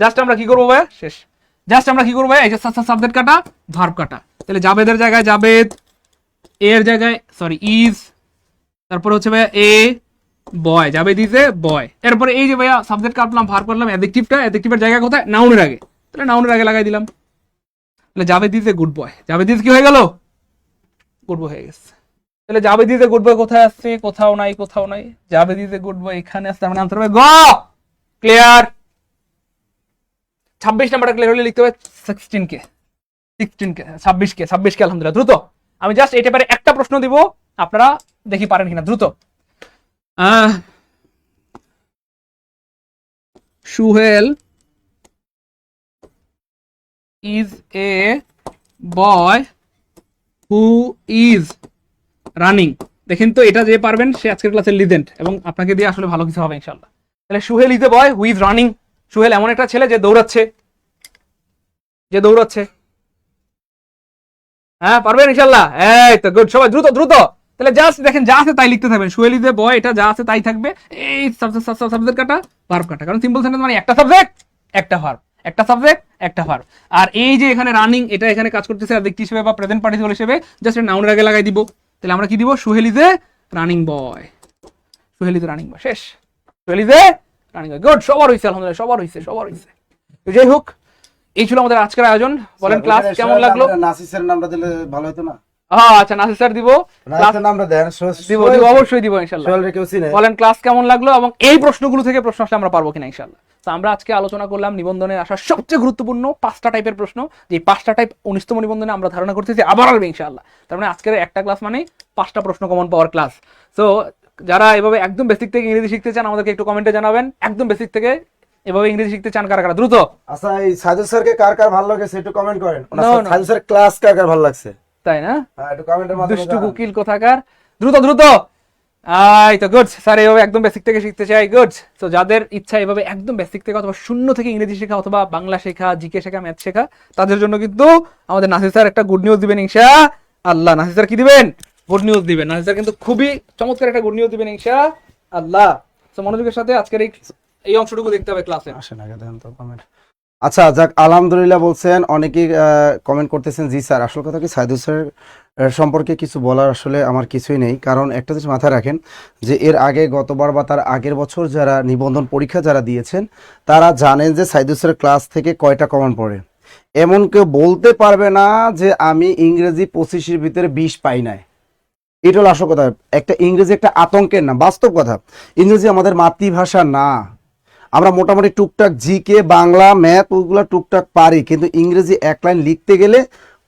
জাস্ট আমরা কি করবো ভাই? শেষ। জাস্ট আমরা কি করবো ভাই? এই যে সাবজেক্ট কাটা, ভার্ব কাটা। তাহলে জাবেদের জায়গায় জাবেদ, এর জায়গায় সরি ইজ, তারপরে হচ্ছে ভাইয়া এ বয়, জাবেদ ইজ এ বয়। এরপরে এই যে ভাইয়া সাবজেক্ট কাটলাম, ভার্ব কাটলাম, অ্যাডজেক্টিভের জায়গা কোথায়? নাউনের আগে। তাহলে নাউনের আগে লাগাই দিলাম। তাহলে Jabed is a good boy, Jabed is কি হয়ে গেল? গুড বয় হয়ে গেছে। তাহলে Jabed is a good boy কোথায় আসছে? কোথাও নাই, কোথাও নাই। Jabed is a good boy এখানে আসছে, মানে আনসার হবে গ। ক্লিয়ার? 26 নাম্বারটা ক্লিয়ার হলে লিখতে হবে 16 কে 26 কে আলহামদুলিল্লাহ। দ্রুত আমি জাস্ট এটা পারে একটা প্রশ্ন দিব, আপনারা দেখি পারেন কিনা। দ্রুত। Suhel is A boy who is running. দেখেন তো, এটা যে পারবেন সে আজকের ক্লাসের লিজেন্ড, এবং আপনাকে দিয়ে আসলে ভালো কিছু হবে ইনশাআল্লাহ। তাহলে Suhel is A boy who is running. Suhel এমন একটা ছেলে যে দৌড়াচ্ছে, যে দৌড়াচ্ছে। হ্যাঁ, পারবেন ইনশাআল্লাহ। এই তো গুড, সবাই দ্রুত দ্রুত। তাহলে জাস্ট দেখেন, যা আছে তাই লিখতে থাকবেন। সুহেল ইজ এ বয়, এটা যা আছে তাই থাকবে। এই সাবজেক্ট কাটা, ভার্ব কাটা, কারণ সিম্পল সেন্টেন্স মানে একটা সাবজেক্ট একটা ভার্ব, একটা সাবজেক্ট একটা ভার্ব। আর এই যে এখানে রানিং, এটা এখানে কাজ করতেছে অ্যাডজেক্টিভ হিসেবে বা প্রেজেন্ট পার্টিসিপল হিসেবে, জাস্ট নাউনের আগে লাগাই দিব। তাহলে আমরা কি দিব? Suhel is a running boy, Suhel is a running boy. শেষ, Suhel is a running boy. Good, সবার হইছে আলহামদুলিল্লাহ, সবার হইছে, সবার হইছে। তো যাই হোক, এই ছিল আমাদের আজকের আয়োজন। বলেন ক্লাস কেমন লাগলো? নাসিসের নামটা দিলে ভালো হতো না? আচ্ছা, নাসির স্যার দিব, নাসিসের নামটা দেন। দিব অবশ্যই দিব ইনশাআল্লাহ। বলেন ক্লাস কেমন লাগলো এবং এই প্রশ্নগুলো থেকে প্রশ্ন আসলে আমরা পারবো কিনা ইনশাআল্লাহ। তো আমরা আজকে আলোচনা করলাম নিবন্ধনে আসা সবচেয়ে গুরুত্বপূর্ণ 5টা টাইপের প্রশ্ন, যে 5টা টাইপ 19তম নিবন্ধনে আমরা ধারণা করতেছি আবার আসবে ইনশাআল্লাহ। তার মানে আজকের একটা ক্লাস মানে 5টা প্রশ্ন কমন পাওয়ার ক্লাস। তো যারা এভাবে একদম বেসিক থেকে ইংরেজি শিখতে চান, আমাদেরকে একটু কমেন্টে জানাবেন। একদম বেসিক থেকে এভাবে ইংরেজি শিখতে চান কারা কারা? দ্রুত। আচ্ছা, এই সাজু স্যারকে কার কার ভালো লাগছে একটু কমেন্ট করেন। সাজু স্যার ক্লাস কার কার ভালো লাগছে, তাই না? হ্যাঁ, একটু কমেন্টের মাধ্যমে দুষ্টু কুকিল কোথাকার। দ্রুত দ্রুত। এই তো গুড স্যার, এইভাবে একদম বেসিক থেকে শিখতে চাই। গুড। তো যাদের ইচ্ছা এভাবে একদম বেসিক থেকে অথবা শূন্য থেকে ইংরেজি শেখা অথবা বাংলা শেখা, জিকে শেখা, ম্যাথ শেখা, তাদের জন্য কিন্তু আমাদের নাসির স্যার একটা গুড নিউজ দিবেন ইনশাআল্লাহ। নাসির স্যার কি দিবেন? গুড নিউজ দিবেন। নাসির স্যার কিন্তু খুবই চমৎকার একটা গুড নিউজ দিবেন ইনশাআল্লাহ। তো মনোযোগের সাথে আজকের এই অংশটুকু দেখতে হবে ক্লাসে। আসেন আগে দেন তো কমেন্ট। আচ্ছা যাক, আলহামদুলিল্লাহ বলছেন, অনেকেই কমেন্ট করতেছেন। জি স্যার, আসল কথা কি সাইদুল স্যার সম্পর্কে কিছু বলার আসলে আমার কিছুই নেই, কারণ একটা জিনিস মাথায় রাখেন যে এর আগে গতবার বা তার আগের বছর যারা নিবন্ধন পরীক্ষা যারা দিয়েছেন তারা জানেন যে সাইদুল স্যারের ক্লাস থেকে কয়টা কমন পড়ে। এমন কেউ বলতে পারবে না যে আমি ইংরেজি 25-এর ভিতরে 20 পাই নাই। এটা হলো আসল কথা। একটা ইংরেজি একটা আতঙ্কের না, বাস্তব কথা। ইংরেজি আমাদের মাতৃভাষা না। আমরা মোটামুটি টুকটাক জিকে, বাংলা, ম্যাথ ওগুলো টুকটাক পারি, কিন্তু ইংরেজি এক লাইন লিখতে গেলে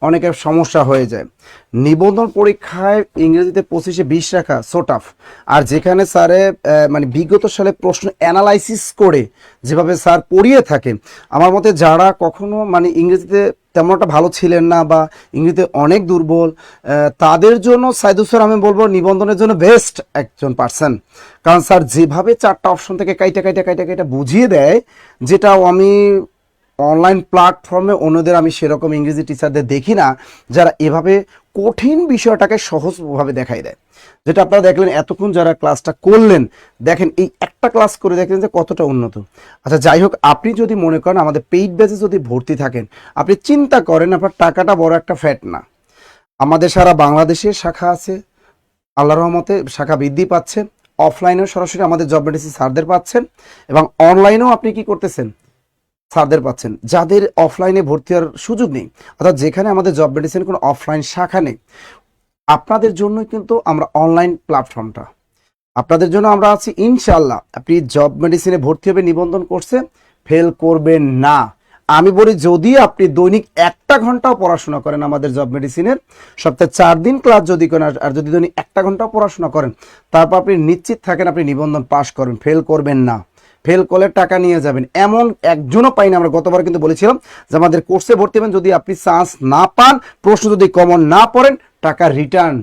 অনেকের সমস্যা হয়ে যায়। নিবন্ধন পরীক্ষায় ইংরেজিতে 25-এ 20 রাখা সো টাফ। আর যেখানে স্যারে মানে বিগত সালে প্রশ্ন অ্যানালাইসিস করে যেভাবে স্যার পড়িয়ে থাকেন, আমার মতে যারা কখনো মানে ইংরেজিতে তেমন একটা ভালো ছিলেন না বা ইংরেজিতে অনেক দুর্বল, তাদের জন্য সাইদুল স্যার আমি বলবো নিবন্ধনের জন্য বেস্ট একজন পার্সন। কারণ স্যার যেভাবে 4টা অপশন থেকে কাইটা কাইটা কাইটা কাইটা বুঝিয়ে দেয়, যেটাও আমি অনলাইন প্ল্যাটফর্মে অন্যদের আমি সেরকম ইংরেজি টিচারদের দেখি না যারা এভাবে কঠিন বিষয়টাকে সহজভাবে দেখাই দেয়। যেটা আপনারা দেখলেন এতক্ষণ যারা ক্লাসটা করলেন, দেখেন এই একটা ক্লাস করে দেখলেন যে কতটা উন্নত। আচ্ছা যাই হোক, আপনি যদি মনে করেন আমাদের পেইড ব্যাচে যদি ভর্তি থাকেন, আপনি চিন্তা করেন আপনার টাকাটা বড় একটা ফ্যাট না। আমাদের সারা বাংলাদেশে শাখা আছে, আল্লাহর রহমতে শাখা বৃদ্ধি পাচ্ছে। অফলাইনেও সরাসরি আমাদের জব মেডিসিন স্যারদের পাচ্ছেন, এবং অনলাইনেও আপনি কি করতেছেন, স্যারদের পাচ্ছেন। যাদের অফলাইনে ভর্তি হওয়ার সুযোগ নেই, অর্থাৎ যেখানে আমাদের জব মেডিসিন কোনো অফলাইন শাখা নেই, আপনাদের জন্যই কিন্তু আমরা অনলাইন প্ল্যাটফর্মটা, আপনাদের জন্য আমরা আছি। ইনশাল্লাহ আপনি জব মেডিসিনে ভর্তি হবে, নিবন্ধন করছে, ফেল করবেন না। আমি বলি যদি আপনি দৈনিক 1 ঘন্টাও পড়াশোনা করেন আমাদের জব মেডিসিনের, সপ্তাহে 4 দিন ক্লাস যদি করেন, আর যদি দৈনিক 1 ঘন্টাও পড়াশোনা করেন, তারপর আপনি নিশ্চিত থাকেন আপনি নিবন্ধন পাশ করবেন, ফেল করবেন না। ফেল করলে টাকা নিয়ে যাবেন, এমন একজনও পাইনি। আমরা গতবার কিন্তু বলেছিলাম যে আমাদের কোর্সে ভর্তি হবেন, যদি আপনি চান্স না পান, প্রশ্ন যদি কমন না পড়েন, টাকা রিটার্ন।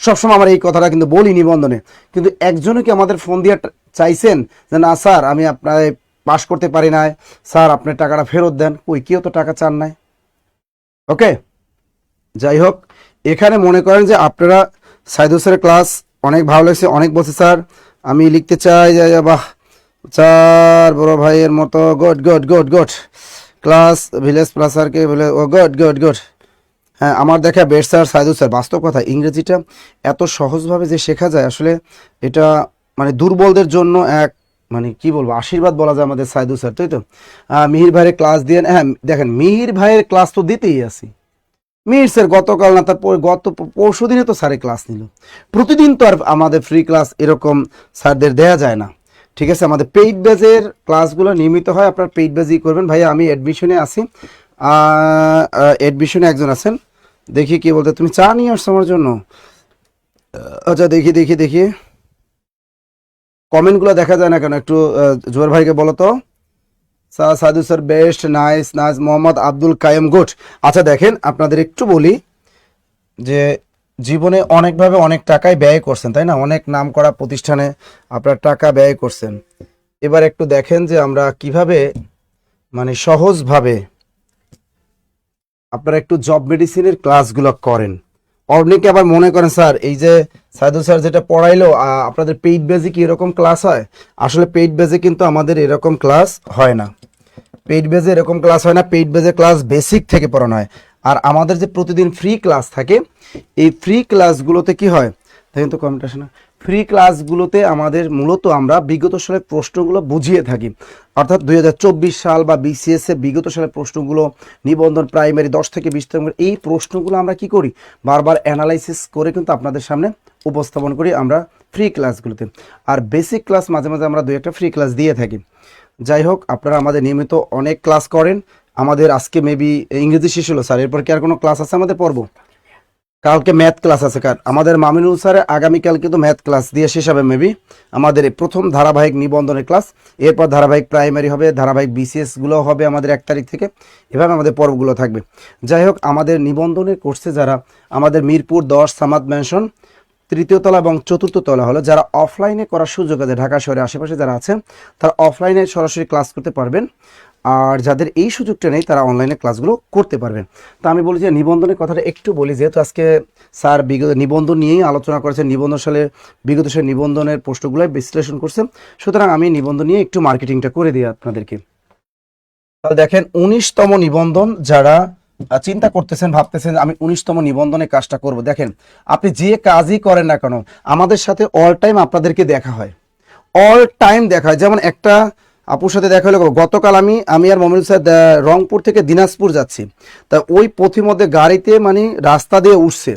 সবসময় আমরা এই কথাটা কিন্তু বলি নিবন্ধনে, কিন্তু একজনও কি আমাদের ফোন দিয়ে চাইছেন যে না স্যার আমি আপনার পাশ করতে পারি নাই, স্যার আপনার টাকাটা ফেরত দেন? কই, কেউ তো টাকা চান নাই। ওকে, যাই হোক, এখানে মনে করেন যে আপনারা সাইদুল স্যারের ক্লাস অনেক ভালো লাগছে, অনেক বলছে স্যার আমি লিখতে চাই যে বাহ, চার বড় ভাইয়ের মতো, good good good good class village plus স্যারকে বলে, ও গুড গুড গুড। হ্যাঁ, আমার দেখা বেস্ট স্যার সাইদুল স্যার। বাস্তব কথা, ইংরেজিটা এত সহজভাবে যে শেখা যায় আসলে এটা মানে দুর্বলদের জন্য এক মানে কি বলবো আশীর্বাদ বলা যায় আমাদের সাইদুল স্যার, তাই তো? মিহির ভাইয়ের ক্লাস দিয়ে, হ্যাঁ দেখেন মিহির ভাইয়ের ক্লাস তো দিতেই আছি। মিহির স্যার গতকাল না তারপর গত পরশু দিনে তো স্যারে ক্লাস নিল। প্রতিদিন তো আর আমাদের ফ্রি ক্লাস এরকম স্যারদের দেয়া যায় না। ঠিক আছে, আমাদের পেইড ব্যাচের ক্লাসগুলো নিয়মিত হয়, আপনার পেইড ব্যাচই করবেন। ভাইয়া আমি অ্যাডমিশনে আছি, অ্যাডমিশনে একজন আছেন, দেখি কি বলতে। তুমি চা নিয়ে আসছো আমার জন্য? আচ্ছা দেখি দেখি দেখি, কমেন্টগুলো দেখা যায় না কেন, একটু জোয়ার ভাইকে বলো তো। Sadu sir best, nice nice. Mohammad Abdul Kayem, good. আচ্ছা দেখেন, আপনাদের একটু বলি যে জীবনে অনেকভাবে অনেক টাকাই ব্যয় করছেন, তাই না? অনেক নাম করা প্রতিষ্ঠানে আপনার টাকা ব্যয় করছেন। এবার একটু দেখেন যে আমরা কিভাবে মানে সহজভাবে আপনারা একটু জব মেডিসিনের ক্লাসগুলো করেন। অনেকে আবার মনে করেন স্যার এই যে সাইদুল স্যার যেটা পড়াইলো আপনাদের পেইড বেজে কি এরকম ক্লাস হয়? আসলে পেইড বেজে কিন্তু আমাদের এরকম ক্লাস হয় না। পেইড বেজে এরকম ক্লাস হয় না। পেইড বেজে ক্লাস বেসিক থেকে পড়ানো হয়। আর আমাদের যে প্রতিদিন ফ্রি ক্লাস থাকে, এই ফ্রি ক্লাসগুলোতে কি হয় দেখেন তো, কমেন্ট আসে না। ফ্রি ক্লাসগুলোতে আমাদের মূলত আমরা বিগত সালের প্রশ্নগুলো বুঝিয়ে থাকি, অর্থাৎ 2024 সাল বা বিসিএস এর বিগত সালের প্রশ্নগুলো, নিবন্ধন প্রাইমারি 10 থেকে 20 নম্বর, এই প্রশ্নগুলো আমরা কি করি বারবার অ্যানালাইসিস করে কিন্তু আপনাদের সামনে উপস্থাপন করি আমরা ফ্রি ক্লাসগুলোতে। আর বেসিক ক্লাস মাঝে মাঝে আমরা 2-1টা ফ্রি ক্লাস দিয়ে থাকি। যাই হোক, আপনারা আমাদের নিয়মিত অনেক ক্লাস করেন। আমাদের আজকে মেবি ইংরেজি শেষ হলো স্যার, এরপর কি আর কোনো ক্লাস আছে আমাদের পর্ব? কালকে ম্যাথ ক্লাস আছে। কার আমাদের মামিনুল স্যারের আগামীকাল কিন্তু ম্যাথ ক্লাস দিয়ে শেষ হবে মেবি আমাদের এই প্রথম ধারাবাহিক নিবন্ধনের ক্লাস। এরপর ধারাবাহিক প্রাইমারি হবে, ধারাবাহিক বিসিএস গুলো হবে আমাদের 1 তারিখ থেকে। এভাবে আমাদের পর্বগুলো থাকবে। যাই হোক, আমাদের নিবন্ধনের কোর্সে যারা আমাদের মিরপুর 10 সামাদ ম্যানশন 3য় তলা এবং 4র্থ তলা হলো, যারা অফলাইনে করার সুযোগ আছে, ঢাকা শহরের আশেপাশে যারা আছেন, তারা অফলাইনে সরাসরি ক্লাস করতে পারবেন। আর যাদের এই সুযোগটা নেই তারা অনলাইনে ক্লাসগুলো করতে পারবেন। তো আমি বলি যে নিবন্ধনের কথাটা একটু বলি, যেহেতু আজকে স্যার বিগত নিবন্ধন নিয়েই আলোচনা করেছেন, নিবন্ধন সালে বিগত সালে নিবন্ধনের প্রশ্নগুলোই বিশ্লেষণ করছেন, সুতরাং আমি নিবন্ধন নিয়ে একটু মার্কেটিংটা করে দিই আপনাদেরকে। তাহলে দেখেন 19তম নিবন্ধন যারা চিন্তা করতেছেন, ভাবতেছেন আমি 19তম নিবন্ধনে কাজটা করব, দেখেন আপনি যে কাজই করেন না কেন আমাদের সাথে অল টাইম আপনাদেরকে দেখা হয়, অল টাইম দেখা হয়। যেমন একটা আপুর সাথে দেখা হলো গতকাল, আমি আর মমিনুল স্যার রংপুর থেকে দিনাজপুর যাচ্ছি, তা ওই পথিমধ্যে গাড়িতে মানে রাস্তা দিয়ে উঠছে,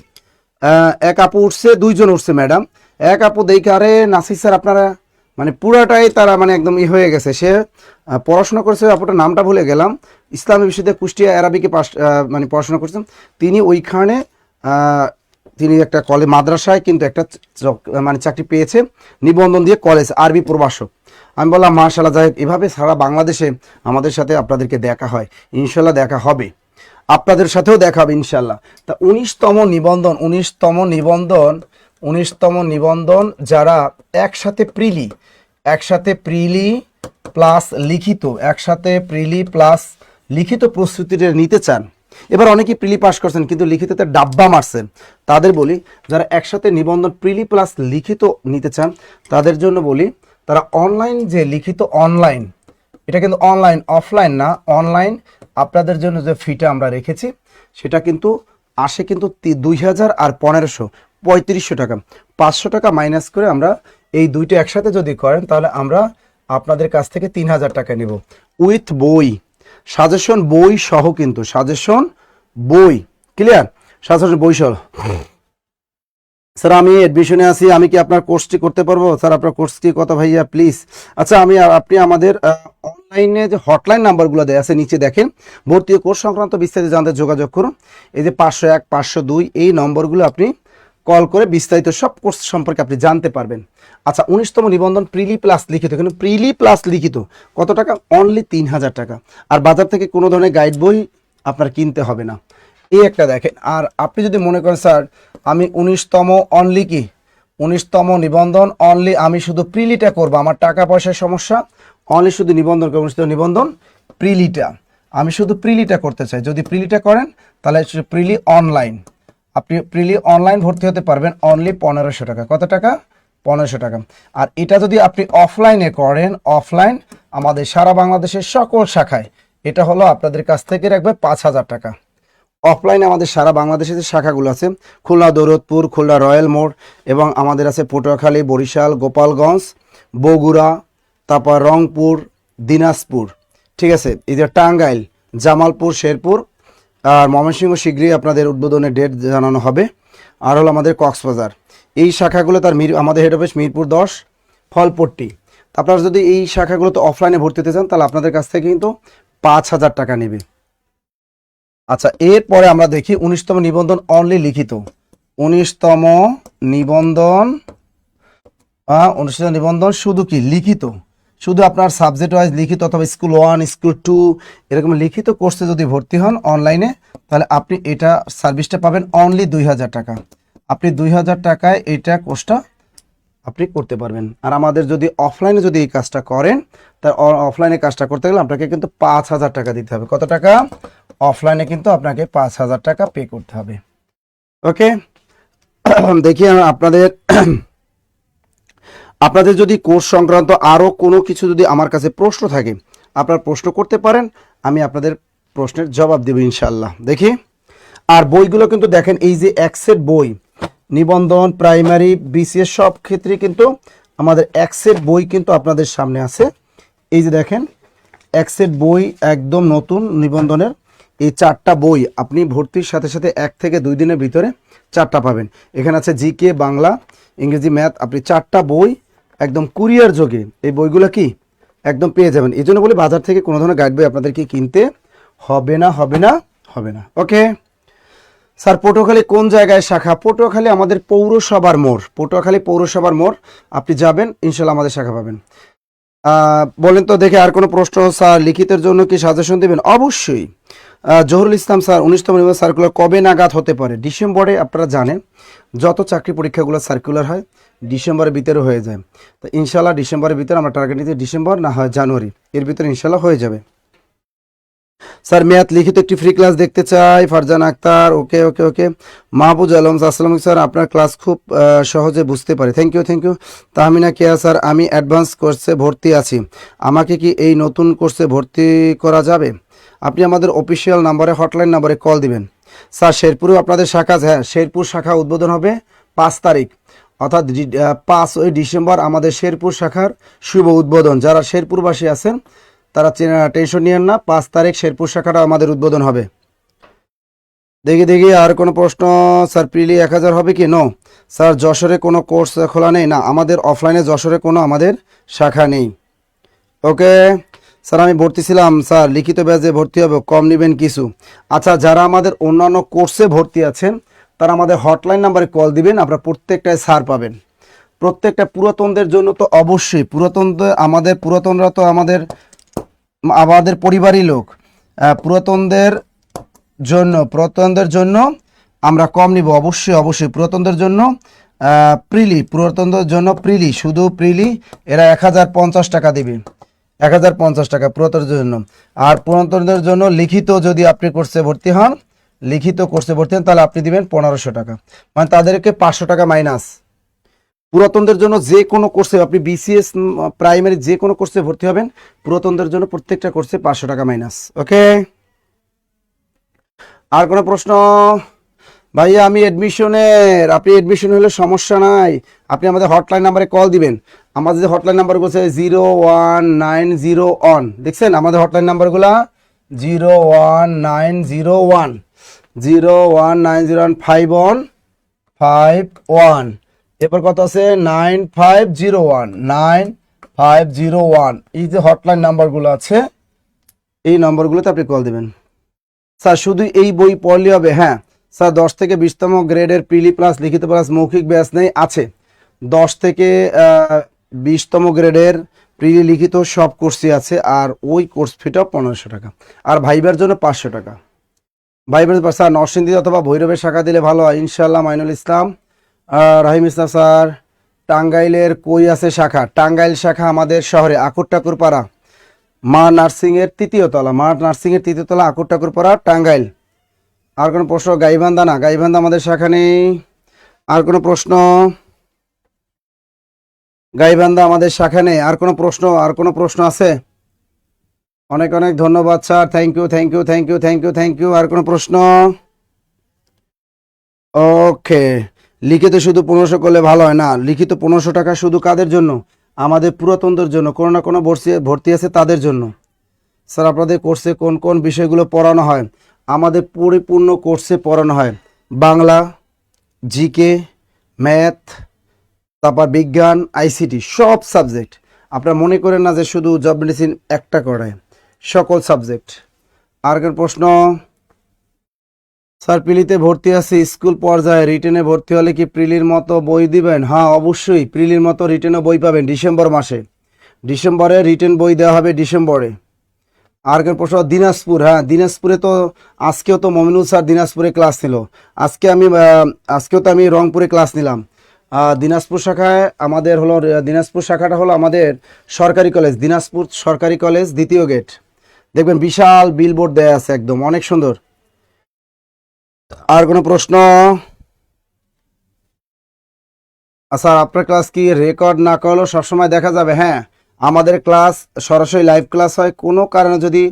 এক আপু উঠছে, দুইজন উঠছে ম্যাডাম। এক আপু দেখে আরে নাসির স্যার আপনারা, মানে পুরাটাই তারা মানে একদম হয়ে গেছে। সে পড়াশোনা করেছে, আপুটার নামটা ভুলে গেলাম, ইসলামী বিশ্ববিদ্যালয় কুষ্টিয়া অ্যারাবিকে পাস মানে পড়াশোনা করছেন তিনি। ওইখানে তিনি একটা কলেজ মাদ্রাসায় কিন্তু একটা মানে চাকরি পেয়েছে নিবন্ধন দিয়ে, কলেজ আরবি প্রভাষক। আমি বললাম মাশাআল্লাহ, যাই হোক এভাবে সারা বাংলাদেশে আমাদের সাথে আপনাদেরকে দেখা হয়, ইনশাল্লাহ দেখা হবে, আপনাদের সাথেও দেখা হবে ইনশাল্লাহ। তা 19তম নিবন্ধন যারা একসাথে প্রিলি প্লাস লিখিত প্রস্তুতিটা নিতে চান। এবার অনেকেই প্রিলি পাস করছেন কিন্তু লিখিততে ডাব্বা মারছেন, তাদের বলি যারা একসাথে নিবন্ধন প্রিলি প্লাস লিখিত নিতে চান তাদের জন্য বলি, তারা অনলাইন যে লিখিত অনলাইন, এটা কিন্তু অনলাইন, অফলাইন না, অনলাইন আপনাদের জন্য যে ফিটা আমরা রেখেছি সেটা কিন্তু আসে কিন্তু 2000 আর 1500, 3500 টাকা, 500 টাকা মাইনাস করে আমরা এই দুইটা একসাথে যদি করেন তাহলে আমরা আপনাদের কাছ থেকে 3000 টাকা নেব উইথ বই, সাজেশন বই সহ, কিন্তু সাজেশন বই, ক্লিয়ার, সাজেশন বই সহ। স্যার আমি এডমিশনে আছি, আমি কি আপনার কোর্সটি করতে পারবো? স্যার আপনার কোর্স কি কত ভাইয়া প্লিজ? আচ্ছা আপনি আমাদের অনলাইনে যে হটলাইন নাম্বারগুলো দেওয়া আছে নিচে দেখেন, ভর্তি কোর্স সংক্রান্ত বিস্তারিত জানতে যোগাযোগ করুন। এই যে 501 502 এই নম্বরগুলো আপনি কল করে বিস্তারিত সব কোর্স সম্পর্কে আপনি জানতে পারবেন। আচ্ছা 19তম নিবন্ধন প্রিলি প্লাস লিখিত, কিন্তু প্রিলি প্লাস লিখিত কত টাকা? অনলি 3000 টাকা। আর বাজার থেকে কোনো ধরনের গাইড বই আপনার কিনতে হবে না, এই একটা দেখেন। আর আপনি যদি মনে করেন স্যার আমি 19তম নিবন্ধন অনলি আমি শুধু প্রিলিটা করবো, আমার টাকা পয়সার সমস্যা, অনলি শুধু নিবন্ধন করবো, শুধু নিবন্ধন প্রিলিটা, আমি শুধু প্রিলিটা করতে চাই, যদি প্রিলিটা করেন তাহলে প্রিলি অনলাইন, আপনি প্রিলি অনলাইন ভর্তি হতে পারবেন অনলি 1500 টাকা। কত টাকা? 1500 টাকা। আর এটা যদি আপনি অফলাইনে করেন, অফলাইন আমাদের সারা বাংলাদেশের সকল শাখায়, এটা হলো আপনাদের কাছ থেকে রাখবে 5000 টাকা। অফলাইনে আমাদের সারা বাংলাদেশে যে শাখাগুলো আছে, খুলনা দৌলতপুর, খুলনা রয়্যাল মোড়, এবং আমাদের আছে পটুয়াখালী, বরিশাল, গোপালগঞ্জ, বগুড়া, তারপর রংপুর, দিনাজপুর, ঠিক আছে, এই যে টাঙ্গাইল, জামালপুর, শেরপুর, আর ময়মনসিংহ শীঘ্রই আপনাদের উদ্বোধনের ডেট জানানো হবে। আর হলো আমাদের কক্সবাজার, এই শাখাগুলো তার আমাদের হেড অফিস মিরপুর 10 ফলপট্টি। আপনারা যদি এই শাখাগুলোতে অফলাইনে ভর্তি হতে চান তাহলে আপনাদের কাছ থেকে কিন্তু 5000 টাকা নেবে। আচ্ছা এরপরে আমরা দেখি 19তম নিবন্ধন অনলি লিখিত, 19তম নিবন্ধন 19তম নিবন্ধন শুধু কি লিখিত, শুধু আপনার সাবজেক্ট ওয়াইজ লিখিত অথবা স্কুল 1 স্কুল 2 এরকম লিখিত কোর্সে যদি ভর্তি হন অনলাইনে তাহলে আপনি এটা সার্ভিসটা পাবেন অনলি 2000 টাকা। আপনি 2000 টাকায় এইটা কোর্সটা আপনি করতে পারবেন। আর আমাদের যদি অফলাইনে যদি এই কাজটা করেন, তার অফলাইনে কাজটা করতে গেলে আপনাকে কিন্তু 5000 টাকা দিতে হবে। কত টাকা? অফলাইনে কিন্তু আপনাকে 5000 টাকা পে করতে হবে। ওকে, দেখি আপনাদের যদি কোর্স সংক্রান্ত আরও কোনো কিছু যদি আমার কাছে প্রশ্ন থাকে আপনারা প্রশ্ন করতে পারেন, আমি আপনাদের প্রশ্নের জবাব দেব ইনশাল্লাহ। দেখি আর বইগুলো কিন্তু দেখেন, এই যে এক্সেট বই, নিবন্ধন, প্রাইমারি, বিসিএস সব ক্ষেত্রে কিন্তু আমাদের এক্সেট বই কিন্তু আপনাদের সামনে আছে। এই যে দেখেন এক্সেট বই একদম নতুন নিবন্ধনের, এই 4টা বই আপনি ভর্তির সাথে সাথে 1 থেকে 2 দিনের ভিতরে 4টা পাবেন। এখানে আছে জিকে, বাংলা, ইংরেজি, ম্যাথ, আপনি 4টা বই একদম কুরিয়ার যোগে এই বইগুলো কি একদম পেয়ে যাবেন। এই জন্য বলি বাজার থেকে কোনো ধরনের গাইড বই আপনাদেরকে কিনতে হবে না। ওকে স্যার পটুয়াখালী কোন জায়গায় শাখা? পটুয়াখালী আমাদের পৌরসভার মোড়, পটুয়াখালী পৌরসভার মোড় আপনি যাবেন ইনশাল্লাহ আমাদের শাখা পাবেন। বলেন তো দেখে আর কোনো প্রশ্ন? স্যার লিখিতের জন্য কি সাজেশন দেবেন? অবশ্যই। জহুরুল ইসলাম স্যার 19তম নিবন্ধন সার্কুলার কবে নাগাদ হতে পারে? ডিসেম্বরে, আপনারা জানেন যত চাকরি পরীক্ষাগুলো সার্কুলার হয় ডিসেম্বরের ভিতরে হয়ে যায়, তো ইনশাল্লাহ ডিসেম্বরের ভিতরে আমরা টার্গেট নিতে, ডিসেম্বর না হয় জানুয়ারি এর ভিতরে ইনশাল্লাহ হয়ে যাবে। স্যার ম্যাথ লিখিত একটি ফ্রি ক্লাস দেখতে চাই, ফারজান আক্তার। ওকে ওকে ওকে। মাহবুজ আলম, আসসালামু আলাইকুম স্যার, আপনার ক্লাস খুব সহজে বুঝতে পারি, thank you thank you. Tahmina Keya, sir আমি অ্যাডভান্স কোর্সে ভর্তি আছি, আমাকে কি এই নতুন কোর্সে ভর্তি করা যাবে? আপনি আমাদের অফিসিয়াল নাম্বারে, হটলাইন নাম্বারে কল দিবেন। স্যার শেরপুরেও আপনাদের শাখা, হ্যাঁ শেরপুর শাখা উদ্বোধন হবে 5 তারিখ, অর্থাৎ 5 ডিসেম্বর আমাদের শেরপুর শাখার শুভ উদ্বোধন। যারা শেরপুরবাসী আছেন তারা টেনশন নিয়েন না, 5 তারিখ শেরপুর শাখাটা আমাদের উদ্বোধন হবে। দেখি দেখি আর কোনো প্রশ্ন? স্যার প্রিলি 1000 হবে কি? No sir. যশোরে কোনো কোর্স খোলা নেই? না, আমাদের অফলাইনে যশোরে কোনো আমাদের শাখা নেই। ওকে স্যার, আমি ভর্তি ছিলাম স্যার, লিখিত ব্যাচে ভর্তি হবে, কম নেবেন কিছু? আচ্ছা, যারা আমাদের অন্যান্য কোর্সে ভর্তি আছেন তারা আমাদের হটলাইন নাম্বারে কল দিবেন, আপনারা প্রত্যেকটায় ছাড় পাবেন। প্রত্যেকটা পুরাতনদের জন্য তো অবশ্যই, পুরাতনরা তো আমাদের পরিবারই লোক। পুরাতনদের জন্য আমরা কম নিব, অবশ্যই অবশ্যই। পুরাতনদের জন্য শুধু প্রিলি এরা 1050 টাকা দেবে, 1050 টাকা পুরাতনদের জন্য। আর পুরাতনদের জন্য লিখিত যদি আপনি কোর্সে ভর্তি হন, তাহলে আপনি দিবেন 1500 টাকা, মানে তাদেরকে 500 টাকা মাইনাস। পুরাতনদের জন্য যে কোনো কোর্সে, আপনি বিসিএস প্রাইমারি যে কোনো কোর্সে ভর্তি হবেন, পুরাতনদের জন্য প্রত্যেকটা কোর্সে 500 টাকা মাইনাস। ওকে, আর কোনো প্রশ্ন? ভাইয়া আমি আপনি অ্যাডমিশন হলে সমস্যা নাই, আপনি আমাদের হটলাইন নাম্বারে কল দিবেন। আমাদের যে হটলাইন নাম্বারগুলো আছে 01901, দেখছেন আমাদের হটলাইন নাম্বারগুলো 01901 এরপর কত আছে 9501 এই যে হটলাইন নাম্বারগুলো আছে, এই নাম্বারগুলোতে আপনি কল দিবেন। স্যার শুধু এই বই পড়লে হবে? হ্যাঁ স্যার, 10 থেকে 20তম গ্রেডের প্রিলি প্লাস লিখিত প্লাস মৌখিক ব্যাচ নেই, আছে 10 থেকে 20তম গ্রেডের প্রিলি লিখিত সব কোর্সই আছে। আর ওই কোর্স ফিটাও 1500 টাকা, আর ভাইবার জন্য 500 টাকা। ভাইবার স্যার নরসিংদী অথবা ভৈরবের শাখা দিলে ভালো হয় ইনশাল্লাহ। মাইনুল ইসলাম, রাহিম ইসলাম স্যার, টাঙ্গাইলের কই আছে শাখা? টাঙ্গাইল শাখা আমাদের শহরে আকুরটাকুরপাড়া, মা নার্সিংয়ের তৃতীয় তলা আকুরটাকুরপাড়া, টাঙ্গাইল। আর কোনো প্রশ্ন? গাইবান্ধা? না, গাইবান্ধা আমাদের শাখা নেই। আর কোনো প্রশ্ন? গাইবান্ধা আমাদের শাখা নেই। আর কোনো প্রশ্ন আছে? অনেক অনেক ধন্যবাদ স্যার, থ্যাংক ইউ। আর কোনো প্রশ্ন? ওকে, লিখিত শুধু 1500 করলে ভালো হয় না? লিখিত 1500 টাকা শুধু কাদের জন্য? আমাদের পুরাতনদের জন্য, কোনো না কোনো ভর্তি আছে তাদের জন্য। স্যার আপনাদের কোর্সে কোন কোন বিষয়গুলো পড়ানো হয়? আমাদের পরিপূর্ণ কোর্সে পড়ানো হয় বাংলা, জিকে, ম্যাথ, তারপর বিজ্ঞান, আইসিটি, সব সাবজেক্ট। আপনারা মনে করেন না যে শুধু জব মেডিসিন একটা করায়, সকল সাবজেক্ট। আর কোন প্রশ্ন? স্যার প্রিলিতে ভর্তি আছি, স্কুল পর্যায়ে, রিটেনে ভর্তি হলে কি প্রিলির মতো বই দিবেন? হ্যাঁ অবশ্যই, প্রিলির মতো রিটেনও বই পাবেন ডিসেম্বর মাসে। ডিসেম্বরে রিটেন বই দেওয়া হবে ডিসেম্বরে। আর কোন প্রশ্ন? দিনাজপুর, হ্যাঁ দিনাজপুরে তো আজকেও তো মমিনুল স্যার দিনাজপুরে ক্লাস নিল, আজকেও তো আমি রংপুরে ক্লাস নিলাম। দিনাজপুর শাখায় আমাদের হলো, দিনাজপুর শাখাটা হলো আমাদের সরকারি কলেজ, দিনাজপুর সরকারি কলেজ 2য় গেট, দেখবেন বিশাল বিলবোর্ড দেয়া আছে, একদম অনেক সুন্দর। আর কোনো প্রশ্ন? স্যার আপনার ক্লাস কি রেকর্ড না করলেও সবসময় দেখা যাবে? হ্যাঁ, আমাদের ক্লাস সরাসরি লাইভ ক্লাস হয়। কোনো কারণে যদি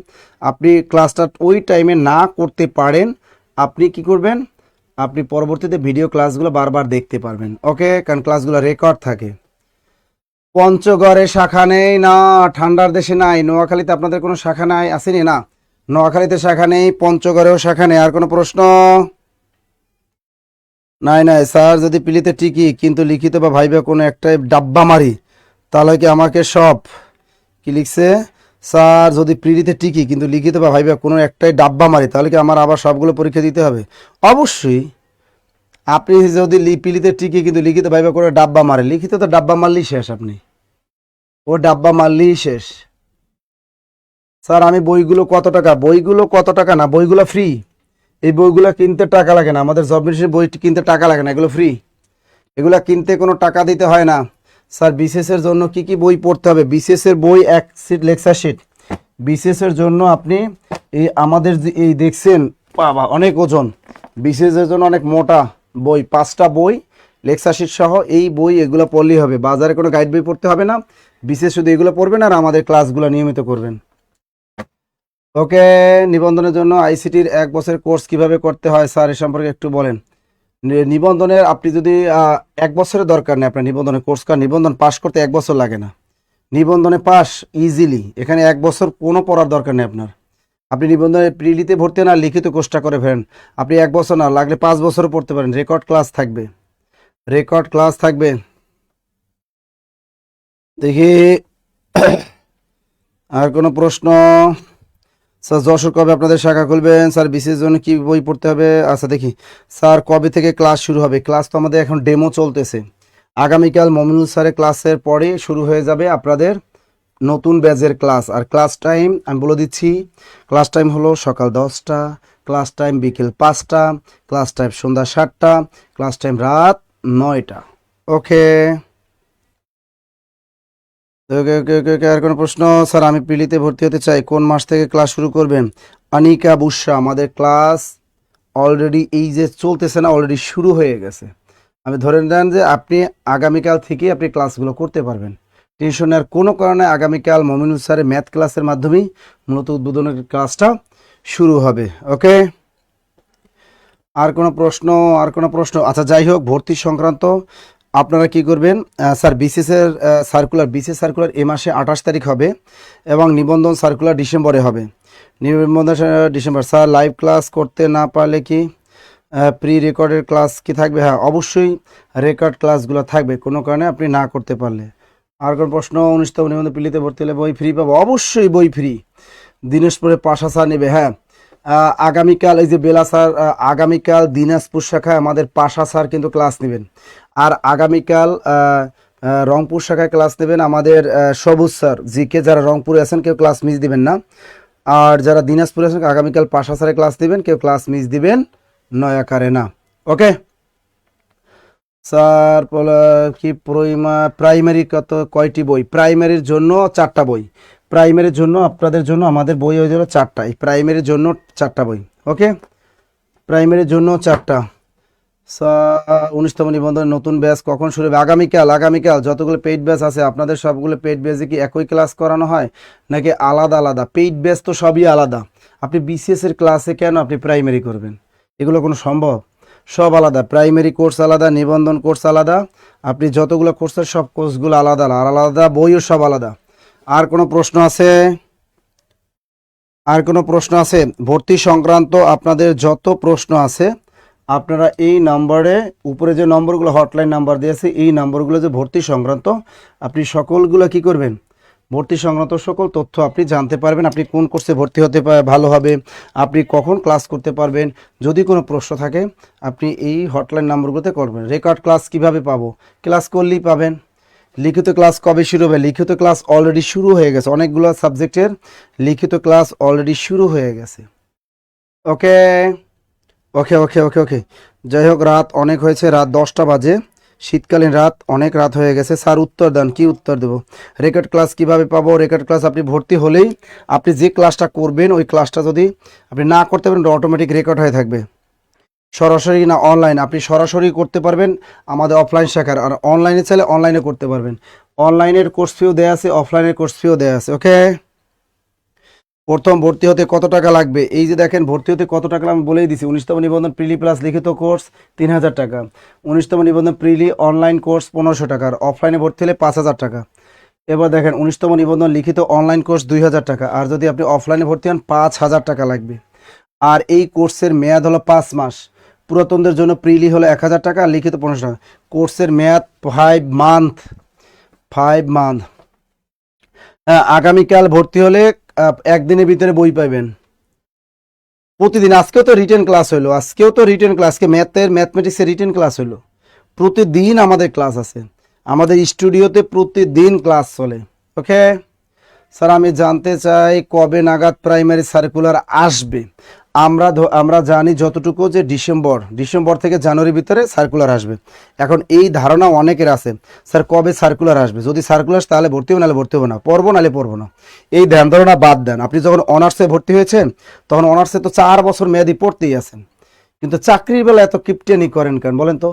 আপনি ক্লাসটা ওই টাইমে না করতে পারেন, আপনি কি করবেন, আপনি পরবর্তীতে ভিডিও ক্লাসগুলো বারবার দেখতে পারবেন। ওকে, কারণ ক্লাসগুলো রেকর্ড থাকে। পঞ্চগড়ে শাখা নেই? না, ঠান্ডার দেশে নাই। নোয়াখালীতে আপনাদের কোনো শাখা নাই আসেনি? না, নোয়াখালীতে শাখা নেই, পঞ্চগড়েও শাখা নেই। আর কোনো প্রশ্ন? নাই স্যার, যদি পিলিতে টিকি কিন্তু লিখিত বা ভাইবা কোনো একটাই ডাব্বা মারি, তাহলে কি আমাকে সব কি লিখছে? স্যার যদি প্রিলিতে টিকি কিন্তু লিখিত বা ভাইবা কোনো একটাই ডাব্বা মারি, তাহলে কি আমার আবার সবগুলো পরীক্ষা দিতে হবে? অবশ্যই। আপনি যদি পিলিতে টিকি কিন্তু লিখিত ভাইবা করে ডাব্বা মারে, লিখিত তো ডাব্বা মারলেই শেষ, আপনি ডাব্বা মারলেই শেষ। স্যার আমি বইগুলো কত টাকা? না, বইগুলো ফ্রি। এই বইগুলো কিনতে টাকা লাগে না, আমাদের জব মেডিসিন বই কিনতে টাকা লাগে না, এগুলো ফ্রি, এগুলো কিনতে কোনো টাকা দিতে হয় না। স্যার বিসিএস এর জন্য কি কি বই পড়তে হবে? বিসিএস এর বই, এক সিট লেকচার শিট। বিসিএস এর জন্য আপনি এই আমাদের যে এই দেখছেন বাবা অনেক ওজন, বিশেষের জন্য অনেক মোটা বই, 5টা বই লেকচার শিট সহ এই বই, এগুলো পড়লেই হবে, বাজারে কোনো গাইড বই পড়তে হবে না, বিশেষ শুধু এগুলো পড়বেন আর আমাদের ক্লাসগুলো নিয়মিত করবেন। ওকে, নিবন্ধনের জন্য আইসিটির 1 বছরের কোর্স কিভাবে করতে হয় স্যার এ সম্পর্কে একটু বলেন। নিবন্ধনের আপনি যদি 1 বছরের দরকার নেই আপনার নিবন্ধনের কোর্স, কারণ নিবন্ধন পাস করতে 1 বছর লাগে না, নিবন্ধনে পাস ইজিলি, এখানে 1 বছর কোনো পড়ার দরকার নেই আপনার। আপনি নিবন্ধনে প্রিলিতে ভর্তি না লিখিত কোর্সটা করে ফেলেন, আপনি 1 বছর না লাগলে 5 বছরও পড়তে পারেন, রেকর্ড ক্লাস থাকবে, রেকর্ড ক্লাস থাকবে। দেখি আর কোনো প্রশ্ন? স্যার যশোর কবে আপনাদের শাখা খুলবেন? স্যার বিশেষ জন্য কি বই পড়তে হবে? আচ্ছা দেখি স্যার কবে থেকে ক্লাস শুরু হবে। ক্লাস তো আমাদের এখন ডেমো চলতেছে, আগামীকাল মমিনুল স্যারের ক্লাসের পরে শুরু হয়ে যাবে আপনাদের নতুন ব্যাচের ক্লাস। আর ক্লাস টাইম আমি বলে দিচ্ছি, ক্লাস টাইম হলো সকাল 10টা, ক্লাস টাইম বিকেল 5টা, ক্লাস টাইম সন্ধ্যা 7টা, ক্লাস টাইম রাত 9টা। ওকে ওকে ওকে ওকে ওকে আর কোনো প্রশ্ন? স্যার আমি পিলিতে ভর্তি হতে চাই, কোন মাস থেকে ক্লাস শুরু করবেন? আনিকা বুসরা, আমাদের ক্লাস অলরেডি এই যে চলতেছে না, অলরেডি শুরু হয়ে গেছে। আমি ধরে নেন যে আপনি আগামীকাল থেকে আপনি ক্লাসগুলো করতে পারবেন, টেনশন নেওয়ার কোনো কারণে। আগামীকাল মমিনুল স্যারের ম্যাথ ক্লাসের মাধ্যমেই মূলত উদ্বোধনের ক্লাসটা শুরু হবে। ওকে, আর কোনো প্রশ্ন? আর কোনো প্রশ্ন? আচ্ছা যাই হোক, ভর্তি সংক্রান্ত আপনারা কি করবেন, স্যার বিসিএসের সার্কুলার, বিসিএস সার্কুলার এ মাসে 28 তারিখ হবে এবং নিবন্ধন সার্কুলার ডিসেম্বরে হবে। নিবন্ধন ডিসেম্বর। স্যার লাইভ ক্লাস করতে না পারলে কি প্রি রেকর্ডের ক্লাস কি থাকবে? হ্যাঁ অবশ্যই রেকর্ড ক্লাসগুলো থাকবে, কোনো কারণে আপনি না করতে পারলে। আর কোনো প্রশ্ন? 19তম নিবন্ধন পিলিতে ভর্তি হলে বই ফ্রি পাবো? অবশ্যই বই ফ্রি, দিনাজপুরে পাশা স্যার নেবে। হ্যাঁ আগামীকাল এই যে বেলা স্যার, আগামীকাল দিনাজপুর শাখায় আমাদের পাশা স্যার কিন্তু ক্লাস নেবেন, আর আগামীকাল রংপুর শাখায় ক্লাস নেবেন আমাদের সবুজ স্যার জিকে। যারা রংপুরে আছেন কেউ ক্লাস মিস দিবেন না, আর যারা দিনাজপুরে আছেন আগামীকাল পাশা স্যারে ক্লাস নেবেন, কেউ ক্লাস মিস দিবেন নয়াকারে না। ওকে স্যার কি প্রাইমারি কয়টি বই? প্রাইমারির জন্য 4টা বই, প্রাইমারির জন্য আপনাদের জন্য আমাদের বই হয়ে যাবে 4টা, এই প্রাইমারির জন্য 4টা বই। ওকে, প্রাইমারির জন্য 4টা। 19তম নিবন্ধন নতুন ব্যাচ কখন শুরু হবে? আগামীকাল। আগামীকাল যতগুলো পেইড ব্যাচ আছে আপনাদের সবগুলো পেইড ব্যাচে কি একই ক্লাস করানো হয় নাকি আলাদা আলাদা? পেইড ব্যাচ তো সবই আলাদা, আপনি বিসিএস এর ক্লাসে কেন আপনি প্রাইমারি করবেন? এগুলো কোনো সম্ভব? সব আলাদা, প্রাইমারি কোর্স আলাদা, নিবন্ধন কোর্স আলাদা, আপনি যতগুলো কোর্সের সব কোর্সগুলো আলাদা আলাদা, আলাদা বইও সব আলাদা। আর কোনো প্রশ্ন আছে? আর কোনো প্রশ্ন আছে? ভর্তি সংক্রান্ত আপনাদের যত প্রশ্ন আছে আপনারা এই নাম্বারে, উপরে যে নম্বরগুলো হটলাইন নাম্বার দিয়েছে, এই নম্বরগুলো যে ভর্তি সংক্রান্ত আপনি সকলগুলো কি করবেন, ভর্তি সংক্রান্ত সকল তথ্য আপনি জানতে পারবেন। আপনি কোন কোর্সে ভর্তি হতে ভালো হবে, আপনি কখন ক্লাস করতে পারবেন, যদি কোনো প্রশ্ন থাকে আপনি এই হটলাইন নাম্বারগুলোতে করবেন। রেকর্ড ক্লাস কিভাবে পাবো? ক্লাস করলেই পাবেন। লিখিত ক্লাস কবে শুরু হবে? লিখিত ক্লাস অলরেডি শুরু হয়ে গেছে, অনেকগুলো সাবজেক্টের লিখিত ক্লাস অলরেডি শুরু হয়ে গেছে। ওকে ওকে ওকে ওকে ওকে যাই হোক, রাত অনেক হয়েছে, রাত 10টা বাজে, শীতকালীন রাত, অনেক রাত হয়ে গেছে। স্যার উত্তর দেন, কি উত্তর দেবো? রেকর্ড ক্লাস কিভাবে পাবো? রেকর্ড ক্লাস আপনি ভর্তি হলেই আপনি যে ক্লাসটা করবেন ওই ক্লাসটা যদি আপনি না করতে পারেন অটোমেটিক রেকর্ড হয়ে থাকবে। সরাসরি না অনলাইন, আপনি সরাসরি করতে পারবেন আমাদের অফলাইন শাখার, আর অনলাইনে চাইলে অনলাইনে করতে পারবেন। অনলাইনের কোর্স ফিও দেওয়া আছে, অফলাইনের কোর্স ফিও দেওয়া আছে। ওকে, প্রথম ভর্তি হতে কত টাকা লাগবে? এই যে দেখেন ভর্তি হতে কত টাকা আমি বলেই দিছি। 19তম নিবন্ধন প্রিলি প্লাস লিখিত কোর্স 3000 টাকা, 19তম নিবন্ধন প্রিলি অনলাইন কোর্স 1500 টাকা, আর অফলাইনে ভর্তি হলে 5000 টাকা। এবার দেখেন 19তম নিবন্ধন লিখিত অনলাইন কোর্স 2000 টাকা, আর যদি আপনি অফলাইনে ভর্তি হন 5000 টাকা লাগবে। আর এই কোর্সের মেয়াদ হলো 5 মাস। পুরাতনদের জন্য প্রিলি হলো 1000 টাকা, আর লিখিত 1500 টাকা। কোর্সের মেয়াদ 5 মান্থ, 5 মান্থ। আগামীকাল ভর্তি হলে একদিনের ভিতরে বই পাবেন প্রতিদিন। আজকেও তো রিটেন ক্লাস হলো, আজকেও তো রিটেন ক্লাস, আজকে ম্যাথমেটিক্সের রিটেন ক্লাস হলো। প্রতিদিন আমাদের ক্লাস আছে, আমাদের স্টুডিওতে প্রতিদিন ক্লাস চলে। ওকে স্যার আমি জানতে চাই কবে নাগাদ প্রাইমারি সার্কুলার আসবে? আমরা জানি যতটুকু যে ডিসেম্বর থেকে জানুয়ারির ভিতরে সার্কুলার আসবে। এখন এই ধারণা অনেকের আছে, স্যার কবে সার্কুলার আসবে, যদি সার্কুলার আসে তাহলে ভর্তি হবে, নাহলে ভর্তি হবে না, পড়বো নাহলে পড়বো না। এই ধ্যান ধারণা বাদ দেন। আপনি যখন অনার্সে ভর্তি হয়েছেন তখন অনার্সে তো 4 বছর মেয়াদি পড়তেই আছেন, কিন্তু চাকরির বেলা এত কিপটেনি করেন কেন বলেন তো?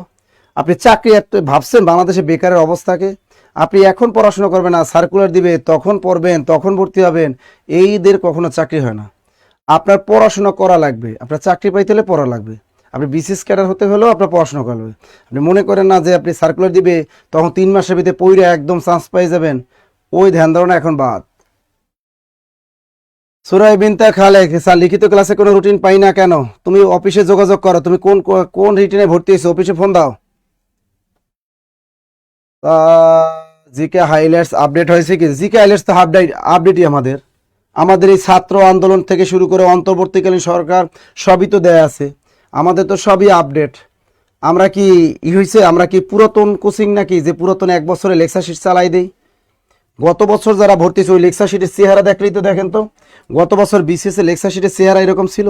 আপনি চাকরি এত ভাবছেন বাংলাদেশে বেকারের অবস্থাকে? আপনি এখন পড়াশোনা করবেন না, সার্কুলার দিবে তখন পড়বেন, তখন ভর্তি হবেন, এইদের কখনো চাকরি হয় না। আপনার পড়াশোনা করা লাগবে, আপনার চাকরি পাইতে হলে পড়া লাগবে, আপনি বিসিএস ক্যাডার হতে হলেও আপনার পড়াশোনা করা লাগবে। আপনি মনে করেন না যে আপনি সার্কুলার দিবে তখন 3 মাসের ভিতরে পড়ে একদম চান্স পাই যাবেন, ওই ধ্যান ধারণা এখন বাদ। সুরাই বিনতে খালেক, স্যার লিখিত ক্লাসে কোনো রুটিন পাই না কেন? তুমি অফিসে যোগাযোগ করো, তুমি কোন কোন রিটিনে ভর্তি হয়েছো, অফিসে ফোন দাও। জিকে হাইলাইটস আপডেট হয়েছে কি? জিকে হাইলাইটস তো আপডেটই আমাদের এই ছাত্র আন্দোলন থেকে শুরু করে অন্তর্বর্তীকালীন সরকার সবই তো দেয়া আছে, আমাদের তো সবই আপডেট। আমরা কি হয়েছে, আমরা কি পুরাতন কোচিং নাকি যে পুরাতন 1 বছরে লেকচার শিট চালাই দেই? গত বছর যারা ভর্তি হয়েছে ওই লেকচার শিটের চেহারা দেখলেই তো দেখেন তো, গত বছর বিসিএস এ লেকচার শিটের চেহারা এরকম ছিল।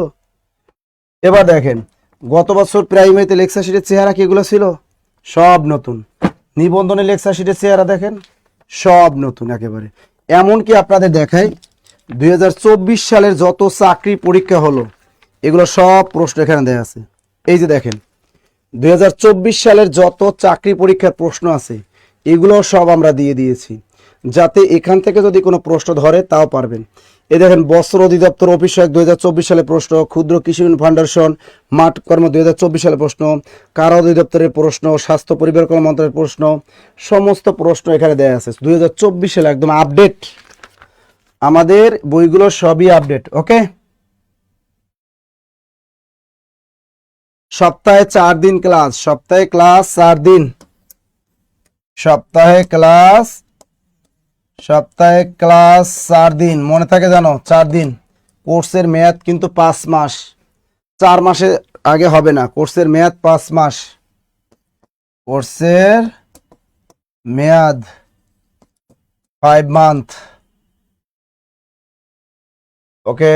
এবার দেখেন গত বছর প্রাইমারিতে লেকচার শিটের চেহারা কি এগুলো ছিল? সব নতুন। নিবন্ধনের লেকচার শিটের চেহারা দেখেন, সব নতুন একেবারে। এমনকি আপনাদের দেখাই 2024 সালের যত চাকরি পরীক্ষা হলো এগুলো সব প্রশ্ন এখানে দেয়া আছে। এই যে দেখেন 2024 সালের যত চাকরি পরীক্ষার প্রশ্ন আছে এগুলো সব আমরা দিয়ে দিয়েছি, যাতে এখান থেকে যদি কোনো প্রশ্ন ধরে তাও পারবেন। এই দেখেন বস্ত্র অধিদপ্তর অফিস 2024 সালে প্রশ্ন, ক্ষুদ্র কৃষি ফাউন্ডেশন মাঠ কর্ম 2024 সালে প্রশ্ন, কারা অধিদপ্তরের প্রশ্ন, স্বাস্থ্য পরিবার কল্যাণ মন্ত্রণালয়ের প্রশ্ন, সমস্ত প্রশ্ন এখানে দেয়া আছে 2024 সালে একদম আপডেট। আমাদের বইগুলো সবই আপডেট। ওকে, সপ্তাহে 4 দিন ক্লাস, সপ্তাহে ক্লাস 4 দিন, সপ্তাহে ক্লাস 4 দিন, মনে থাকে জানো 4 দিন। কোর্সের মেয়াদ কিন্তু 5 মাস, 4 মাসে আগে হবে না, কোর্সের মেয়াদ 5 মাস, কোর্সের মেয়াদ 5 মান্থ। ওকে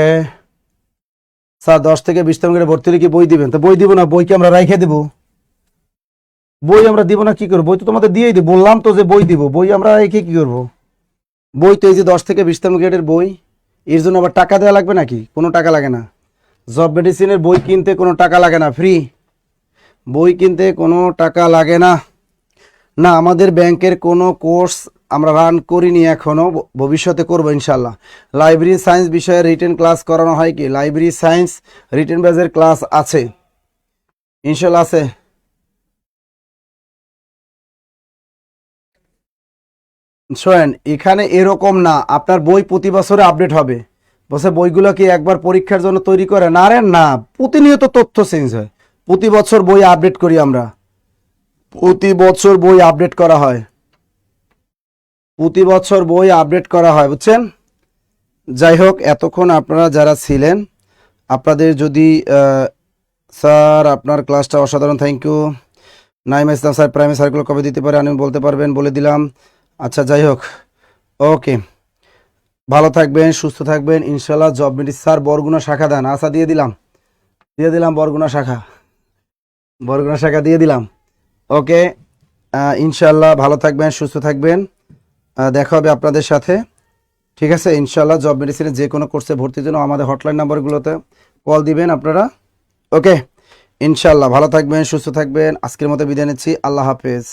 স্যার 10 থেকে 20 করে ভর্তি হলে কি বই দিবেন? তো বই দিব না, বই কি আমরা রাইখে দেব? বই আমরা দিব না কি করবো? বই তো তোমাদের দিয়েই দিব, বললাম তো যে বই দিব, বই আমরা রেখে কি করবো? বই তো এই যে 10 থেকে 20 গ্রেডের বই, এর জন্য আবার টাকা দেওয়া লাগবে নাকি? কোনো টাকা লাগে না। জব মেডিসিনের বই কিনতে কোনো টাকা লাগে না, ফ্রি। বই কিনতে কোনো টাকা লাগে না। না, আমাদের ব্যাংকের কোনো কোর্স আমরা রান করিনি এখনো, ভবিষ্যতে করবো ইনশাল্লাহ। লাইব্রেরি সায়েন্স বিষয়ে রিটেন ক্লাস করানো হয় কি? লাইব্রেরি সায়েন্স রিটেন বেজের ক্লাস আছে ইনশাল্লাহ, আছে। শোনেন এখানে এরকম না আপনার বই প্রতি বছরে আপডেট হবে, বসে বইগুলো কি একবার পরীক্ষার জন্য তৈরি করে না রে? না, প্রতিনিয়ত তথ্য চেঞ্জ হয়, প্রতি বছর বই আপডেট করি আমরা, প্রতি বছর বই আপডেট করা হয়, প্রতি বছর বই আপডেট করা হয়, বুঝছেন? যাই হোক, এতক্ষণ আপনারা যারা ছিলেন আপনাদের যদি স্যার আপনার ক্লাসটা অসাধারণ, thank you. Naim Islam sir primary circular কবে দিতে পারে আমি বলতে পারবেন? বলে দিলাম। আচ্ছা যাই হোক, ওকে, ভালো থাকবেন, সুস্থ থাকবেন ইনশাল্লাহ। জব মিটি স্যার বরগুনা শাখা দেন। আচ্ছা দিয়ে দিলাম বরগুনা শাখা দিয়ে দিলাম। ওকে, ইনশাল্লাহ ভালো থাকবেন, সুস্থ থাকবেন, দেখা হবে আপনাদের সাথে, ঠিক আছে ইনশাল্লাহ। জব মেডিসিনে যে কোনো কোর্সে ভর্তির জন্য আমাদের হটলাইন নাম্বারগুলোতে কল দিবেন আপনারা। ওকে, ইনশাল্লাহ ভালো থাকবেন, সুস্থ থাকবেন। আজকের মতো বিদায় নিচ্ছি, আল্লাহ হাফেজ।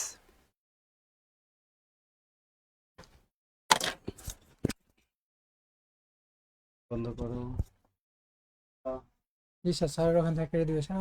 বন্ধ করো। জি স্যার, স্যারের ওখান থেকে কেটে দিবে স্যার।